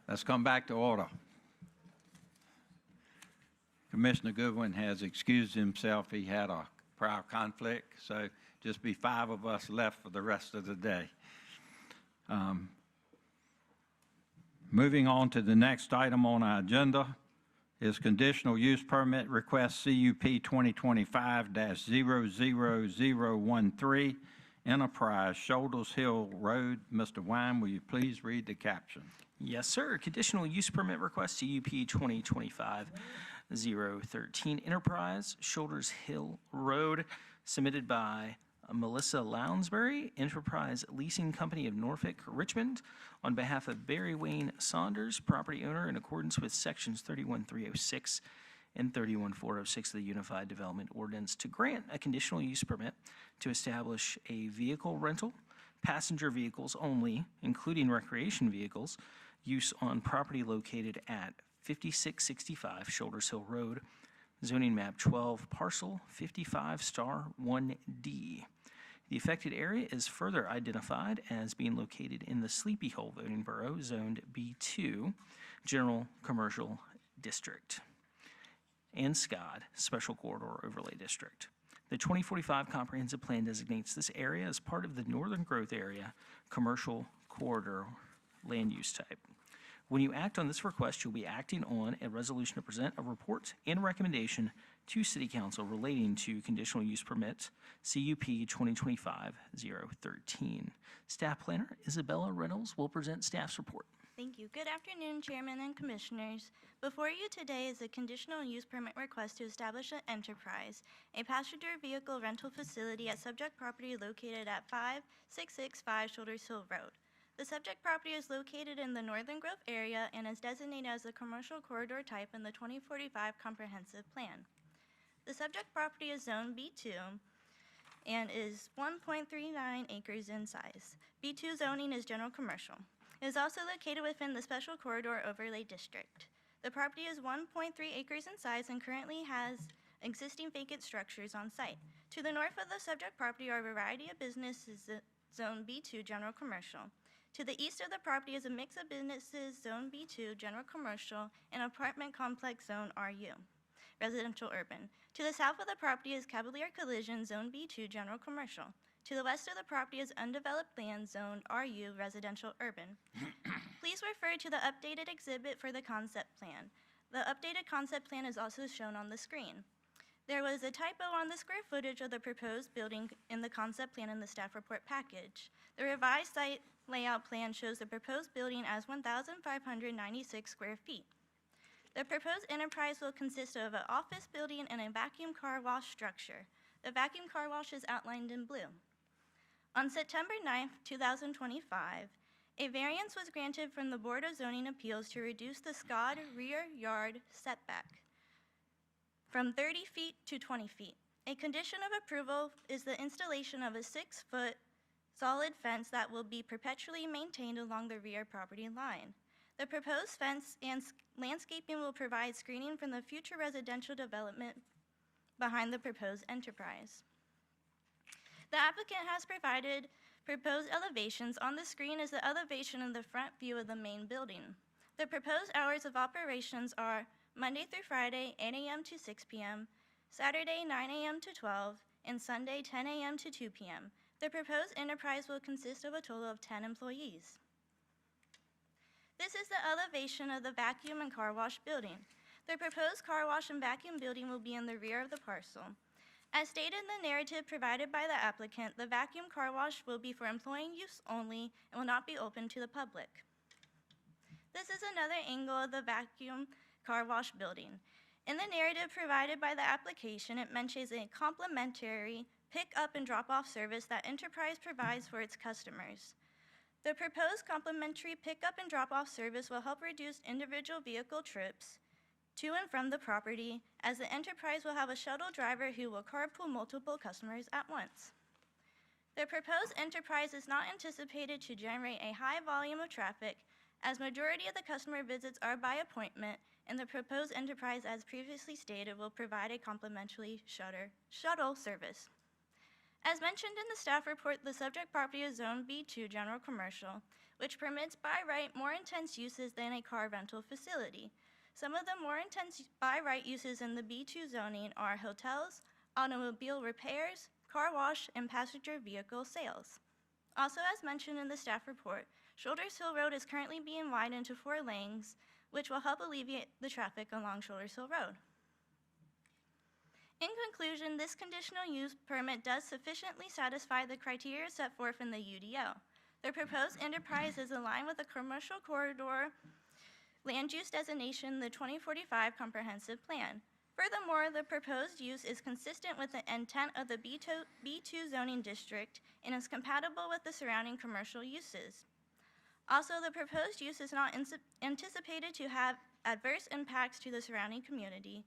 S1: Let's come back to order. Commissioner Goodwin has excused himself. He had a prior conflict, so just be 5 of us left for the rest of the day. Moving on to the next item on our agenda is conditional use permit request CUP 2025-00013, Enterprise, Shoulders Hill Road. Mr. Wine, will you please read the caption?
S3: Yes, sir. Conditional use permit request CUP 2025-013, Enterprise, Shoulders Hill Road, submitted by Melissa Lounsbury, Enterprise Leasing Company of Norfolk, Richmond, on behalf of Barry Wayne Saunders, property owner, in accordance with sections 31306 and 31406 of the Unified Development Ordinance, to grant a conditional use permit to establish a vehicle rental, passenger vehicles only, including recreation vehicles, use on property located at 5665 Shoulders Hill Road, zoning map 12, parcel 55, star 1D. The affected area is further identified as being located in the Sleepy Hole voting borough, zoned B2, General Commercial District, and SCOD, Special Corridor Overlay District. The 2045 Comprehensive Plan designates this area as part of the Northern Growth Area Commercial Corridor land use type. When you act on this request, you'll be acting on a resolution to present a report and recommendation to City Council relating to conditional use permit CUP 2025-013. Staff Planner Isabella Reynolds will present staff's report.
S17: Thank you. Good afternoon, Chairman and Commissioners. Before you today is a conditional use permit request to establish an enterprise, a passenger vehicle rental facility at subject property located at 5665 Shoulders Hill Road. The subject property is located in the Northern Grove area and is designated as a commercial corridor type in the 2045 Comprehensive Plan. The subject property is Zone B2 and is 1.39 acres in size. B2 zoning is general commercial. It is also located within the Special Corridor Overlay District. The property is 1.3 acres in size and currently has existing vacant structures on site. To the north of the subject property are a variety of businesses, Zone B2 general commercial. To the east of the property is a mix of businesses, Zone B2, General Commercial, and apartment complex, Zone RU, Residential Urban. To the south of the property is Cavalier Collision, Zone B2, General Commercial. To the west of the property is undeveloped land, Zone RU, Residential Urban. Please refer to the updated exhibit for the concept plan. The updated concept plan is also shown on the screen. There was a typo on the square footage of the proposed building in the concept plan in the staff report package. The revised site layout plan shows the proposed building as 1,596 square feet. The proposed enterprise will consist of an office building and a vacuum car wash structure. The vacuum car wash is outlined in blue. On September 9, 2025, a variance was granted from the Board of Zoning Appeals to reduce the SCOD rear yard setback from 30 feet to 20 feet. A condition of approval is the installation of a 6-foot solid fence that will be perpetually maintained along the rear property line. The proposed fence and landscaping will provide screening from the future residential development behind the proposed enterprise. The applicant has provided proposed elevations. On the screen is the elevation of the front view of the main building. The proposed hours of operations are Monday through Friday, 8 a.m. to 6 p.m., Saturday, 9 a.m. to 12, and Sunday, 10 a.m. to 2 p.m. The proposed enterprise will consist of a total of 10 employees. This is the elevation of the vacuum and car wash building. The proposed car wash and vacuum building will be in the rear of the parcel. As stated in the narrative provided by the applicant, the vacuum car wash will be for employee use only and will not be open to the public. This is another angle of the vacuum car wash building. In the narrative provided by the application, it mentions a complimentary pick-up and drop-off service that Enterprise provides for its customers. The proposed complimentary pick-up and drop-off service will help reduce individual vehicle trips to and from the property, as the Enterprise will have a shuttle driver who will carpool multiple customers at once. The proposed Enterprise is not anticipated to generate a high volume of traffic, as majority of the customer visits are by appointment, and the proposed Enterprise, as previously stated, will provide a complimentary shuttle service. As mentioned in the staff report, the subject property is Zone B2 General Commercial, which permits by right more intense uses than a car rental facility. Some of the more intense by right uses in the B2 zoning are hotels, automobile repairs, car wash, and passenger vehicle sales. Also, as mentioned in the staff report, Shoulders Hill Road is currently being widened to 4 lanes, which will help alleviate the traffic along Shoulders Hill Road. In conclusion, this conditional use permit does sufficiently satisfy the criteria set forth in the UDO. The proposed enterprise is aligned with the commercial corridor land use designation, the 2045 comprehensive plan. Furthermore, the proposed use is consistent with the intent of the B2 zoning district and is compatible with the surrounding commercial uses. Also, the proposed use is not anticipated to have adverse impacts to the surrounding community.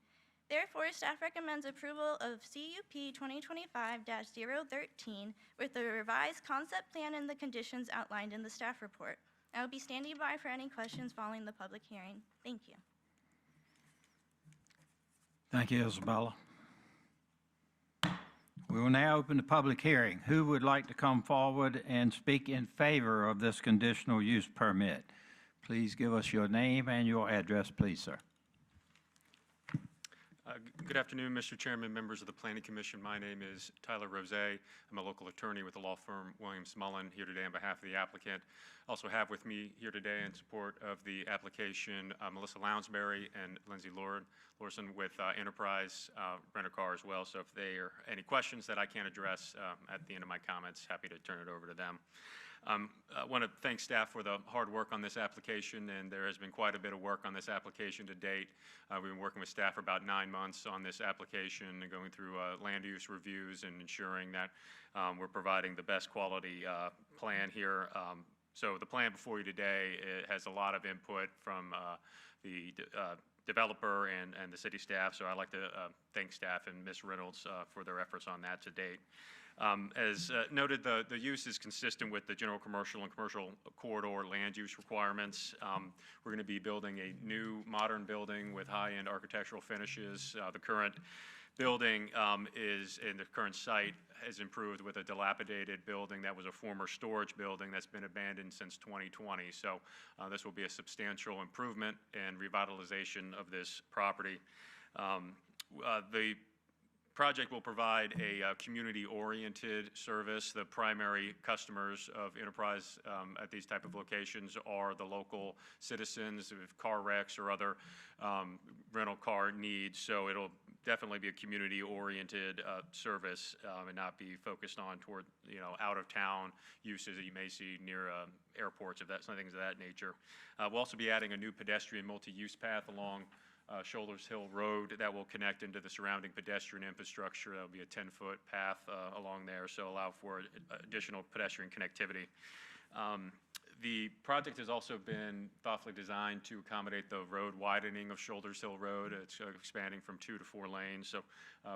S17: Therefore, staff recommends approval of CUP 2025-013 with the revised concept plan and the conditions outlined in the staff report. I will be standing by for any questions following the public hearing. Thank you.
S1: Thank you, Isabella. We will now open the public hearing. Who would like to come forward and speak in favor of this conditional use permit? Please give us your name and your address, please, sir.
S18: Good afternoon, Mr. Chairman, members of the Planning Commission. My name is Tyler Rose. I'm a local attorney with the law firm Williams Mullen, here today on behalf of the applicant. Also have with me here today in support of the application Melissa Lounsbury and Lindsay Lorson with Enterprise Rent-A-Car as well. So if there are any questions that I can't address at the end of my comments, happy to turn it over to them. I want to thank staff for the hard work on this application, and there has been quite a bit of work on this application to date. We've been working with staff for about 9 months on this application and going through land use reviews and ensuring that we're providing the best quality plan here. So the plan before you today, it has a lot of input from the developer and the city staff, so I'd like to thank staff and Ms. Reynolds for their efforts on that to date. As noted, the use is consistent with the general commercial and commercial corridor land use requirements. We're going to be building a new modern building with high-end architectural finishes. The current building is, in the current site, has improved with a dilapidated building that was a former storage building that's been abandoned since 2020. So this will be a substantial improvement and revitalization of this property. The project will provide a community-oriented service. The primary customers of Enterprise at these type of locations are the local citizens with car wrecks or other rental car needs. So it'll definitely be a community-oriented service and not be focused on toward out-of-town uses that you may see near airports, if that's things of that nature. We'll also be adding a new pedestrian multi-use path along Shoulders Hill Road that will connect into the surrounding pedestrian infrastructure. That'll be a 10-foot path along there, so allow for additional pedestrian connectivity. The project has also been thoughtfully designed to accommodate the road widening of Shoulders Hill Road. It's expanding from 2 to 4 lanes, so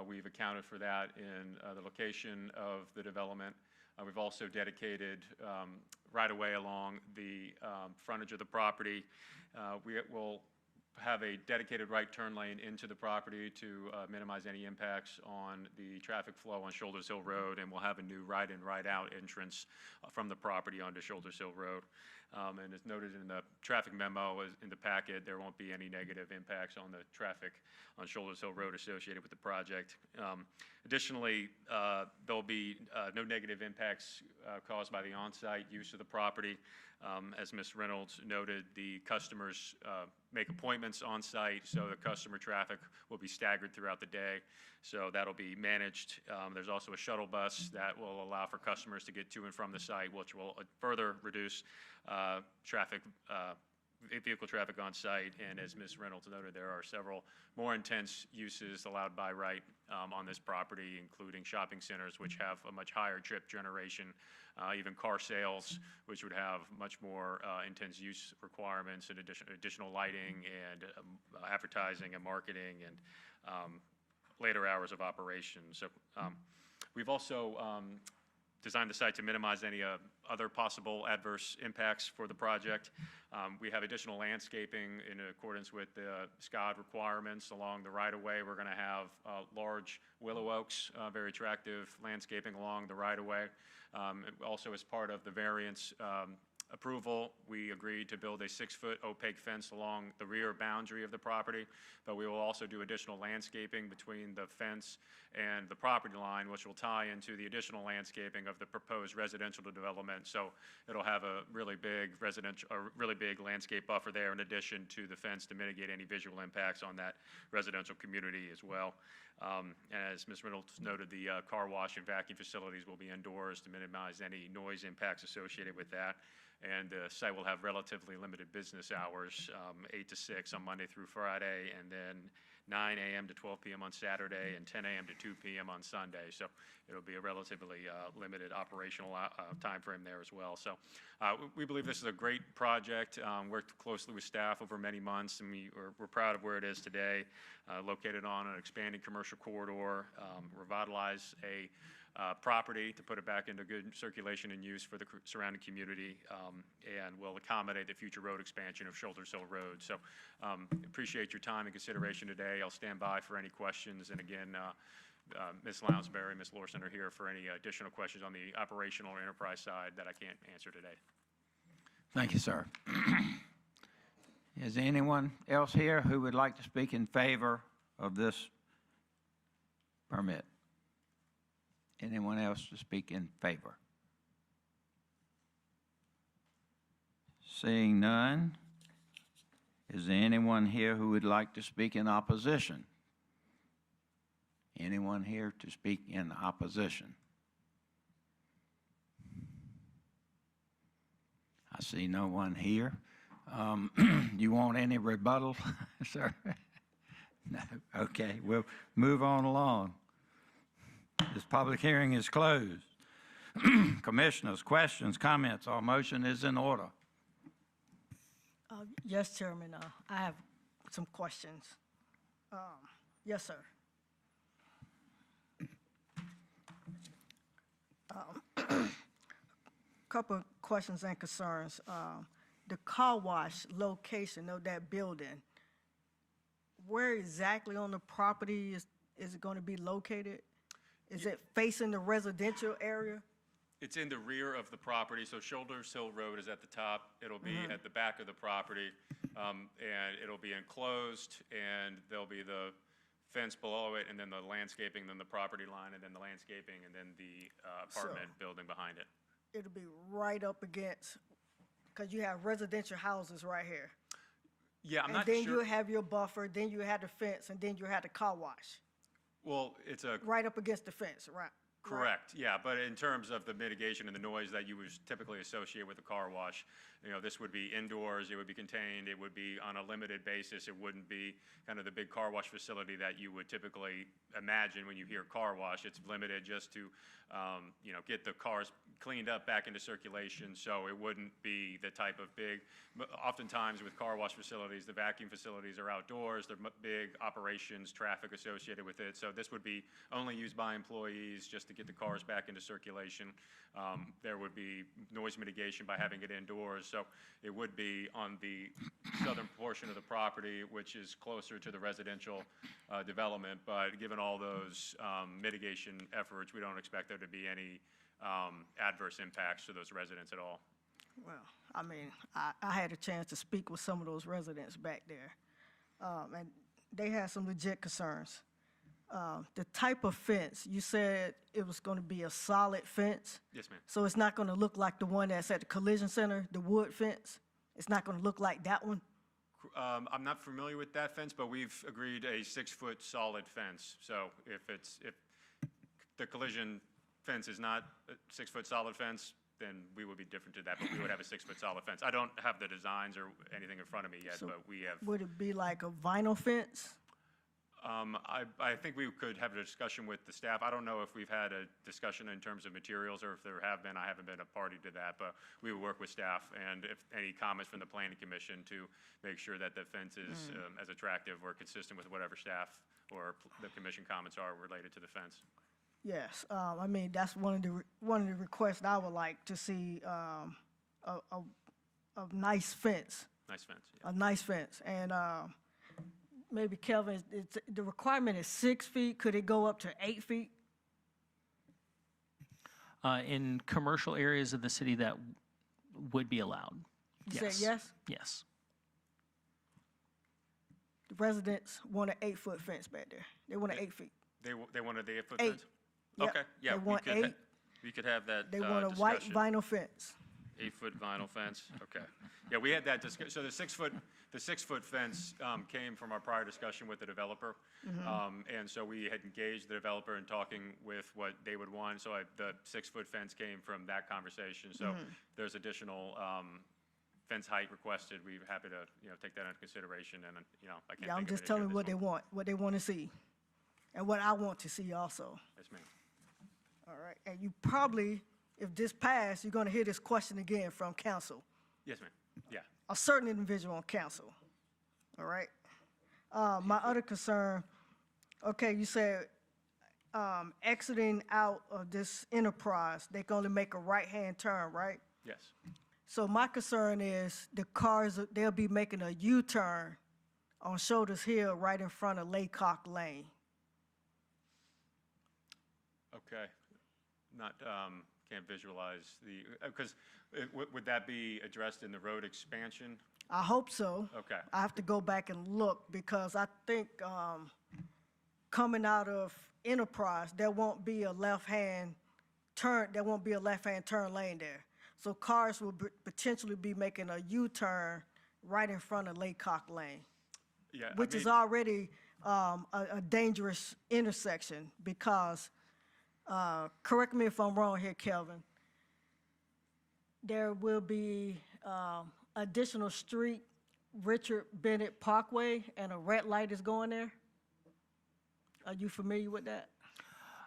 S18: we've accounted for that in the location of the development. We've also dedicated right-of-way along the frontage of the property. We will have a dedicated right turn lane into the property to minimize any impacts on the traffic flow on Shoulders Hill Road, and we'll have a new right-in, right-out entrance from the property onto Shoulders Hill Road. And as noted in the traffic memo in the packet, there won't be any negative impacts on the traffic on Shoulders Hill Road associated with the project. Additionally, there'll be no negative impacts caused by the on-site use of the property. As Ms. Reynolds noted, the customers make appointments on site, so the customer traffic will be staggered throughout the day. So that'll be managed. There's also a shuttle bus that will allow for customers to get to and from the site, which will further reduce vehicle traffic on site. And as Ms. Reynolds noted, there are several more intense uses allowed by right on this property, including shopping centers, which have a much higher trip generation, even car sales, which would have much more intense use requirements and additional lighting and advertising and marketing and later hours of operation. So we've also designed the site to minimize any other possible adverse impacts for the project. We have additional landscaping in accordance with the SCOD requirements along the right-of-way. We're going to have large willow oaks, very attractive landscaping along the right-of-way. Also, as part of the variance approval, we agreed to build a 6-foot opaque fence along the rear boundary of the property, but we will also do additional landscaping between the fence and the property line, which will tie into the additional landscaping of the proposed residential development. So it'll have a really big landscape buffer there in addition to the fence to mitigate any visual impacts on that residential community as well. As Ms. Reynolds noted, the car wash and vacuum facilities will be indoors to minimize any noise impacts associated with that. And the site will have relatively limited business hours, 8 to 6 on Monday through Friday, and then 9 a.m. to 12 p.m. on Saturday, and 10 a.m. to 2 p.m. on Sunday. So it'll be a relatively limited operational time frame there as well. So we believe this is a great project. Worked closely with staff over many months, and we're proud of where it is today. Located on an expanding commercial corridor, revitalize a property to put it back into good circulation and use for the surrounding community, and will accommodate the future road expansion of Shoulders Hill Road. So appreciate your time and consideration today. I'll stand by for any questions. And again, Ms. Lounsbury, Ms. Lorson are here for any additional questions on the operational or enterprise side that I can't answer today.
S1: Thank you, sir. Is there anyone else here who would like to speak in favor of this permit? Anyone else to speak in favor? Seeing none, is there anyone here who would like to speak in opposition? Anyone here to speak in opposition? I see no one here. You want any rebuttal, sir? No. Okay, we'll move on along. This public hearing is closed. Commissioners, questions, comments, our motion is in order.
S5: Yes, Chairman, I have some questions. Yes, sir. Couple of questions and concerns. The car wash location of that building, where exactly on the property is it going to be located? Is it facing the residential area?
S18: It's in the rear of the property, so Shoulders Hill Road is at the top. It'll be at the back of the property, and it'll be enclosed, and there'll be the fence below it, and then the landscaping, then the property line, and then the landscaping, and then the apartment building behind it.
S5: It'll be right up against, because you have residential houses right here.
S18: Yeah, I'm not sure.
S5: And then you have your buffer, then you have the fence, and then you have the car wash.
S18: Well, it's a
S5: Right up against the fence, right?
S18: correct, yeah, but in terms of the mitigation and the noise that you would typically associate with a car wash, this would be indoors, it would be contained, it would be on a limited basis, it wouldn't be kind of the big car wash facility that you would typically imagine when you hear car wash. It's limited just to, get the cars cleaned up back into circulation, so it wouldn't be the type of big, oftentimes with car wash facilities, the vacuum facilities are outdoors, they're big operations, traffic associated with it, so this would be only used by employees just to get the cars back into circulation. There would be noise mitigation by having it indoors, so it would be on the southern portion of the property, which is closer to the residential development, but given all those mitigation efforts, we don't expect there to be any adverse impacts to those residents at all.
S5: Well, I mean, I had a chance to speak with some of those residents back there, and they had some legit concerns. The type of fence, you said it was going to be a solid fence?
S18: Yes, ma'am.
S5: So it's not going to look like the one that's at the collision center, the wood fence? It's not going to look like that one?
S18: I'm not familiar with that fence, but we've agreed a 6-foot solid fence. So if the collision fence is not a 6-foot solid fence, then we would be different to that, but we would have a 6-foot solid fence. I don't have the designs or anything in front of me yet,
S5: So
S18: but we have.
S5: Would it be like a vinyl fence?
S18: I think we could have a discussion with the staff. I don't know if we've had a discussion in terms of materials or if there have been. I haven't been a party to that, but we will work with staff and if any comments from the Planning Commission to make sure that the fence is as attractive or consistent with whatever staff or the commission comments are related to the fence.
S5: Yes, I mean, that's one of the requests I would like to see, a nice fence,
S18: Nice fence, yeah.
S5: a nice fence. And, maybe Kelvin, the requirement is 6 feet, could it go up to 8 feet?
S3: In commercial areas of the city, that would be allowed.
S5: You said yes?
S3: Yes.
S5: The residents want an 8-foot fence back there. They want an 8 feet.
S18: They wanted the 8-foot
S5: 8.
S18: fence?
S5: Yep.
S18: Okay, yeah.
S5: They want 8.
S18: We could have that
S5: They want a white
S18: discussion.
S5: vinyl fence.
S18: 8-foot vinyl fence, okay. Yeah, we had that discussion, so the 6-foot fence came from our prior discussion with the developer. And so we had engaged the developer in talking with what they would want, so the 6-foot fence came from that conversation. So there's additional fence height requested, we're happy to, take that into consideration, and, I can't
S5: Yeah, I'm
S18: think of
S5: just
S18: an issue
S5: telling
S18: at
S5: you what
S18: this
S5: they want to see, and what I want to see also.
S18: Yes, ma'am.
S5: All right, and you probably, if this passed, you're going to hear this question again from council,
S18: Yes, ma'am, yeah.
S5: a certain individual on council. All right? My other concern, okay, you said exiting out of this enterprise, they can only make a right-hand turn, right?
S18: Yes.
S5: So my concern is the cars, they'll be making a U-turn on Shoulders Hill right in front of Laycock Lane.
S18: Okay. Not, can't visualize because would that be addressed in the road expansion?
S5: I hope so.
S18: Okay.
S5: I have to go back and look because I think coming out of Enterprise, there won't be a left-hand turn lane there. So cars will potentially be making a U-turn right in front of Laycock Lane,
S18: Yeah.
S5: which is already a dangerous intersection because, correct me if I'm wrong here, Kelvin, there will be additional street, Richard Bennett Parkway, and a red light is going there. Are you familiar with that?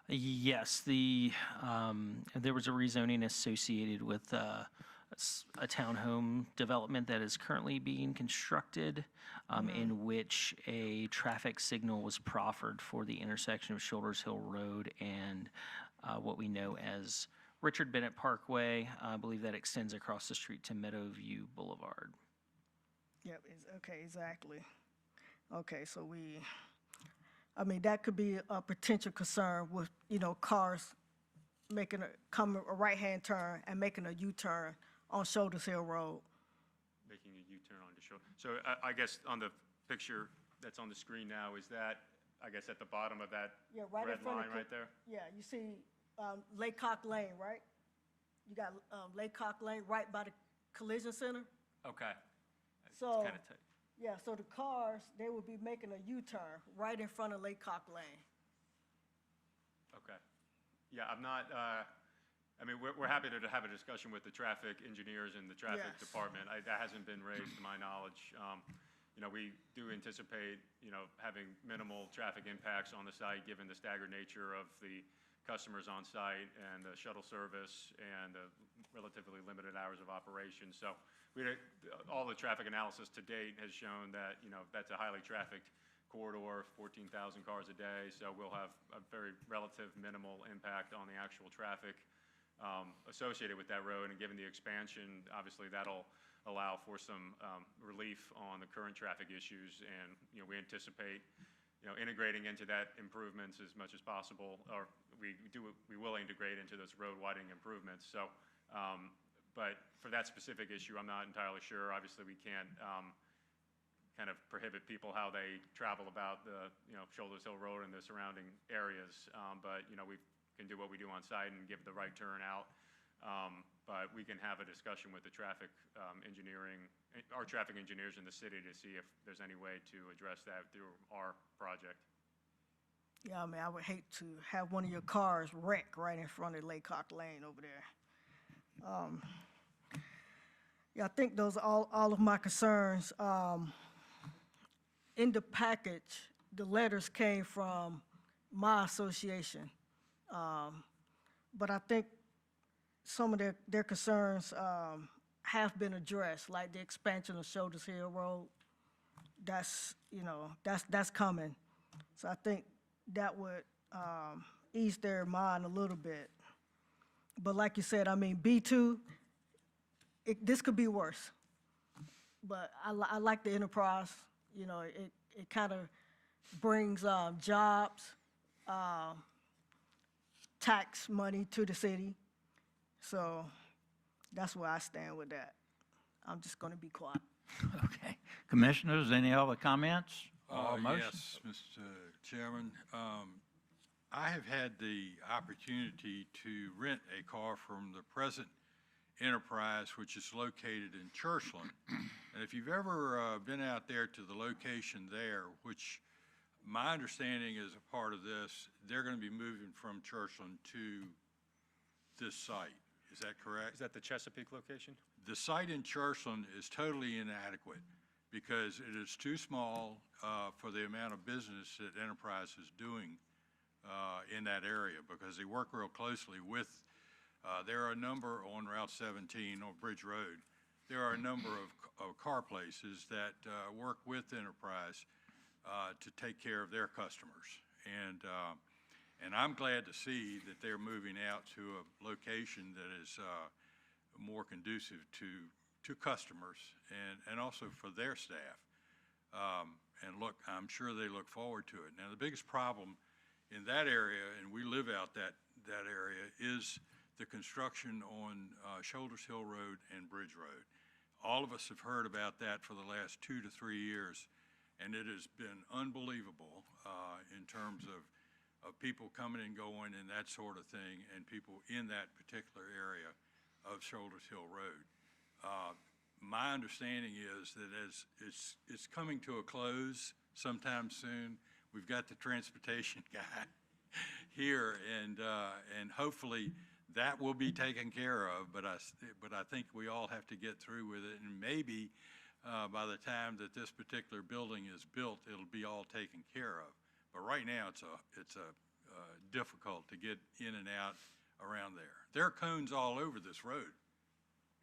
S3: Yes, there was a rezoning associated with a townhome development that is currently being constructed, in which a traffic signal was proffered for the intersection of Shoulders Hill Road and what we know as Richard Bennett Parkway. I believe that extends across the street to Meadowview Boulevard.
S5: Yep, okay, exactly. Okay, so that could be a potential concern with, cars coming a right-hand turn and making a U-turn on Shoulders Hill Road.
S18: Making a U-turn on the shoulder. So I guess on the picture that's on the screen now, is that, I guess, at the bottom of that
S5: Right
S18: red
S5: in front
S18: line
S5: of
S18: right there?
S5: Yeah, you see Laycock Lane, right? You got Laycock Lane right by the collision center.
S18: Okay.
S5: So,
S18: Kind of tight.
S5: yeah, so the cars, they will be making a U-turn right in front of Laycock Lane.
S18: Okay. Yeah, I'm not, we're happy to have a discussion with the traffic engineers and the traffic
S5: Yes.
S18: department. That hasn't been raised to my knowledge. We do anticipate, having minimal traffic impacts on the site, given the staggered nature of the customers on site and the shuttle service and the relatively limited hours of operation. So all the traffic analysis to date has shown that, that's a highly trafficked corridor, 14,000 cars a day. So we'll have a very relative minimal impact on the actual traffic associated with that road. And given the expansion, obviously that'll allow for some relief on the current traffic issues. And, we anticipate, integrating into that improvements as much as possible, or we will integrate into those road widening improvements. So, but for that specific issue, I'm not entirely sure. Obviously, we can't kind of prohibit people how they travel about the, Shoulders Hill Road and the surrounding areas. But, we can do what we do on site and give the right turnout. But we can have a discussion with the traffic engineering, our traffic engineers in the city to see if there's any way to address that through our project.
S5: Yeah, I would hate to have one of your cars wreck right in front of Laycock Lane over there. Yeah, I think those are all of my concerns. In the package, the letters came from my association. But I think some of their concerns have been addressed, like the expansion of Shoulders Hill Road. That's coming. So I think that would, ease their mind a little bit. But like you said, I mean, B2, this could be worse. But I like the enterprise, you know, it kind of brings jobs, tax money to the city. So that's where I stand with that. I'm just going to be quiet.
S1: Okay. Commissioners, any other comments or motions?
S2: Yes, Mr. Chairman. I have had the opportunity to rent a car from the present enterprise, which is located in Churchland. And if you've ever been out there to the location there, which my understanding is a part of this, they're going to be moving from Churchland to this site. Is that correct?
S18: Is that the Chesapeake location?
S2: The site in Churchland is totally inadequate because it is too small for the amount of business that Enterprise is doing in that area, because they work real closely with, there are a number on Route 17 on Bridge Road. There are a number of car places that work with Enterprise to take care of their customers. And I'm glad to see that they're moving out to a location that is more conducive to customers and also for their staff. And look, I'm sure they look forward to it. Now, the biggest problem in that area, and we live out that area, is the construction on Shoulders Hill Road and Bridge Road. All of us have heard about that for the last 2 to 3 years, and it has been unbelievable in terms of people coming and going and that sort of thing, and people in that particular area of Shoulders Hill Road. My understanding is that as it's coming to a close sometime soon, we've got the transportation guy here, and hopefully that will be taken care of. But I think we all have to get through with it, and maybe by the time that this particular building is built, it'll be all taken care of. But right now, it's difficult to get in and out around there. There are cones all over this road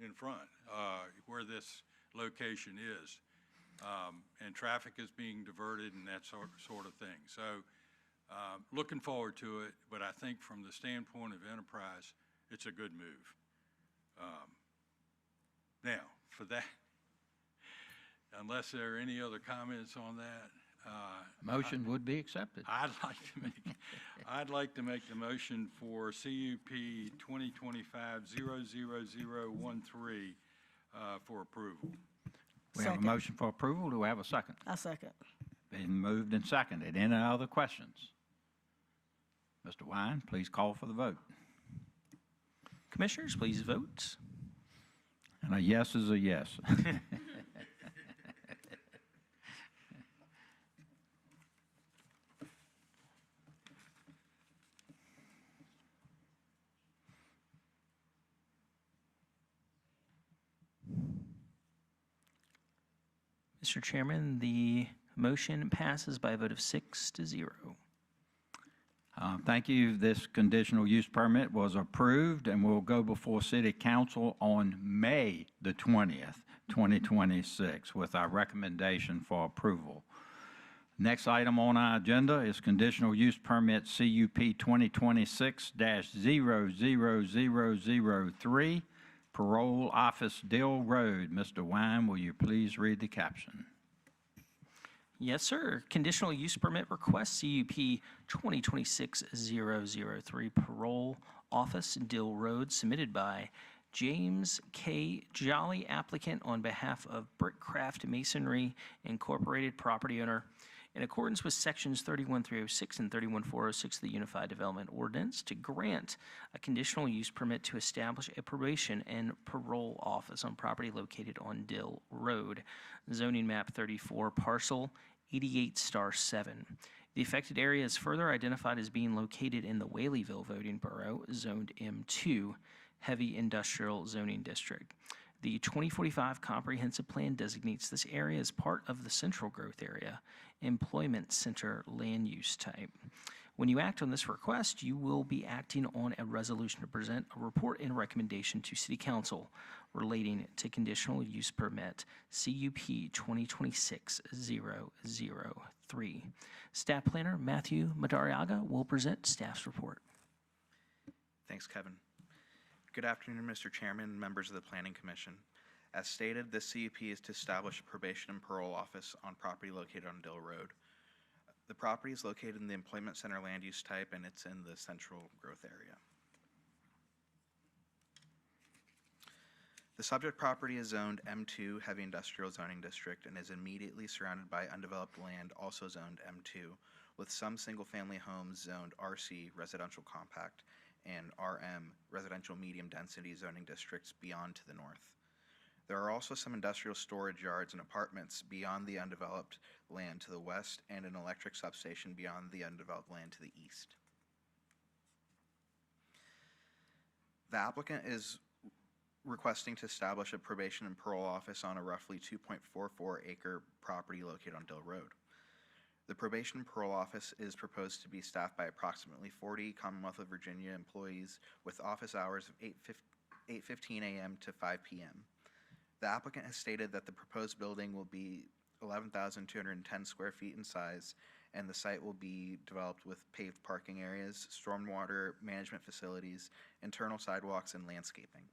S2: in front where this location is, and traffic is being diverted and that sort of thing. So looking forward to it, but I think from the standpoint of Enterprise, it's a good move. Now, for that, unless there are any other comments on that,
S1: Motion would be accepted.
S2: I'd like to make the motion for CUP 2025-00013 for approval.
S1: We have a motion for approval. Do we have a second?
S5: I second.
S1: Been moved and seconded. Any other questions? Mr. Wine, please call for the vote.
S3: Commissioners, please vote.
S1: And a yes is a yes.
S3: Mr. Chairman, the motion passes by a vote of 6-0.
S1: Thank you. This conditional use permit was approved and will go before City Council on May the 20th, 2026, with our recommendation for approval. Next item on our agenda is conditional use permit CUP 2026-00003, Parole Office Dill Road. Mr. Wine, will you please read the caption?
S3: Yes, sir. Conditional use permit request CUP 2026-003 Parole Office Dill Road, submitted by James K. Jolly, applicant, on behalf of Brickcraft Masonry Incorporated, property owner, in accordance with sections 31306 and 31406 of the Unified Development Ordinance, to grant a conditional use permit to establish a probation and parole office on property located on Dill Road, zoning map 34, parcel 88*7. The affected area is further identified as being located in the Whaleyville voting borough, zoned M2, heavy industrial zoning district. The 2045 comprehensive plan designates this area as part of the central growth area, employment center land use type. When you act on this request, you will be acting on a resolution to present a report and recommendation to City Council relating to conditional use permit CUP 2026-003. Staff Planner Matthew Madariaga will present staff's report.
S19: Thanks, Kevin. Good afternoon, Mr. Chairman, members of the Planning Commission. As stated, this CUP is to establish a probation and parole office on property located on Dill Road. The property is located in the Employment Center land use type, and it's in the central growth area. The subject property is zoned M2 Heavy Industrial Zoning District and is immediately surrounded by undeveloped land also zoned M2, with some single-family homes zoned RC Residential Compact and RM Residential Medium Density zoning districts beyond to the north. There are also some industrial storage yards and apartments beyond the undeveloped land to the west and an electric substation beyond the undeveloped land to the east. The applicant is requesting to establish a probation and parole office on a roughly 2.44 acre property located on Dill Road. The probation and parole office is proposed to be staffed by approximately 40 Commonwealth of Virginia employees with office hours of 8:15 a.m. to 5 p.m. The applicant has stated that the proposed building will be 11,210 square feet in size, and the site will be developed with paved parking areas, stormwater management facilities, internal sidewalks, and landscaping.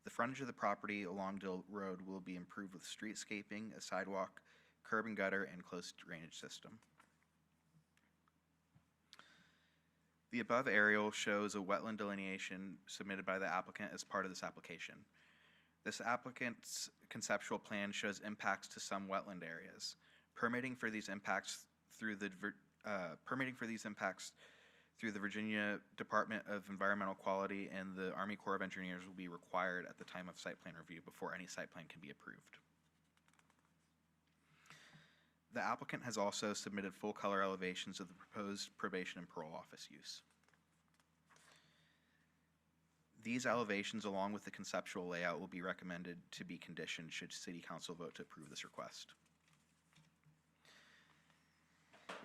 S19: The frontage of the property along Dill Road will be improved with streetscaping, a sidewalk, curb and gutter, and closed drainage system. The above aerial shows a wetland delineation submitted by the applicant as part of this application. This applicant's conceptual plan shows impacts to some wetland areas. Permitting for these impacts through the Virginia Department of Environmental Quality and the Army Corps of Engineers will be required at the time of site plan review before any site plan can be approved. The applicant has also submitted full color elevations of the proposed probation and parole office use. These elevations, along with the conceptual layout, will be recommended to be conditioned should City Council vote to approve this request.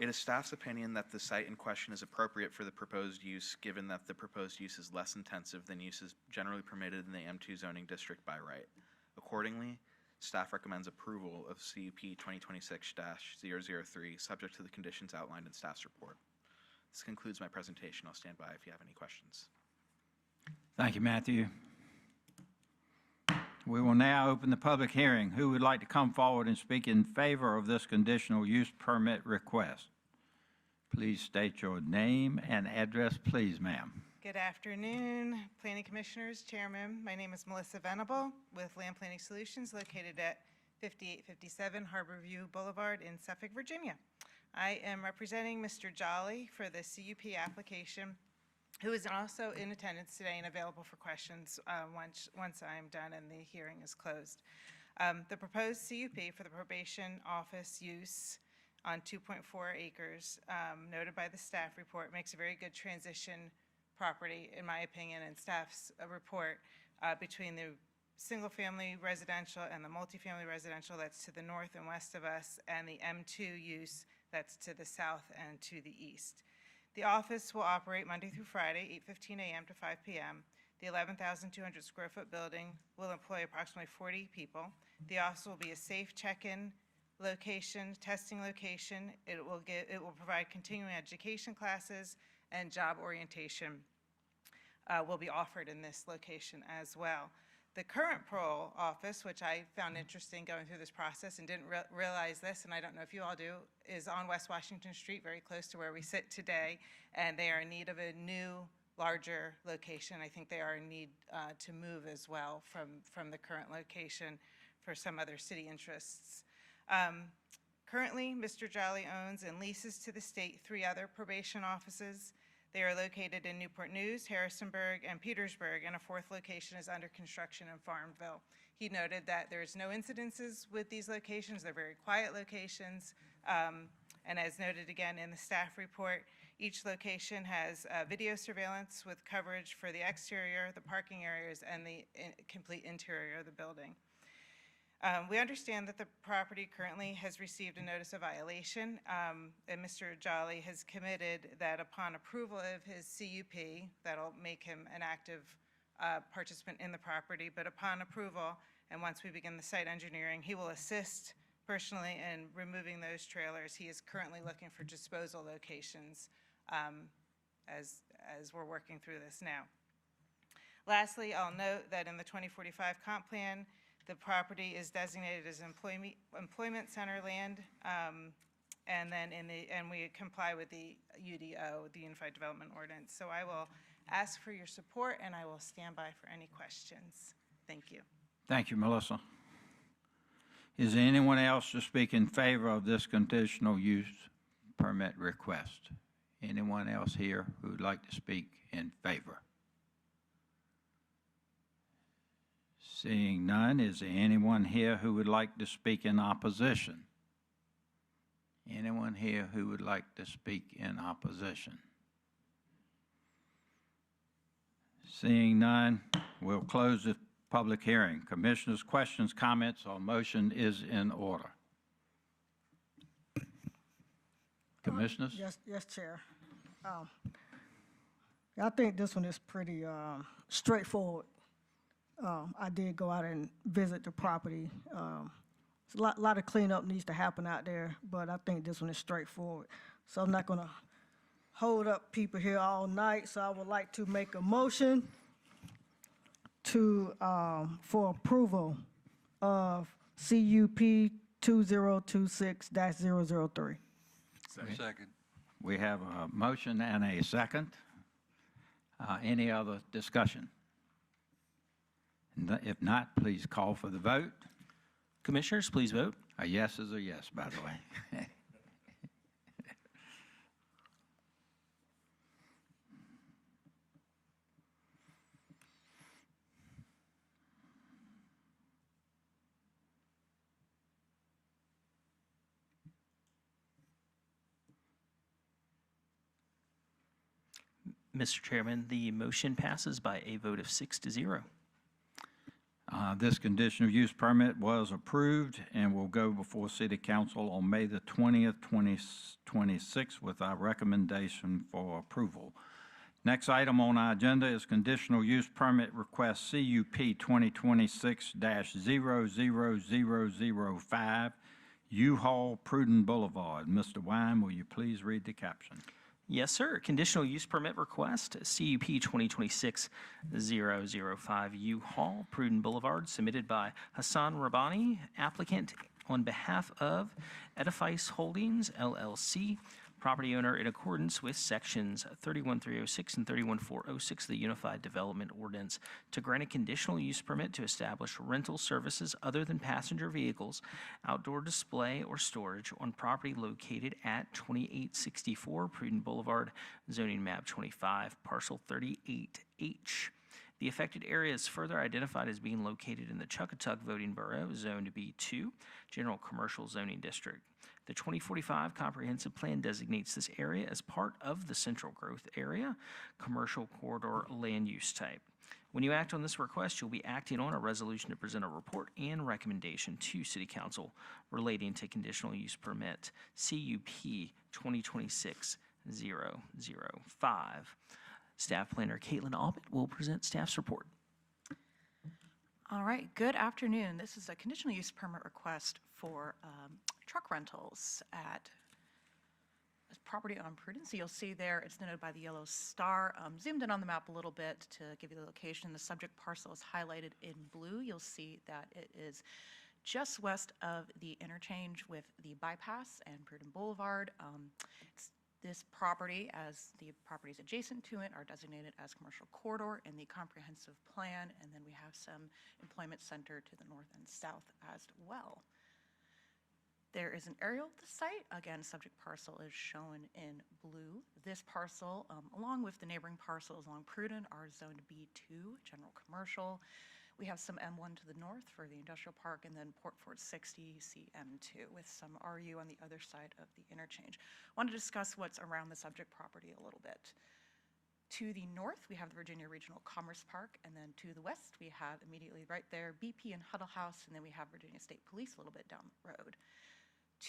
S19: It is staff's opinion that the site in question is appropriate for the proposed use, given that the proposed use is less intensive than uses generally permitted in the M2 zoning district by right. Accordingly, staff recommends approval of CUP 2026-003, subject to the conditions outlined in staff's report. This concludes my presentation. I'll stand by if you have any questions.
S1: Thank you, Matthew. We will now open the public hearing. Who would like to come forward and speak in favor of this conditional use permit request? Please state your name and address, please, ma'am.
S20: Good afternoon, Planning Commissioners, Chairman. My name is Melissa Venable with Land Planning Solutions located at 5857 Harborview Boulevard in Suffolk, Virginia. I am representing Mr. Jolly for the CUP application, who is also in attendance today and available for questions once I'm done and the hearing is closed. The proposed CUP for the probation office use on 2.4 acres, noted by the staff report, makes a very good transition property, in my opinion, and staff's report between the single-family residential and the multifamily residential that's to the north and west of us, and the M2 use that's to the south and to the east. The office will operate Monday through Friday, 8:15 a.m. to 5 p.m. The 11,200 square foot building will employ approximately 40 people. The office will be a safe check-in location, testing location. It will provide continuing education classes, and job orientation will be offered in this location as well. The current parole office, which I found interesting going through this process and didn't realize this, and I don't know if you all do, is on West Washington Street, very close to where we sit today, and they are in need of a new, larger location. I think they are in need to move as well from the current location for some other city interests. Currently, Mr. Jolly owns and leases to the state 3 other probation offices. They are located in Newport News, Harrisonburg, and Petersburg, and a 4th location is under construction in Farmville. He noted that there's no incidences with these locations. They're very quiet locations. And as noted again in the staff report, each location has video surveillance with coverage for the exterior, the parking areas, and the complete interior of the building. We understand that the property currently has received a notice of violation, and Mr. Jolly has committed that upon approval of his CUP, that'll make him an active participant in the property, but upon approval, and once we begin the site engineering, he will assist personally in removing those trailers. He is currently looking for disposal locations as we're working through this now. Lastly, I'll note that in the 2045 comp plan, the property is designated as employment center land, and then and we comply with the UDO, the Unified Development Ordinance. So I will ask for your support, and I will stand by for any questions. Thank you.
S1: Thank you, Melissa. Is there anyone else to speak in favor of this conditional use permit request? Anyone else here who would like to speak in favor? Seeing none, is there anyone here who would like to speak in opposition? Anyone here who would like to speak in opposition? Seeing none, we'll close the public hearing. Commissioners, questions, comments, or motion is in order. Commissioners?
S5: Yes, Chair. I think this one is pretty straightforward. I did go out and visit the property. A lot of cleanup needs to happen out there, but I think this one is straightforward. So I'm not going to hold up people here all night, so I would like to make a motion for approval of CUP 2026-003.
S2: Second.
S1: We have a motion and a second. Any other discussion? If not, please call for the vote.
S3: Commissioners, please vote.
S1: A yes is a yes, by the way.
S3: Mr. Chairman, the motion passes by a vote of 6-0.
S1: This conditional use permit was approved and will go before City Council on May the 20th, 2026 with our recommendation for approval. Next item on our agenda is conditional use permit request CUP 2026-00005, U-Haul Pruden Boulevard. Mr. Wine, will you please read the caption?
S3: Yes, sir. Conditional use permit request, CUP 2026-005 U-Haul, Pruden Boulevard, submitted by Hassan Rabbani, applicant on behalf of Edifice Holdings, LLC, property owner in accordance with sections 31306 and 31406 of the Unified Development Ordinance to grant a conditional use permit to establish rental services other than passenger vehicles, outdoor display or storage on property located at 2864 Pruden Boulevard, zoning map 25, parcel 38H. The affected area is further identified as being located in the Chuckatuck voting borough, zoned B2, general commercial zoning district. The 2045 comprehensive plan designates this area as part of the central growth area, commercial corridor land use type. When you act on this request, you'll be acting on a resolution to present a report and recommendation to City Council relating to conditional use permit CUP 2026-005. Staff Planner Caitlin Aubert will present staff's report.
S21: All right, good afternoon. This is a conditional use permit request for truck rentals at a property on Prudence. So you'll see there, it's denoted by the yellow star. Zoomed in on the map a little bit to give you the location. The subject parcel is highlighted in blue. You'll see that it is just west of the interchange with the bypass and Pruden Boulevard. This property, as the properties adjacent to it, are designated as commercial corridor in the comprehensive plan, and then we have some employment center to the north and south as well. There is an aerial of the site. Again, subject parcel is shown in blue. This parcel, along with the neighboring parcels along Pruden, are zoned B2, general commercial. We have some M1 to the north for the industrial park, and then Port Fort 60 CM2 with some RU on the other side of the interchange. I want to discuss what's around the subject property a little bit. To the north, we have the Virginia Regional Commerce Park, and then to the west, we have immediately right there BP and Huddle House, and then we have Virginia State Police a little bit down the road.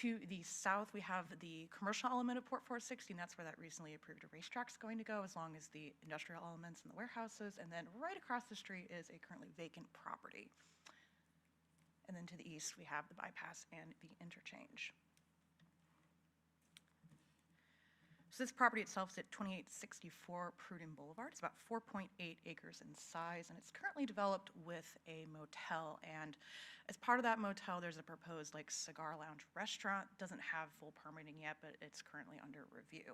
S21: To the south, we have the commercial element of Port 460, and that's where that recently approved racetrack's going to go, as long as the industrial elements and the warehouses. And then right across the street is a currently vacant property. And then to the east, we have the bypass and the interchange. So this property itself is at 2864 Pruden Boulevard. It's about 4.8 acres in size, and it's currently developed with a motel. And as part of that motel, there's a proposed like cigar lounge restaurant. Doesn't have full permitting yet, but it's currently under review.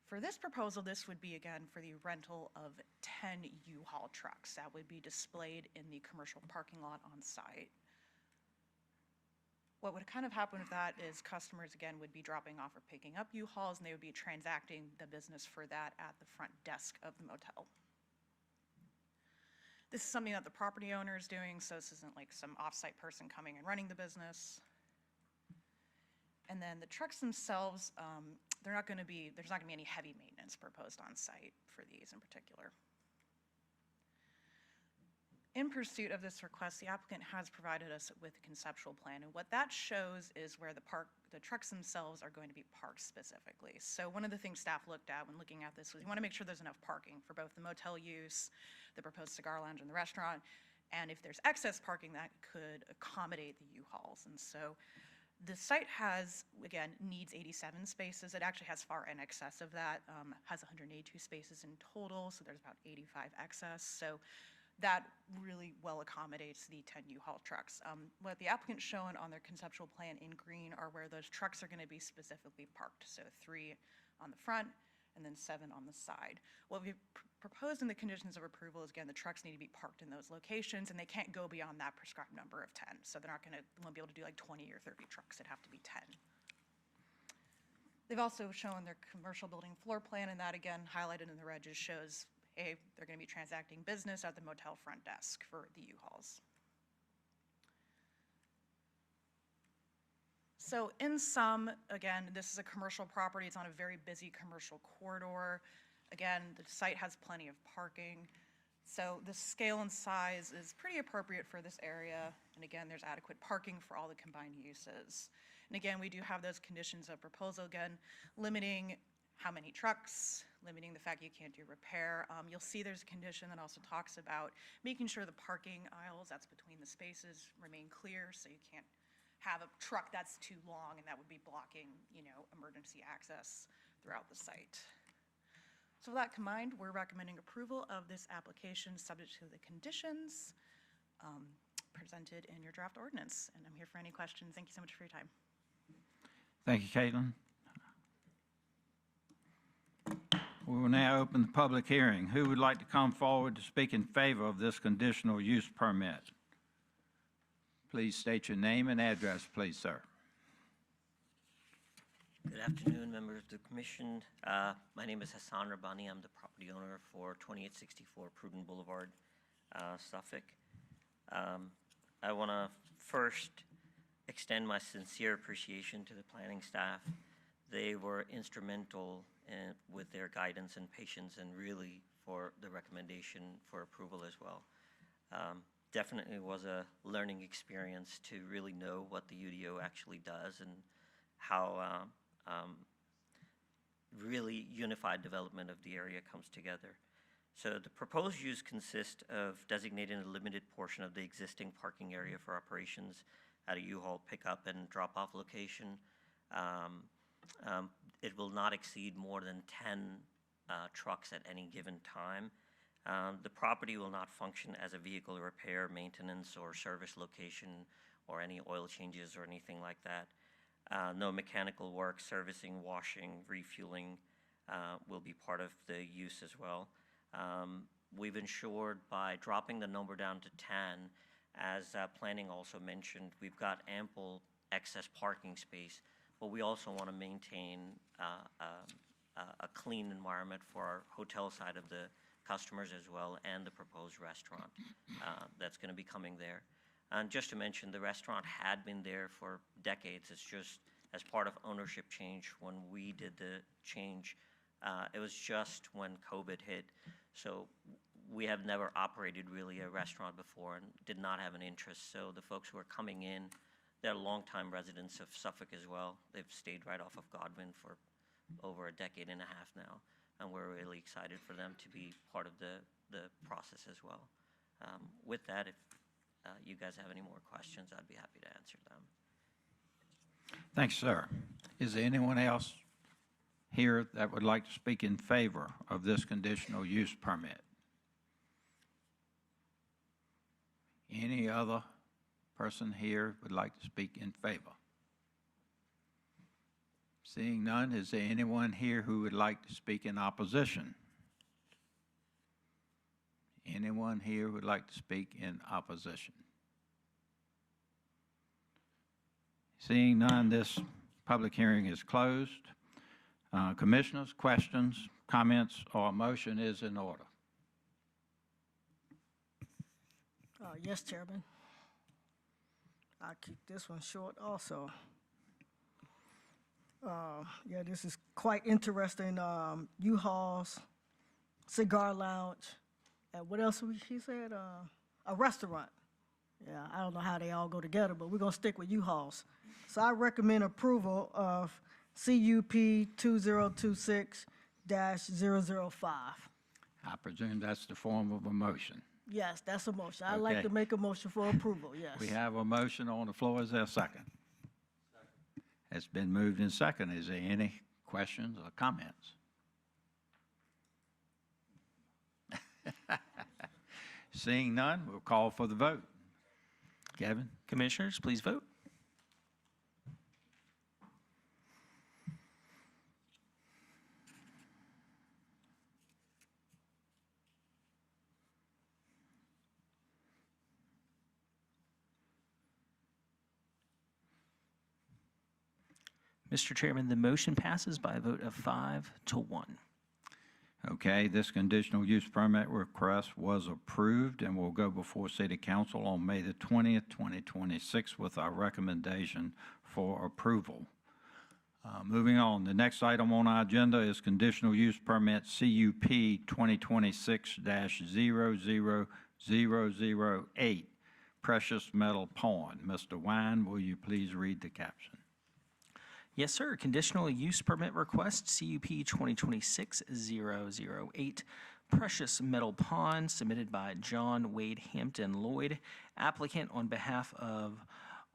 S21: For this proposal, this would be again for the rental of 10 U-Haul trucks that would be displayed in the commercial parking lot on site. What would kind of happen with that is customers, again, would be dropping off or picking up U-Hauls, and they would be transacting the business for that at the front desk of the motel. This is something that the property owner is doing, so this isn't like some off-site person coming and running the business. And then the trucks themselves, there's not going to be any heavy maintenance proposed on site for these in particular. In pursuit of this request, the applicant has provided us with a conceptual plan, and what that shows is where the trucks themselves are going to be parked specifically. So one of the things staff looked at when looking at this was you want to make sure there's enough parking for both the motel use, the proposed cigar lounge, and the restaurant, and if there's excess parking that could accommodate the U-Hauls. And so the site needs 87 spaces. It actually has far in excess of that, has 182 spaces in total, so there's about 85 excess. So that really well accommodates the 10 U-Haul trucks. What the applicant's shown on their conceptual plan in green are where those trucks are going to be specifically parked. So 3 on the front and then 7 on the side. What we proposed in the conditions of approval is, again, the trucks need to be parked in those locations, and they can't go beyond that prescribed number of 10. So they won't be able to do like 20 or 30 trucks. It'd have to be 10. They've also shown their commercial building floor plan, and that, again, highlighted in the red, just shows they're going to be transacting business at the motel front desk for the U-Hauls. So in sum, again, this is a commercial property. It's on a very busy commercial corridor. Again, the site has plenty of parking. So the scale and size is pretty appropriate for this area. And again, there's adequate parking for all the combined uses. And again, we do have those conditions of proposal, again, limiting how many trucks, limiting the fact you can't do repair. You'll see there's a condition that also talks about making sure the parking aisles that's between the spaces remain clear, so you can't have a truck that's too long and that would be blocking, emergency access throughout the site. So with that combined, we're recommending approval of this application subject to the conditions presented in your draft ordinance. And I'm here for any questions. Thank you so much for your time.
S1: Thank you, Caitlin. We will now open the public hearing. Who would like to come forward to speak in favor of this conditional use permit? Please state your name and address, please, sir.
S4: Good afternoon, members of the commission. My name is Hassan Rabbani. I'm the property owner for 2864 Pruden Boulevard, Suffolk. I want to first extend my sincere appreciation to the planning staff. They were instrumental with their guidance and patience, and really for the recommendation for approval as well. Definitely was a learning experience to really know what the UDO actually does and how really unified development of the area comes together. So the proposed use consists of designating a limited portion of the existing parking area for operations at a U-Haul pickup and drop-off location. It will not exceed more than 10 trucks at any given time. The property will not function as a vehicle repair, maintenance, or service location, or any oil changes or anything like that. No mechanical work, servicing, washing, refueling will be part of the use as well. We've ensured by dropping the number down to 10, as planning also mentioned, we've got ample excess parking space, but we also want to maintain a clean environment for our hotel side of the customers as well, and the proposed restaurant that's going to be coming there. And just to mention, the restaurant had been there for decades. It's just as part of ownership change, when we did the change, it was just when COVID hit. So we have never operated really a restaurant before and did not have an interest. So the folks who are coming in, they're longtime residents of Suffolk as well. They've stayed right off of Godwin for over a decade and a half now, and we're really excited for them to be part of the process as well. With that, if you guys have any more questions, I'd be happy to answer them.
S1: Thanks, sir. Is there anyone else here that would like to speak in favor of this conditional use permit? Any other person here would like to speak in favor? Seeing none, is there anyone here who would like to speak in opposition? Anyone here who would like to speak in opposition? Seeing none, this public hearing is closed. Commissioners, questions, comments, or a motion is in order.
S5: Yes, Chairman. I'll keep this one short also. Yeah, this is quite interesting. U-Hauls, cigar lounge, and what else he said? A restaurant. Yeah, I don't know how they all go together, but we're gonna stick with U-Hauls. So I recommend approval of CUP 2026-005.
S1: I presume that's the form of a motion.
S5: Yes, that's a motion. I'd like
S1: Okay.
S5: to make a motion for approval, yes.
S1: We have a motion on the floor. Is there a second? It's been moved and seconded. Is there any questions or comments? Seeing none, we'll call for the vote. Kevin?
S3: Commissioners, please vote. Mr. Chairman, the motion passes by a vote of 5-1.
S1: Okay, this conditional use permit request was approved and will go before City Council on May the 20th, 2026 with our recommendation for approval. Moving on, the next item on our agenda is conditional use permit CUP 2026-00008, Precious Metal Pawn. Mr. Wine, will you please read the caption?
S3: Yes, sir. Conditional use permit request, CUP 2026-008, Precious Metal Pawn, submitted by John Wade Hampton Lloyd, applicant on behalf of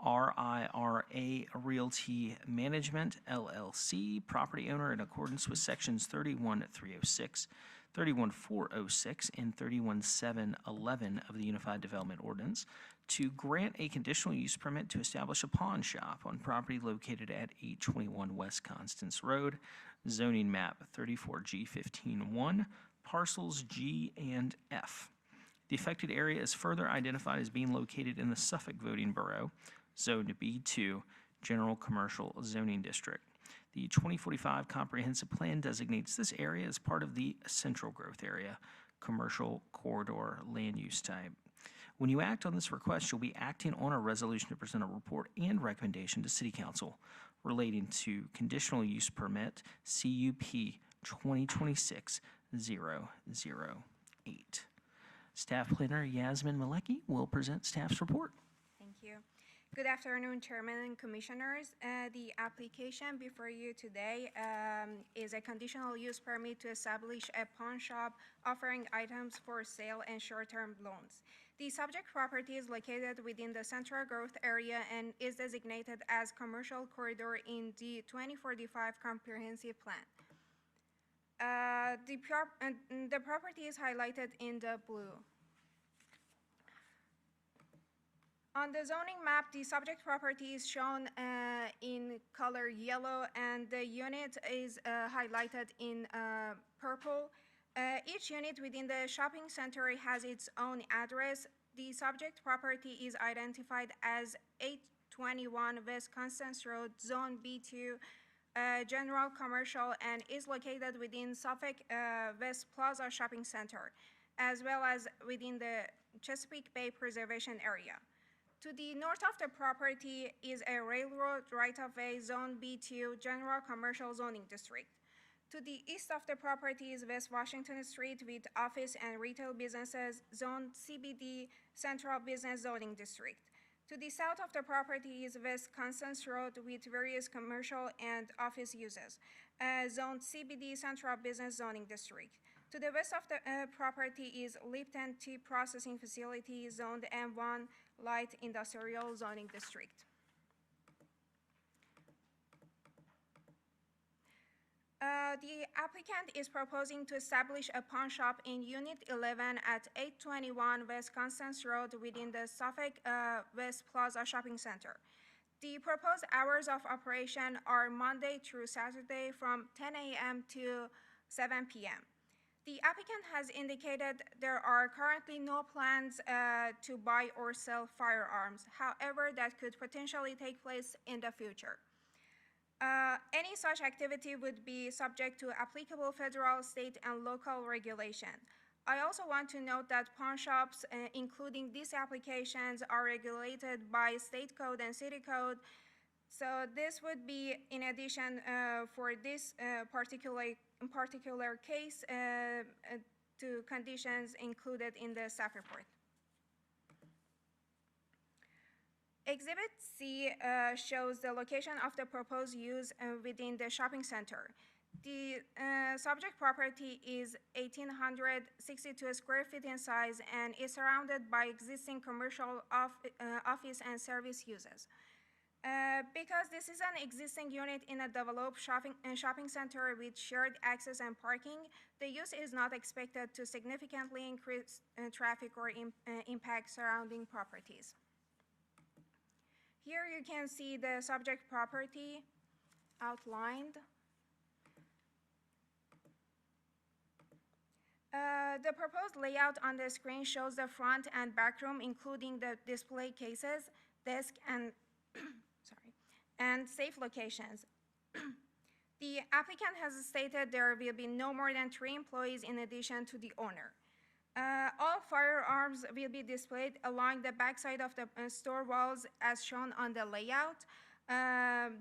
S3: RIRA Realty Management, LLC, property owner in accordance with Sections 31306, 31406, and 31711 of the Unified Development Ordinance, to grant a conditional use permit to establish a pawn shop on property located at 821 West Constance Road, zoning map 34G151, parcels G and F. The affected area is further identified as being located in the Suffolk voting borough, Zone B2, General Commercial Zoning District. The 2045 Comprehensive Plan designates this area as part of the Central Growth Area, Commercial Corridor Land Use Type. When you act on this request, you'll be acting on a resolution to present a report and recommendation to City Council relating to conditional use permit CUP 2026-008. Staff Planner Yasmin Malecki will present staff's report.
S6: Thank you. Good afternoon, Chairman and Commissioners. The application before you today is a conditional use permit to establish a pawn shop offering items for sale and short-term loans. The subject property is located within the Central Growth Area and is designated as Commercial Corridor in the 2045 Comprehensive Plan. The property is highlighted in the blue. On the zoning map, the subject property is shown in color yellow, and the unit is highlighted in purple. Each unit within the shopping center has its own address. The subject property is identified as 821 West Constance Road, Zone B2, General Commercial, and is located within Suffolk West Plaza Shopping Center, as well as within the Chesapeake Bay Preservation Area. To the north of the property is a railroad right-of-way, Zone B2, General Commercial Zoning District. To the east of the property is West Washington Street with office and retail businesses, Zone CBD, Central Business Zoning District. To the south of the property is West Constance Road with various commercial and office uses, Zone CBD, Central Business Zoning District. To the west of the property is Lipton Tea Processing Facility, zoned M1, Light Industrial Zoning District. The applicant is proposing to establish a pawn shop in Unit 11 at 821 West Constance Road within the Suffolk West Plaza Shopping Center. The proposed hours of operation are Monday through Saturday from 10 a.m. to 7 p.m. The applicant has indicated there are currently no plans to buy or sell firearms. However, that could potentially take place in the future. Any such activity would be subject to applicable federal, state, and local regulation. I also want to note that pawn shops, including these applications, are regulated by state code and city code. So this would be in addition for this particular case to conditions included in the staff report. Exhibit C shows the location of the proposed use within the shopping center. The subject property is 1,862 square feet in size and is surrounded by existing commercial office and service uses. Because this is an existing unit in a developed shopping center with shared access and parking, the use is not expected to significantly increase traffic or impact surrounding properties. Here you can see the subject property outlined. The proposed layout on the screen shows the front and back room, including the display cases, desk, and and safe locations. The applicant has stated there will be no more than 3 employees in addition to the owner. All firearms will be displayed along the backside of the store walls as shown on the layout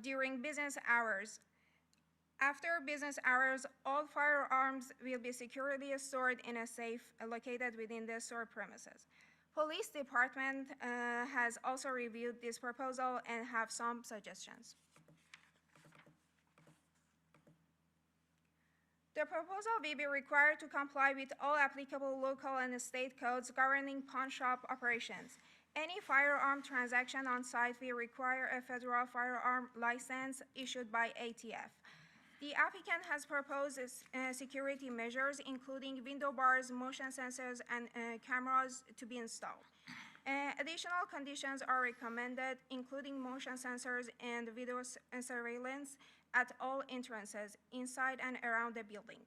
S6: during business hours. After business hours, all firearms will be securely stored in a safe located within the store premises. Police department has also reviewed this proposal and have some suggestions. The proposal will be required to comply with all applicable local and state codes governing pawn shop operations. Any firearm transaction on site will require a federal firearm license issued by ATF. The applicant has proposed security measures, including window bars, motion sensors, and cameras to be installed. Additional conditions are recommended, including motion sensors and video surveillance at all entrances, inside and around the building.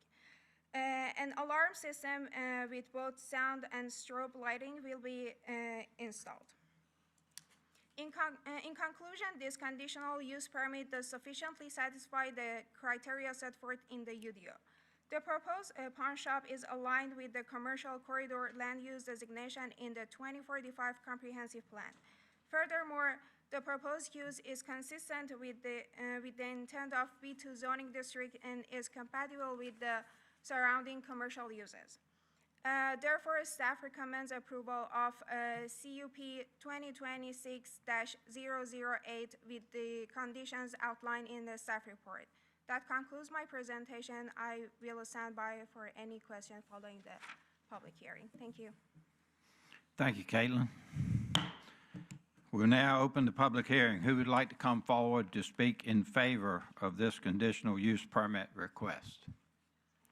S6: An alarm system with both sound and strobe lighting will be installed. In conclusion, this conditional use permit does sufficiently satisfy the criteria set forth in the UDO. The proposed pawn shop is aligned with the commercial corridor land use designation in the 2045 comprehensive plan. Furthermore, the proposed use is consistent with the intent of B2 zoning district and is compatible with the surrounding commercial uses. Therefore, staff recommends approval of CUP 2026-008 with the conditions outlined in the staff report. That concludes my presentation. I will stand by for any questions following the public hearing. Thank you.
S1: Thank you, Caitlin. We'll now open the public hearing. Who would like to come forward to speak in favor of this conditional use permit request?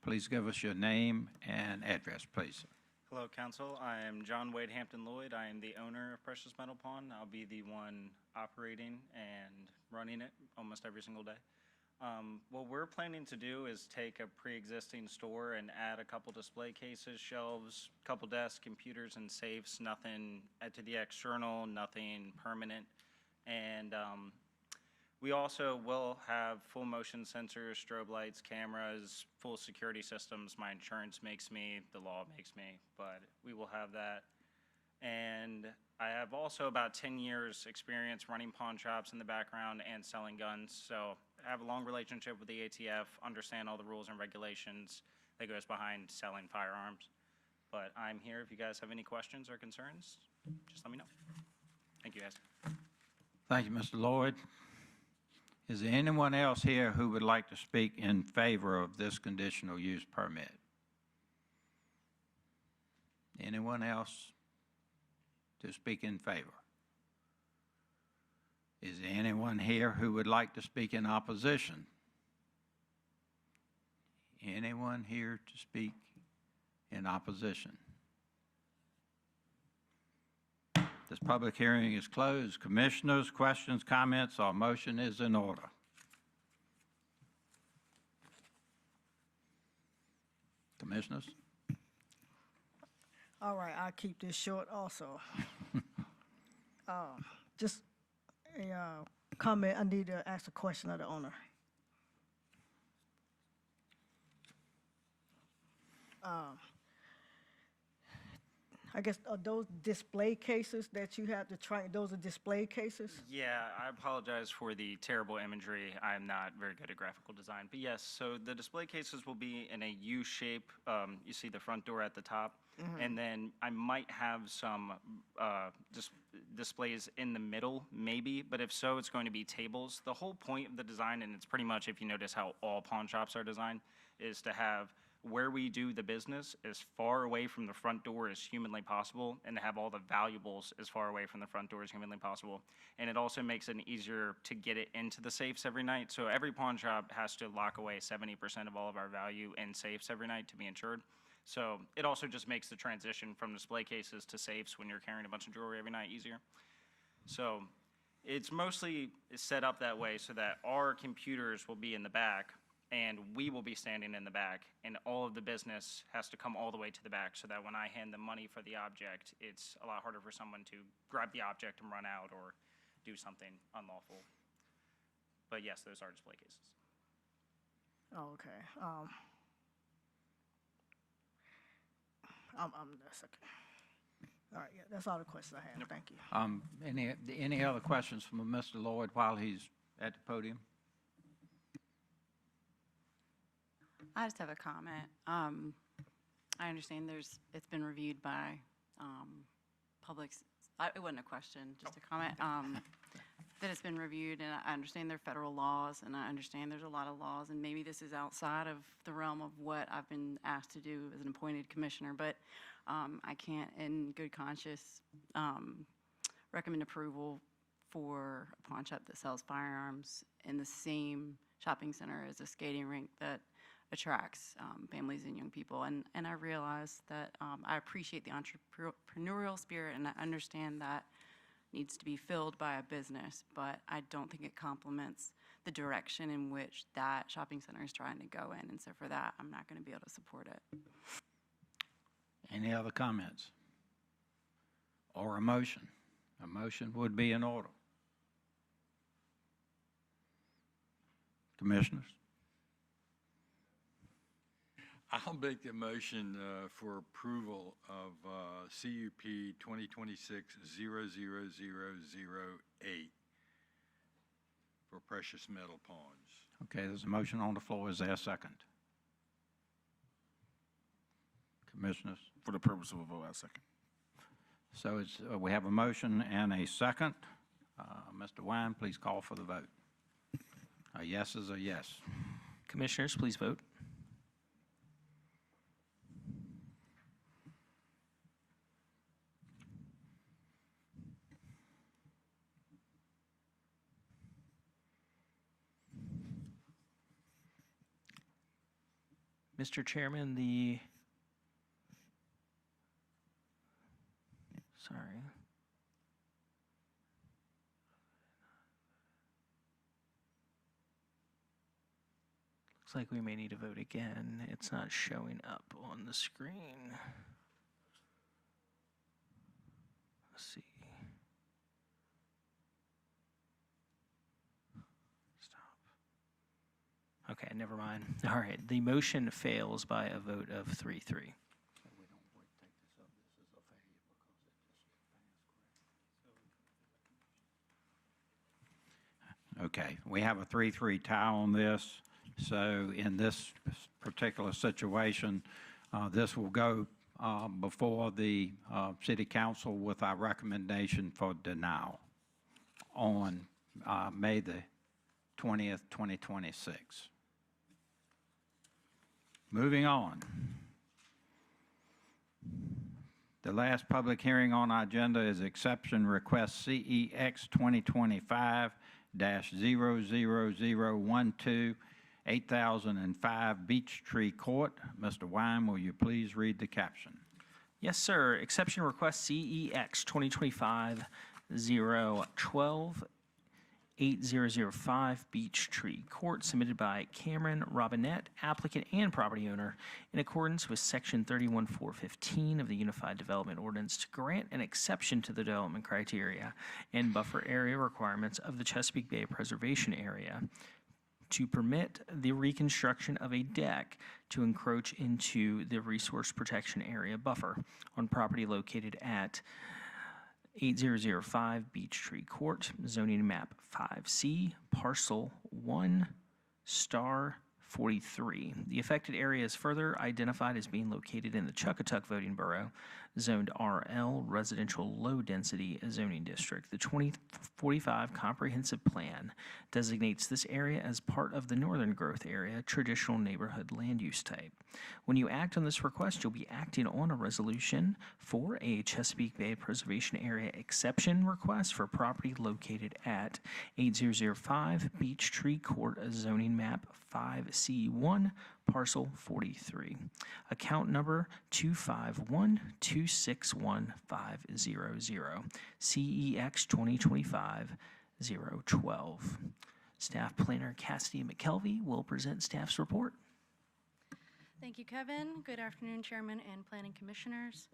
S1: Please give us your name and address, please.
S11: Hello, Council. I am John Wade Hampton Lloyd. I am the owner of Precious Metal Pawn. I'll be the one operating and running it almost every single day. What we're planning to do is take a pre-existing store and add a couple display cases, shelves, couple desks, computers, and safes. Nothing to the external, nothing permanent. And we also will have full motion sensors, strobe lights, cameras, full security systems. My insurance makes me, the law makes me, but we will have that. And I have also about 10 years experience running pawn shops in the background and selling guns. So I have a long relationship with the ATF, understand all the rules and regulations that goes behind selling firearms. But I'm here if you guys have any questions or concerns, just let me know. Thank you, guys.
S1: Thank you, Mr. Lloyd. Is there anyone else here who would like to speak in favor of this conditional use permit? Anyone else to speak in favor? Is there anyone here who would like to speak in opposition? Anyone here to speak in opposition? This public hearing is closed. Commissioners, questions, comments, or motion is in order. Commissioners?
S5: All right, I'll keep this short also. Just a comment, I need to ask a question of the owner. I guess, are those display cases that you have to try, those are display cases?
S11: Yeah, I apologize for the terrible imagery. I'm not very good at graphical design. But yes, so the display cases will be in a U shape. You see the front door at the top. And then I might have some displays in the middle, maybe. But if so, it's going to be tables. The whole point of the design, and it's pretty much, if you notice how all pawn shops are designed, is to have where we do the business as far away from the front door as humanly possible, and to have all the valuables as far away from the front door as humanly possible. And it also makes it easier to get it into the safes every night. So every pawn shop has to lock away 70% of all of our value in safes every night to be insured. So it also just makes the transition from display cases to safes when you're carrying a bunch of jewelry every night easier. So it's mostly set up that way so that our computers will be in the back, and we will be standing in the back, and all of the business has to come all the way to the back so that when I hand them money for the object, it's a lot harder for someone to grab the object and run out or do something unlawful. But yes, those are display cases.
S5: Oh, okay. That's okay. All right, yeah, that's all the questions I have. Thank you.
S1: Any other questions from Mr. Lloyd while he's at the podium?
S9: I just have a comment. I understand it's been reviewed by it wasn't a question, just a comment, that it's been reviewed, and I understand there are federal laws, and I understand there's a lot of laws, and maybe this is outside of the realm of what I've been asked to do as an appointed commissioner, but I can't, in good conscience, recommend approval for a pawn shop that sells firearms in the same shopping center as a skating rink that attracts families and young people. And I realize that I appreciate the entrepreneurial spirit, and I understand that needs to be filled by a business, but I don't think it complements the direction in which that shopping center is trying to go in. And so for that, I'm not going to be able to support it.
S1: Any other comments? Or a motion? A motion would be in order. Commissioners?
S2: I'll make the motion for approval of CUP 2026-00008 for precious metal pawns.
S1: Okay, there's a motion on the floor. Is there a second? Commissioners?
S8: For the purpose of a vote, I second.
S1: So it's, we have a motion and a second. Mr. Wine, please call for the vote. A yes is a yes.
S3: Commissioners, please vote. Mr. Chairman, sorry. Looks like we may need to vote again. It's not showing up on the screen. Let's see. Okay, never mind. All right, the motion fails by a vote of 3-3.
S1: Okay, we have a 3-3 tie on this. So in this particular situation, this will go before the City Council with our recommendation for denial on May the 20th, 2026. Moving on. The last public hearing on our agenda is exception request CEX 2025-00012, 8005 Beech Tree Court. Mr. Wine, will you please read the caption?
S3: Yes, sir. Exception request CEX 2025-012 8005 Beech Tree Court, submitted by Cameron Robinette, applicant and property owner, in accordance with Section 31415 of the Unified Development Ordinance to grant an exception to the development criteria and buffer area requirements of the Chesapeake Bay Preservation Area to permit the reconstruction of a deck to encroach into the resource protection area buffer on property located at 8005 Beech Tree Court, zoning map 5C, parcel 1*43. The affected area is further identified as being located in the Chuckatuck voting borough, zoned RL Residential Low Density Zoning District. The 2045 Comprehensive Plan designates this area as part of the Northern Growth Area Traditional Neighborhood Land Use Type. When you act on this request, you'll be acting on a resolution for a Chesapeake Bay Preservation Area exception request for property located at 8005 Beech Tree Court, zoning map 5C1, parcel 43. Account number 251261500, CEX 2025-012. Staff Planner Cassidy McKelvey will present staff's report.
S12: Thank you, Kevin. Good afternoon, Chairman and Planning Commissioners.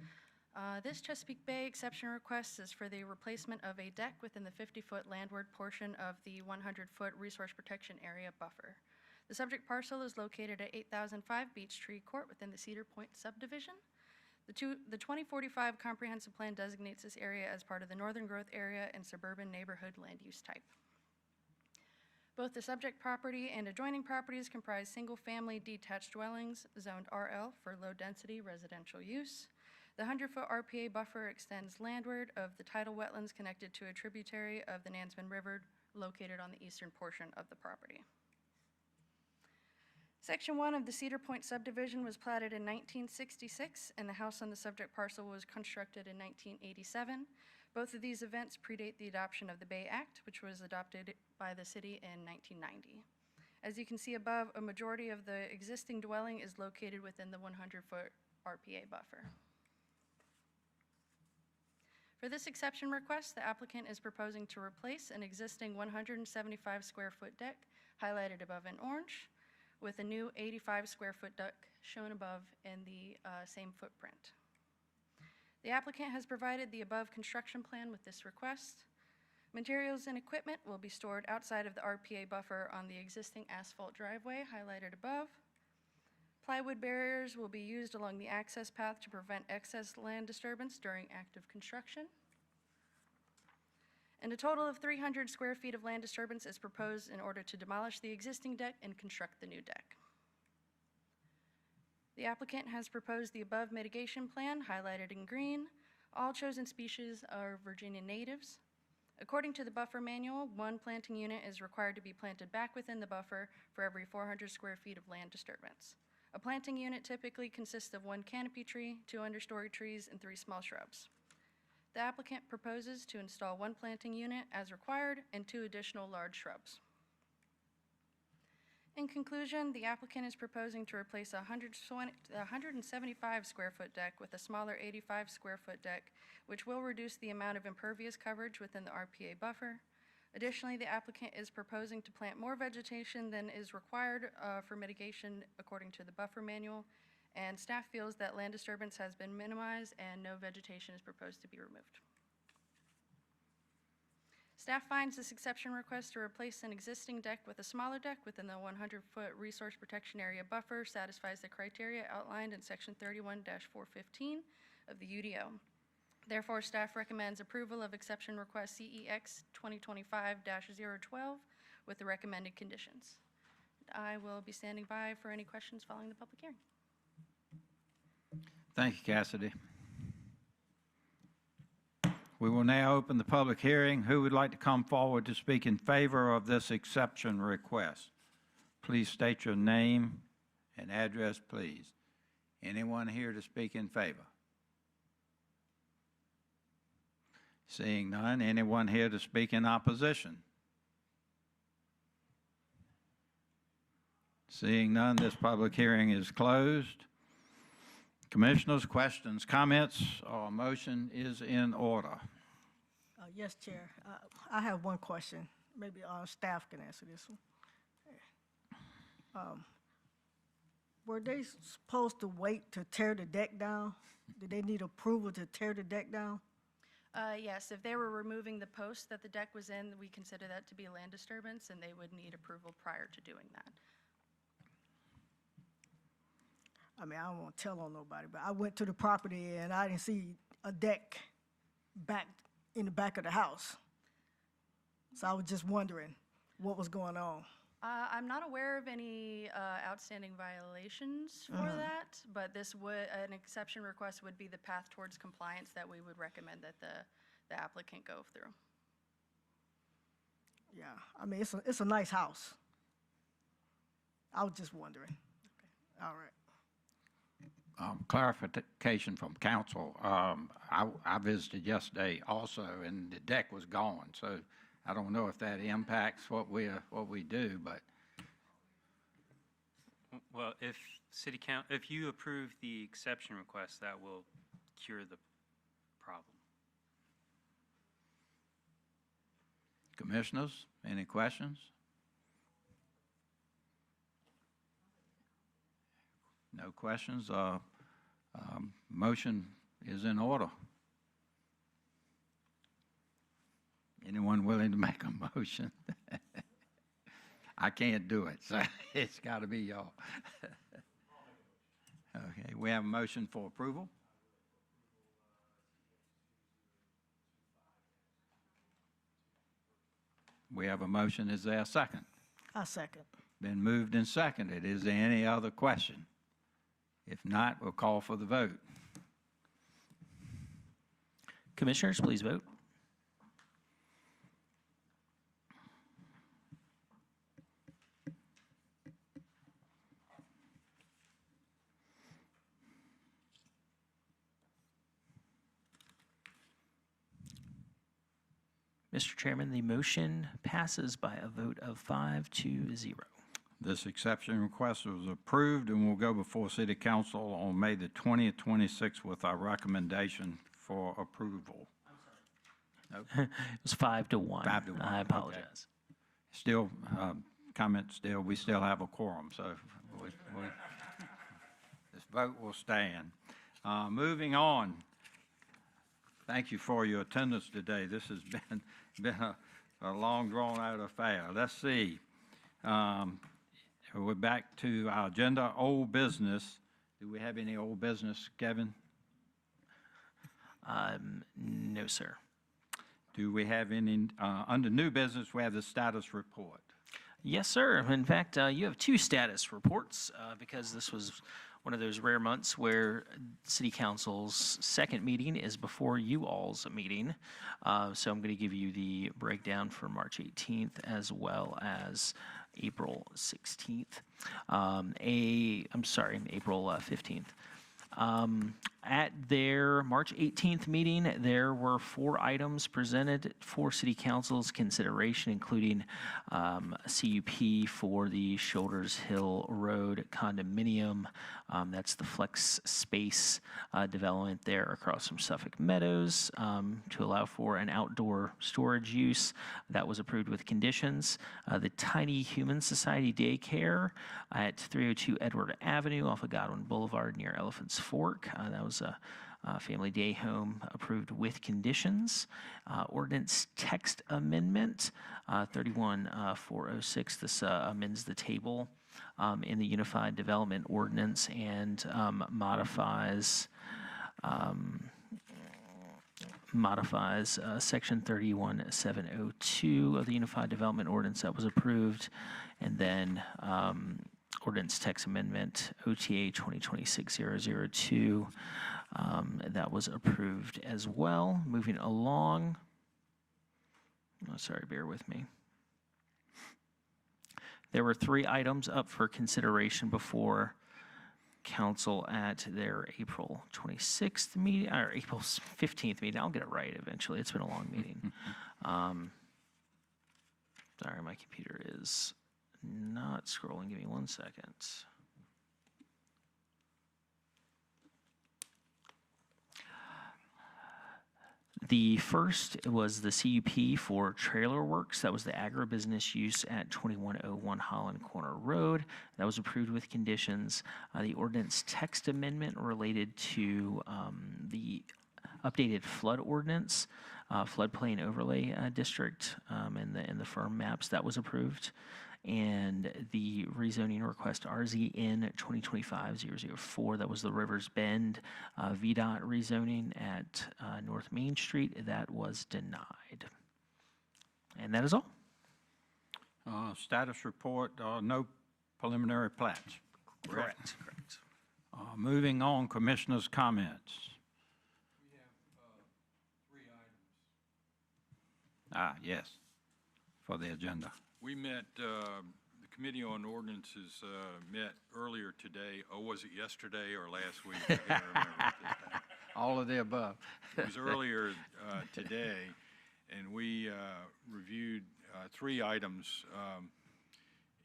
S12: This Chesapeake Bay exception request is for the replacement of a deck within the 50-foot landward portion of the 100-foot resource protection area buffer. The subject parcel is located at 8005 Beech Tree Court within the Cedar Point subdivision. The 2045 Comprehensive Plan designates this area as part of the Northern Growth Area and Suburban Neighborhood Land Use Type. Both the subject property and adjoining properties comprise single-family detached dwellings zoned RL for low-density residential use. The 100-foot RPA buffer extends landward of the tidal wetlands connected to a tributary of the Nansman River located on the eastern portion of the property. Section 1 of the Cedar Point subdivision was platted in 1966, and the house on the subject parcel was constructed in 1987. Both of these events predate the adoption of the Bay Act, which was adopted by the city in 1990. As you can see above, a majority of the existing dwelling is located within the 100-foot RPA buffer. For this exception request, the applicant is proposing to replace an existing 175 square foot deck, highlighted above in orange, with a new 85 square foot deck shown above in the same footprint. The applicant has provided the above construction plan with this request. Materials and equipment will be stored outside of the RPA buffer on the existing asphalt driveway highlighted above. Plywood barriers will be used along the access path to prevent excess land disturbance during active construction. And a total of 300 square feet of land disturbance is proposed in order to demolish the existing deck and construct the new deck. The applicant has proposed the above mitigation plan highlighted in green. All chosen species are Virginia natives. According to the buffer manual, one planting unit is required to be planted back within the buffer for every 400 square feet of land disturbance. A planting unit typically consists of one canopy tree, 2 understory trees, and 3 small shrubs. The applicant proposes to install 1 planting unit as required and 2 additional large shrubs. In conclusion, the applicant is proposing to replace a 175 square foot deck with a smaller 85 square foot deck, which will reduce the amount of impervious coverage within the RPA buffer. Additionally, the applicant is proposing to plant more vegetation than is required for mitigation according to the buffer manual, and staff feels that land disturbance has been minimized and no vegetation is proposed to be removed. Staff finds this exception request to replace an existing deck with a smaller deck within the 100-foot resource protection area buffer satisfies the criteria outlined in Section 31-415 of the UDO. Therefore, staff recommends approval of exception request CEX 2025-012 with the recommended conditions. I will be standing by for any questions following the public hearing.
S1: Thank you, Cassidy. We will now open the public hearing. Who would like to come forward to speak in favor of this exception request? Please state your name and address, please. Anyone here to speak in favor? Seeing none, anyone here to speak in opposition? Seeing none, this public hearing is closed. Commissioners, questions, comments, or motion is in order.
S5: Yes, Chair. I have one question. Maybe our staff can answer this one. Were they supposed to wait to tear the deck down? Did they need approval to tear the deck down?
S12: Yes, if they were removing the post that the deck was in, we consider that to be a land disturbance, and they would need approval prior to doing that.
S5: I mean, I don't want to tell on nobody, but I went to the property and I didn't see a deck back in the back of the house. So I was just wondering what was going on.
S12: I'm not aware of any outstanding violations for that, but an exception request would be the path towards compliance that we would recommend that the applicant go through.
S5: Yeah, I mean, it's a nice house. I was just wondering. Okay. All right.
S1: Clarification from council. I visited yesterday also, and the deck was gone, so I don't know if that impacts what we do, but.
S16: Well, if you approve the exception request, that will cure the problem.
S1: Commissioners, any questions? No questions. Motion is in order. Anyone willing to make a motion? I can't do it, so it's got to be y'all. Okay, we have a motion for approval. We have a motion. Is there a second?
S5: I second.
S1: Been moved and seconded. Is there any other question? If not, we'll call for the vote.
S3: Commissioners, please vote. Mr. Chairman, the motion passes by a vote of 5-0.
S1: This exception request was approved and will go before City Council on May the 20th, 26th with our recommendation for approval.
S3: It was 5-1.
S1: 5-1.
S3: I apologize.
S1: Okay. Still, we still have a quorum, so this vote will stand. Moving on. Thank you for your attendance today. This has been a long, drawn-out affair. Let's see. We're back to our agenda, old business. Do we have any old business, Kevin?
S3: No, sir.
S1: Do we have any, under new business, we have the status report?
S3: Yes, sir. In fact, you have two status reports because this was one of those rare months where City Council's second meeting is before you all's meeting. So I'm going to give you the breakdown for March 18th as well as April 16th. April 15th. At their March 18th meeting, there were 4 items presented for City Council's consideration, including a CUP for the Shoulders Hill Road condominium. That's the flex space development there across from Suffolk Meadows to allow for an outdoor storage use. That was approved with conditions. The Tiny Human Society daycare at 302 Edward Avenue off of Godwin Boulevard near Elephants Fork. That was a family day home approved with conditions. Ordinance text amendment 31406. This amends the table in the Unified Development Ordinance and modifies Section 31702 of the Unified Development Ordinance that was approved, and then Ordinance Text Amendment OTA 2026-002 that was approved as well. Moving along. Oh, sorry, bear with me. There were 3 items up for consideration before Council at their April 26th meeting, or April 15th meeting. I'll get it right eventually. It's been a long meeting. Sorry, my computer is not not scrolling. Give me 1 second. The first was the CUP for Trailer Works. That was the agribusiness use at 2101 Holland Corner Road. That was approved with conditions. The ordinance text amendment related to the updated flood ordinance, floodplain overlay district, and the firm maps, that was approved. And the rezoning request RZN 2025-004, that was the Rivers Bend VDOT rezoning at North Main Street, that was denied. And that is all.
S1: Status report, no preliminary plats.
S3: Correct.
S1: Moving on, commissioners' comments.
S2: We have 3 items.
S1: Yes, for the agenda.
S2: We met, the Committee on Ordinances met earlier today. Oh, was it yesterday or last week? I can't remember at this time.
S1: All of the above.
S2: It was earlier today, and we reviewed 3 items,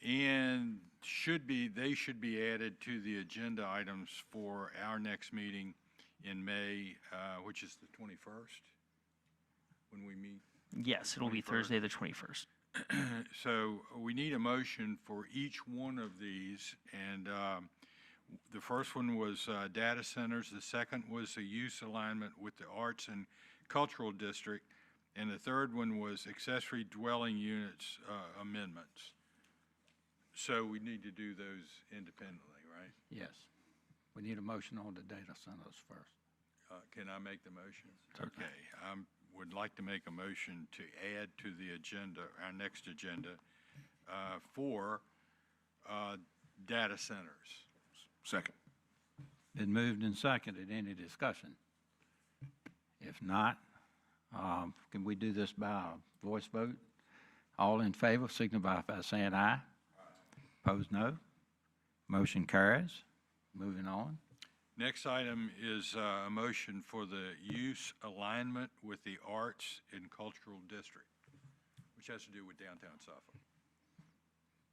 S2: and they should be added to the agenda items for our next meeting in May, which is the 21st, when we meet.
S3: Yes, it'll be
S2: 21st.
S3: Thursday the 21st.
S2: So we need a motion for each one of these, and the first one was data centers, the second was a use alignment with the Arts and Cultural District, and the third one was accessory dwelling units amendments. So we need to do those independently, right?
S1: Yes. We need a motion on the data centers first.
S2: Can I make the motion? Okay. Would like to make a motion to add to the agenda, our next agenda, for data centers.
S8: Second.
S1: Been moved and seconded. Any discussion? If not, can we do this by a voice vote? All in favor signify by saying aye. Opposed, no. Motion carries. Moving on.
S2: Next item is a motion for the use alignment with the Arts and Cultural District, which has to do with downtown Suffolk.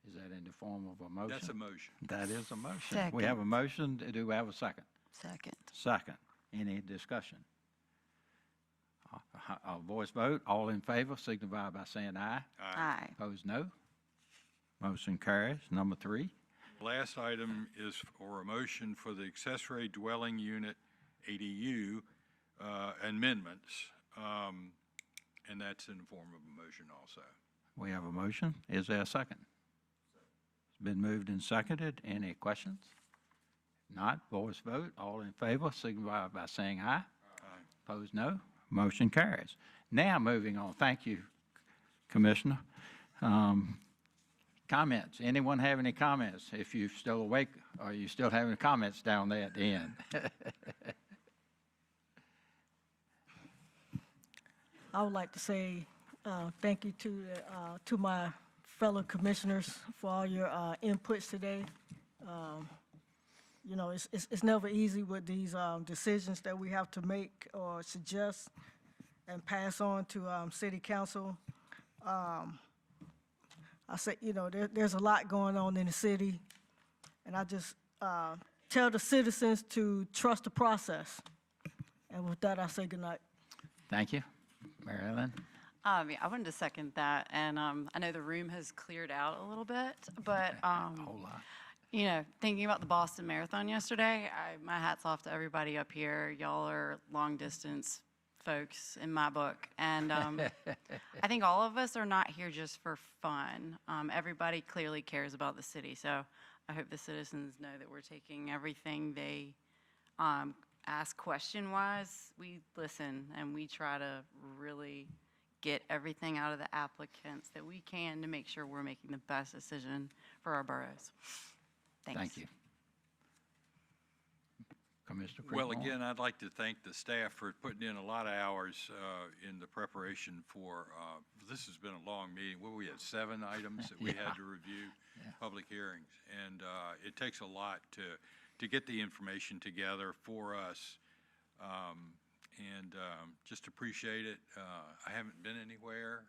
S1: Is that in the form of a motion?
S2: That's a motion.
S1: That is a motion.
S21: Second.
S1: We have a motion. Do we have a second?
S21: Second.
S1: Second. Any discussion? A voice vote. All in favor signify by saying aye.
S21: Aye.
S1: Opposed, no. Motion carries. Number 3.
S2: Last item is for a motion for the accessory dwelling unit ADU amendments, and that's in the form of a motion also.
S1: We have a motion. Is there a second? It's been moved and seconded. Any questions? Not, voice vote. All in favor signify by saying aye. Opposed, no. Motion carries. Now, moving on. Thank you, Commissioner. Comments? Anyone have any comments? If you're still awake, or you still having comments down there at the end?
S5: I would like to say thank you to my fellow commissioners for all your inputs today. You know, it's never easy with these decisions that we have to make or suggest and pass on to city council. I say, you know, there's a lot going on in the city, and I just tell the citizens to trust the process. And with that, I say goodnight.
S1: Thank you. Mary Ellen?
S9: Yeah, I wanted to second that, and I know the room has cleared out a little bit, but
S1: A whole lot.
S9: you know, thinking about the Boston Marathon yesterday, my hat's off to everybody up here. Y'all are long distance folks in my book, and I think all of us are not here just for fun. Everybody clearly cares about the city, so I hope the citizens know that we're taking everything they ask question-wise. We listen, and we try to really get everything out of the applicants that we can to make sure we're making the best decision for our boroughs. Thanks.
S1: Thank you. Commissioner
S2: Well,
S1: Creekmore?
S2: again, I'd like to thank the staff for putting in a lot of hours in the preparation for, this has been a long meeting. Well, we had 7 items that we had to review, public hearings. And it takes a lot to get the information together for us. And just appreciate it. I haven't been anywhere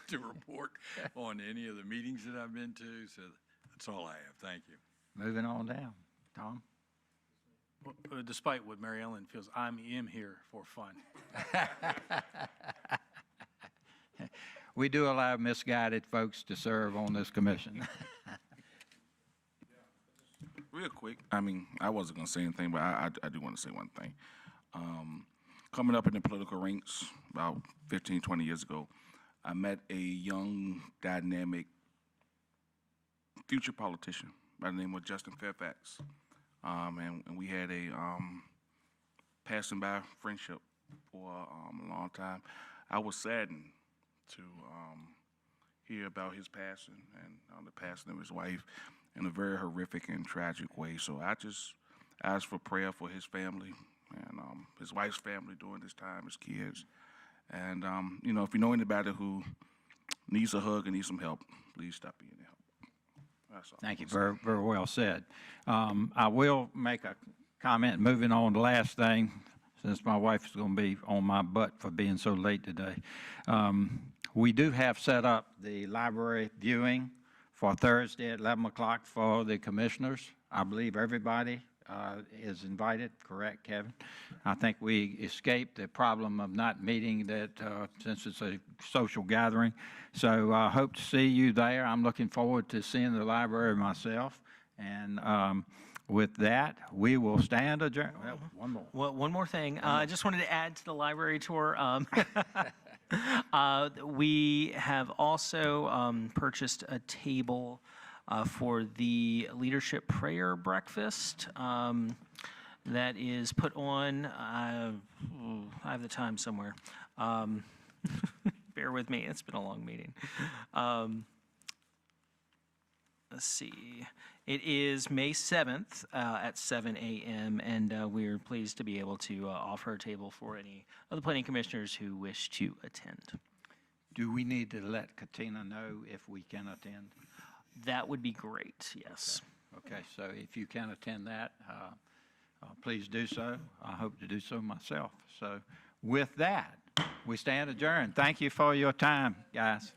S2: to report on any of the meetings that I've been to, so That's all I have. Thank you.
S1: Moving on down. Tom?
S15: Despite what Mary Ellen feels, I am here for fun.
S1: We do allow misguided folks to serve on this commission.
S8: Real quick, I mean, I wasn't going to say anything, but I do want to say one thing. Coming up in the political ranks about 15, 20 years ago, I met a young, dynamic, future politician by the name of Justin Fairfax. And we had a passing by friendship for a long time. I was saddened to hear about his passing and the passing of his wife in a very horrific and tragic way. So I just ask for prayer for his family and his wife's family during this time, his kids. And, you know, if you know anybody who needs a hug and needs some help, please stop being there. That's all.
S1: Thank you. Very, very well said. I will make a comment, moving on to the last thing, since my wife is going to be on my butt for being so late today. We do have set up the library viewing for Thursday at 11 o'clock for the commissioners. I believe everybody is invited, correct, Kevin? I think we escaped the problem of not meeting that since it's a social gathering. So I hope to see you there. I'm looking forward to seeing the library myself. And with that, we will stand adjourned. Well, one more.
S3: Well, one more thing. I just wanted to add to the library tour. We have also purchased a table for the leadership prayer breakfast that is put on. I have the time somewhere. Bear with me. It's been a long meeting. Let's see. It is May 7th at 7 a.m., and we're pleased to be able to offer a table for any of the planning commissioners who wish to attend.
S1: Do we need to let Katina know if we can attend?
S3: That would be great, yes.
S1: Okay, so if you can attend that, please do so. I hope to do so myself. So with that, we stand adjourned. Thank you for your time, guys.